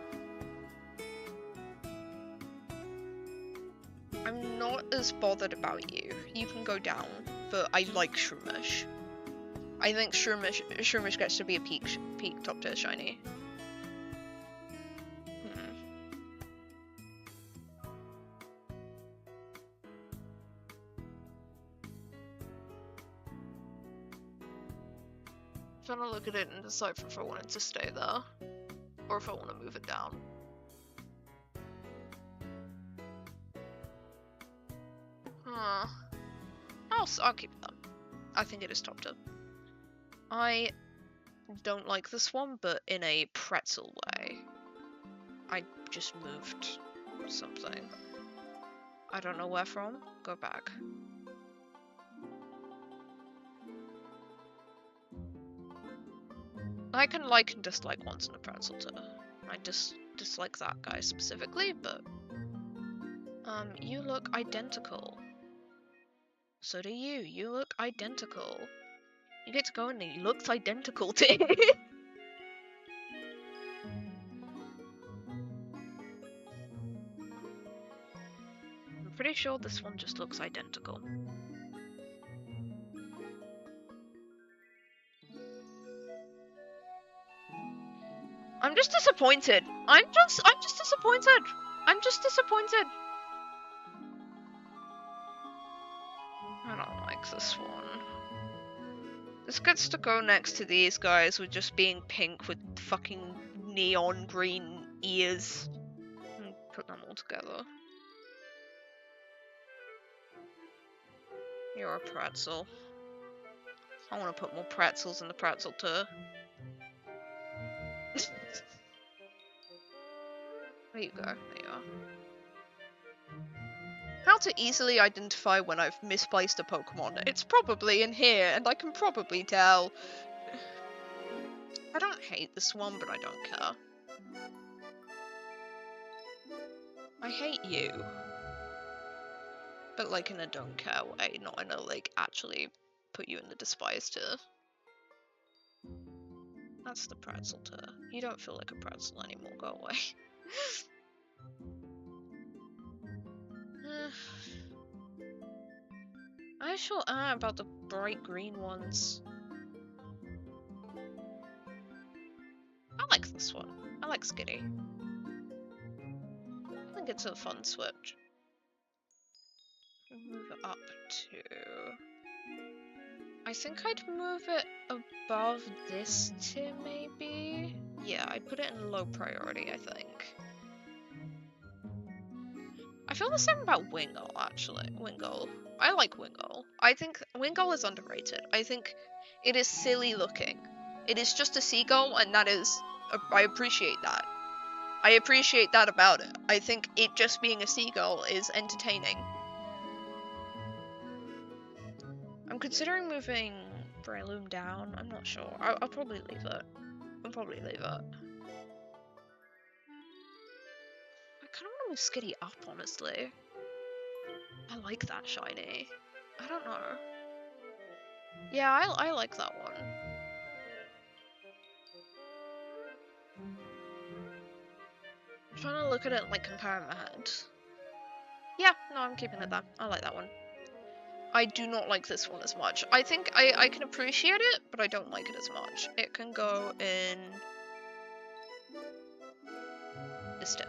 I'm not as bothered about you. You can go down, but I like Shroomish. I think Shroomish gets to be a peak top tier shiny. I'm trying to look at it and decide if I want it to stay there, or if I want to move it down. I'll keep it then. I think it is top tier. I don't like this one, but in a pretzel way. I just moved something. I don't know where from. Go back. I can like and dislike ones in a pretzel too. I just dislike that guy specifically, but you look identical. So do you. You look identical. You get to go and he looks identical to you. I'm pretty sure this one just looks identical. I'm just disappointed. I'm just disappointed. I'm just disappointed. I don't like this one. This gets to go next to these guys with just being pink with fucking neon green ears. And put them all together. You're a pretzel. I want to put more pretzels in the pretzel too. There you go. There you are. How to easily identify when I've misplaced a Pokemon. It's probably in here, and I can probably tell. I don't hate this one, but I don't care. I hate you. But like in a don't care way, not in a like actually put you in the despise tier. That's the pretzel tier. You don't feel like a pretzel anymore, go away. I sure am about the bright green ones. I like this one. I like Skitty. I think it's a fun switch. Move it up to... I think I'd move it above this tier, maybe? Yeah, I'd put it in low priority, I think. I feel the same about Wingull, actually. Wingull. I like Wingull. I think Wingull is underrated. I think it is silly looking. It is just a seagull, and that is... I appreciate that. I appreciate that about it. I think it just being a seagull is entertaining. I'm considering moving Breloom down. I'm not sure. I'll probably leave it. I'll probably leave it. I kind of want to move Skitty up, honestly. I like that shiny. I don't know. Yeah, I like that one. I'm trying to look at it and like compare in my head. Yeah, no, I'm keeping it there. I like that one. I do not like this one as much. I think I can appreciate it, but I don't like it as much. It can go in this tier.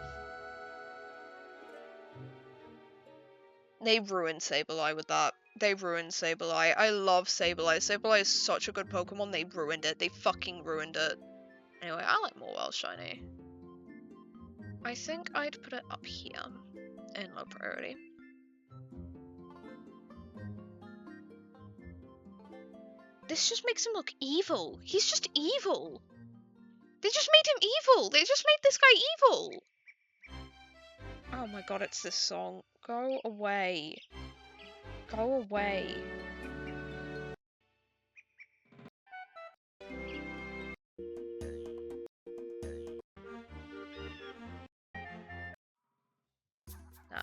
They ruined Sableye with that. They ruined Sableye. I love Sableye. Sableye is such a good Pokemon. They ruined it. They fucking ruined it. Anyway, I like Morwell shiny. I think I'd put it up here in low priority. This just makes him look evil. He's just evil. They just made him evil. They just made this guy evil. Oh my god, it's this song. Go away. Go away. Nah.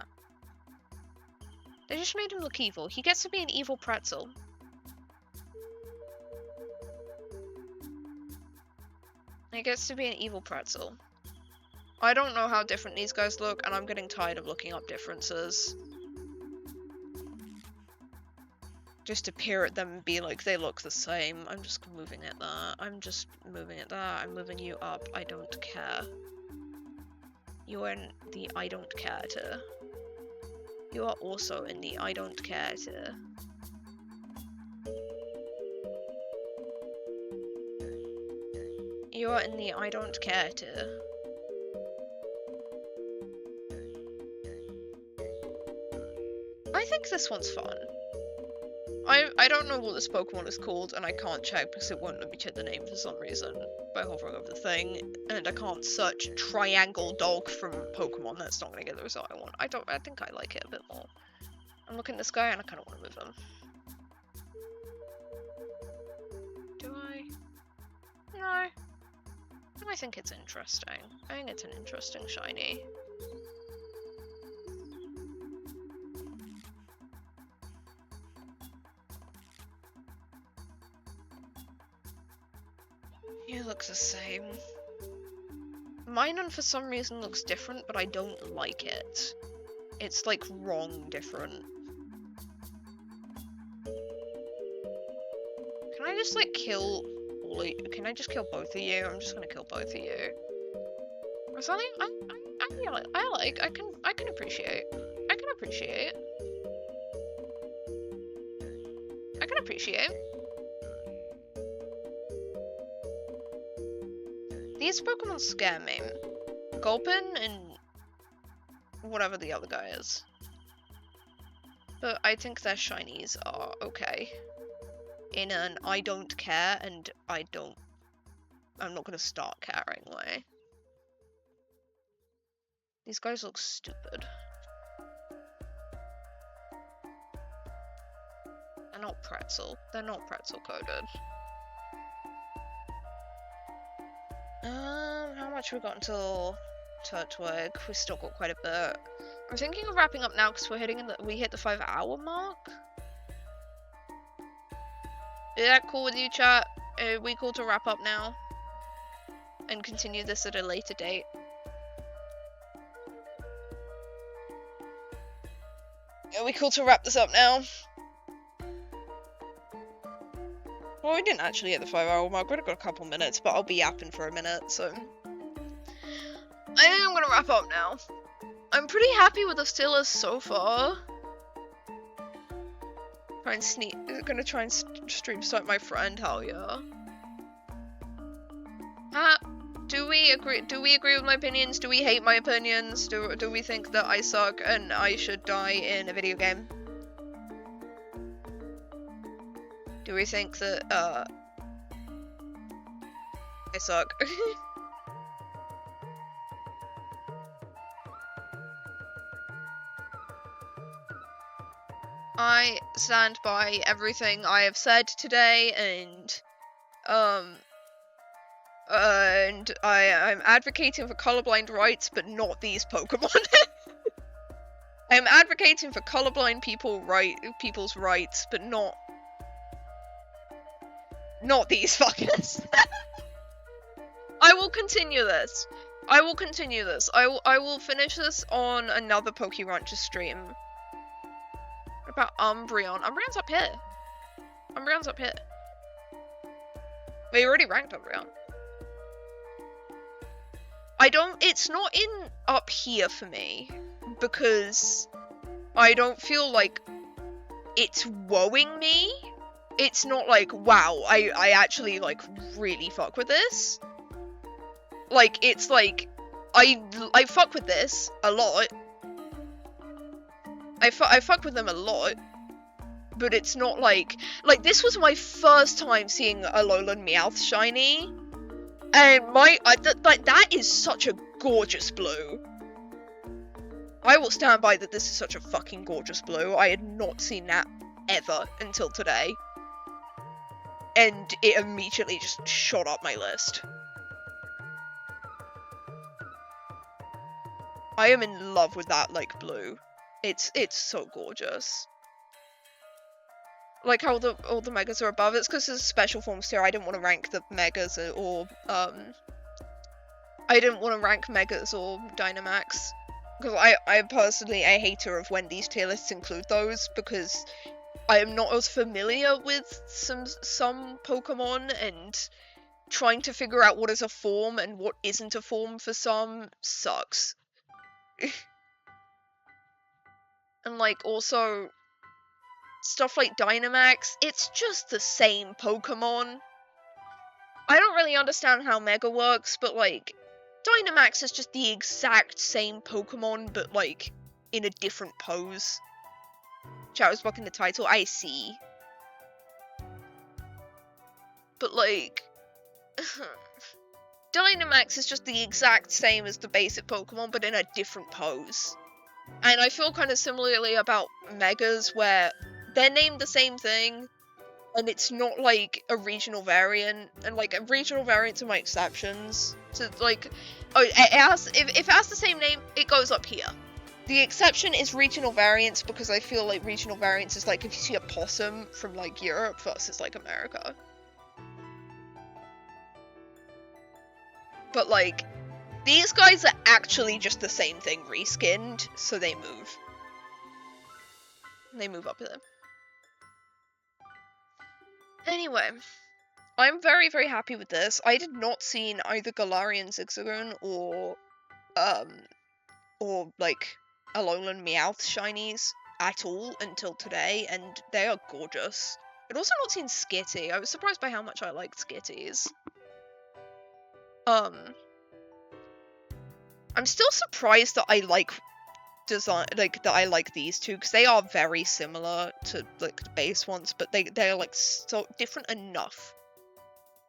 They just made him look evil. He gets to be an evil pretzel. He gets to be an evil pretzel. I don't know how different these guys look, and I'm getting tired of looking up differences. Just to peer at them and be like, they look the same. I'm just moving it there. I'm just moving it there. I'm moving you up. I don't care. You're in the I don't care tier. You are also in the I don't care tier. You are in the I don't care tier. I think this one's fun. I don't know what this Pokemon is called, and I can't check because it won't let me check the name for some reason by hovering over the thing, and I can't search Triangle Dog from Pokemon. That's not gonna get the result I want. I think I like it a bit more. I'm looking at this guy and I kind of want to move him. Do I? No. I think it's interesting. I think it's an interesting shiny. It looks the same. Minun for some reason looks different, but I don't like it. It's like wrong different. Can I just like kill all of you? Can I just kill both of you? I'm just gonna kill both of you. Or something I like. I can appreciate. I can appreciate. I can appreciate. These Pokemon scare me. Gulpin and whatever the other guy is. But I think their shinies are okay. In an I don't care and I'm not gonna start caring way. These guys look stupid. They're not pretzel. They're not pretzel coded. How much we got until Turtwig? We still got quite a bit. I'm thinking of wrapping up now because we hit the 5-hour mark. Is that cool with you, chat? Are we cool to wrap up now? And continue this at a later date? Are we cool to wrap this up now? Well, we didn't actually hit the 5-hour mark. We've got a couple minutes, but I'll be yapping for a minute, so... I think I'm gonna wrap up now. I'm pretty happy with the Steelers so far. Gonna try and stream start my friend, hell yeah. Do we agree with my opinions? Do we hate my opinions? Do we think that I suck and I should die in a video game? Do we think that, I suck? I stand by everything I have said today, and I'm advocating for colorblind rights, but not these Pokemon. I'm advocating for colorblind people's rights, but not these fuckers. I will continue this. I will will finish this on another PokeRancher stream. What about Umbreon? Umbreon's up here. Umbreon's up here. We already ranked Umbreon. It's not in up here for me, because I don't feel like it's woeing me. It's not like, wow, I actually, like, really fuck with this. Like, it's like, I fuck with this a lot. I fuck with them a lot, but it's not like this was my first time seeing a Alolan Meowth shiny, and that is such a gorgeous blue. I will stand by that this is such a fucking gorgeous blue. I had not seen that ever until today, and it immediately just shot up my list. I am in love with that, like, blue. It's so gorgeous. Like how all the megas are above. It's because there's special forms here. I didn't want to rank the megas or I didn't want to rank megas or Dynamax, because I personally a hater of when these tier lists include those, because I am not as familiar with some Pokemon, and trying to figure out what is a form and what isn't a form for some sucks. And, like, also, stuff like Dynamax, it's just the same Pokemon. I don't really understand how Mega works, but, like, Dynamax is just the exact same Pokemon, but, like, in a different pose. Chat was blocking the title, I see. But, like, Dynamax is just the exact same as the basic Pokemon, but in a different pose. And I feel kind of similarly about Megas, where they're named the same thing, and it's not like a regional variant, and like regional variants are my exceptions. So like, if it has the same name, it goes up here. The exception is regional variants, because I feel like regional variants is like if you see a possum from like Europe versus like America. But, like, these guys are actually just the same thing reskinned, so they move. They move up with them. Anyway, I'm very, very happy with this. I did not see either Galarian Zigzagoon or like, Alolan Meowth shinies at all until today, and they are gorgeous. I'd also not seen Skitty. I was surprised by how much I liked Skitties. I'm still surprised that I like that I like these two, because they are very similar to, like, the base ones, but they're like so different enough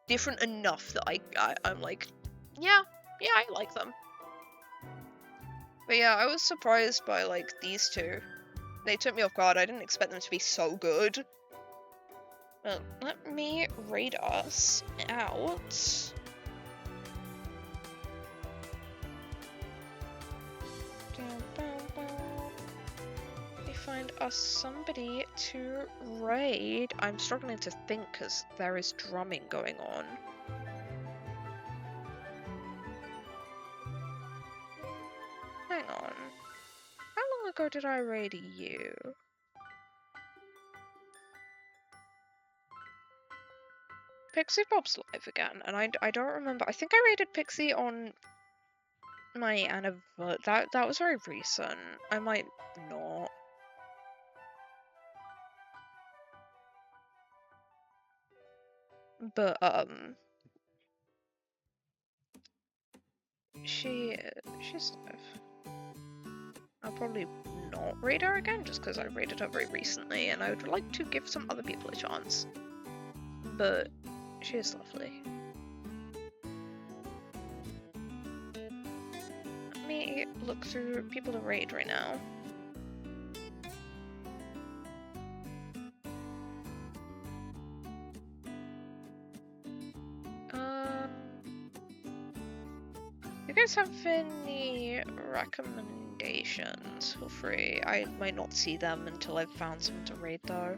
that I'm like, yeah, I like them. But yeah, I was surprised by, like, these two. They took me off guard. I didn't expect them to be so good. Well, let me read us out. We find us somebody to raid. I'm struggling to think because there is drumming going on. Hang on. How long ago did I raid you? Pixie Bob's live again, and I don't remember. I think I raided Pixie on my anniversary. That was very recent. I might not. But she's live. I'll probably not raid her again just because I raided her very recently, and I would like to give some other people a chance. But she is lovely. Let me look through people to raid right now. You guys have any recommendations? Feel free. I might not see them until I've found someone to raid though.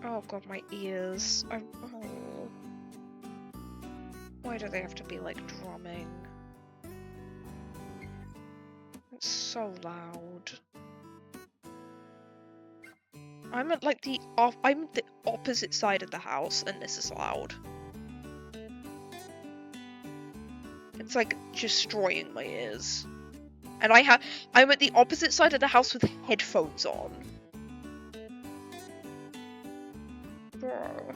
Oh god, my ears. Oh. Why do they have to be, like, drumming? It's so loud. I'm at, like, I'm the opposite side of the house, and this is loud. It's, like, destroying my ears. And I'm at the opposite side of the house with headphones on. Bro.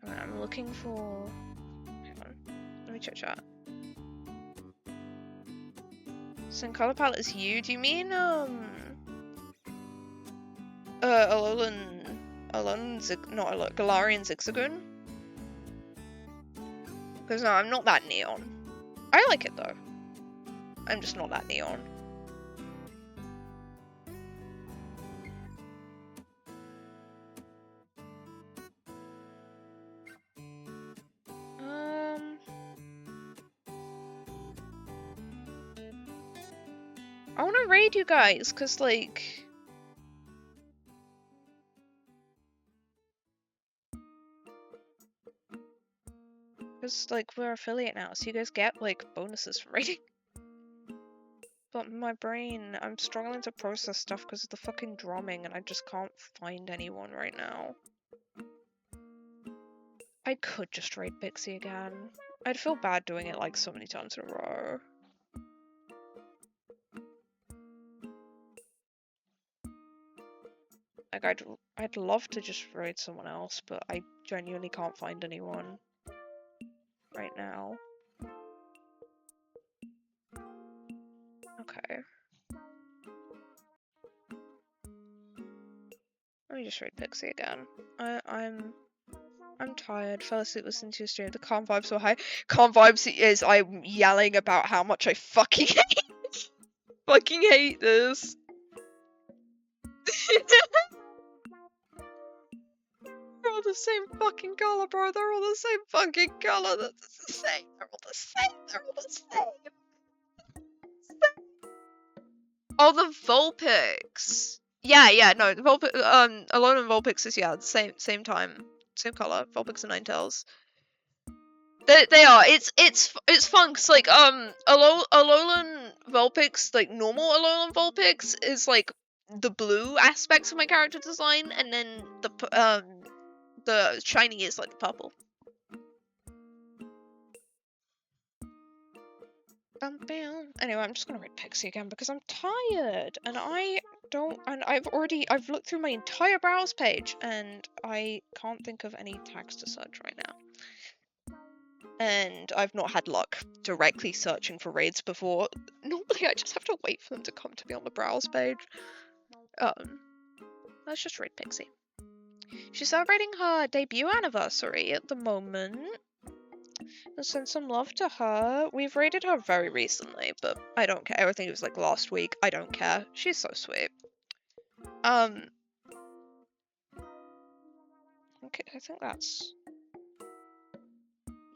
I'm looking for... Hang on. Let me check chat. Same color palette as you? Do you mean, Galarian Zigzagoon? Because no, I'm not that neon. I like it though. I'm just not that neon. I want to raid you guys, because, like... Because, like, we're affiliate now, so you guys get, like, bonuses from raiding. But my brain, I'm struggling to process stuff because of the fucking drumming, and I just can't find anyone right now. I could just raid Pixie again. I'd feel bad doing it, like, so many times in a row. Like, I'd love to just raid someone else, but I genuinely can't find anyone right now. Okay. Let me just raid Pixie again. I'm tired. Fell asleep listening to your stream. The calm vibes were high. Calm vibes is I'm yelling about how much I fucking hate this. They're all the same fucking color, bro. They're all the same fucking color. That's the same. They're all the same. They're all the same. Oh, the Vulpix. Yeah, no, the Alolan Vulpix is, yeah, the same time. same color. Vulpix and Ninetales. They are. It's fun because like Alolan Vulpix, like normal Alolan Vulpix is like the blue aspects of my character design, and then the shiny is like the purple. Anyway, I'm just gonna read Pixie again because I'm tired and I've looked through my entire browse page and I can't think of any tags to search right now. And I've not had luck directly searching for raids before. Normally I just have to wait for them to come to me on the browse page. Let's just raid Pixie. She's celebrating her debut anniversary at the moment. Let's send some love to her. We've raided her very recently, but I don't care. I think it was like last week. I don't care. She's so sweet. Okay, I think that's...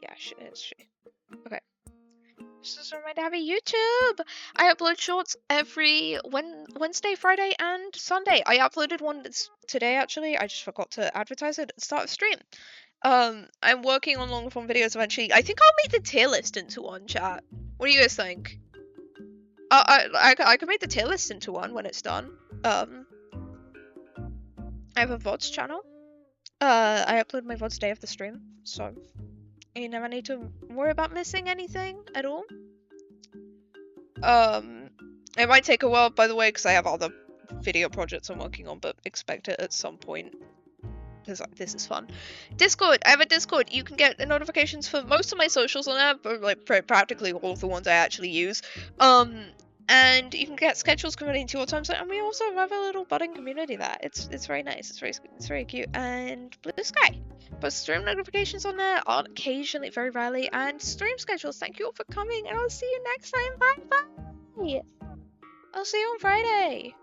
Yeah, she is, she. Okay. Just a reminder to have a YouTube! I upload shorts every Wednesday, Friday, and Sunday. I uploaded one today, actually. I just forgot to advertise it at the start of the stream. I'm working on long form videos eventually. I think I'll make the tier list into one, chat. What do you guys think? I can make the tier list into one when it's done. I have a VODs channel. I upload my VODs day of the stream, so you never need to worry about missing anything at all. It might take a while, by the way, because I have other video projects I'm working on, but expect it at some point. Because this is fun. Discord! I have a Discord. You can get notifications for most of my socials on there, but like practically all of the ones I actually use. And you can get schedules coming into your time zone, and we also have a little budding community there. It's very nice. It's very cute. And Blue Sky. But stream notifications on there are occasionally, very rarely, and stream schedules. Thank you all for coming, and I'll see you next time. Bye bye. I'll see you on Friday.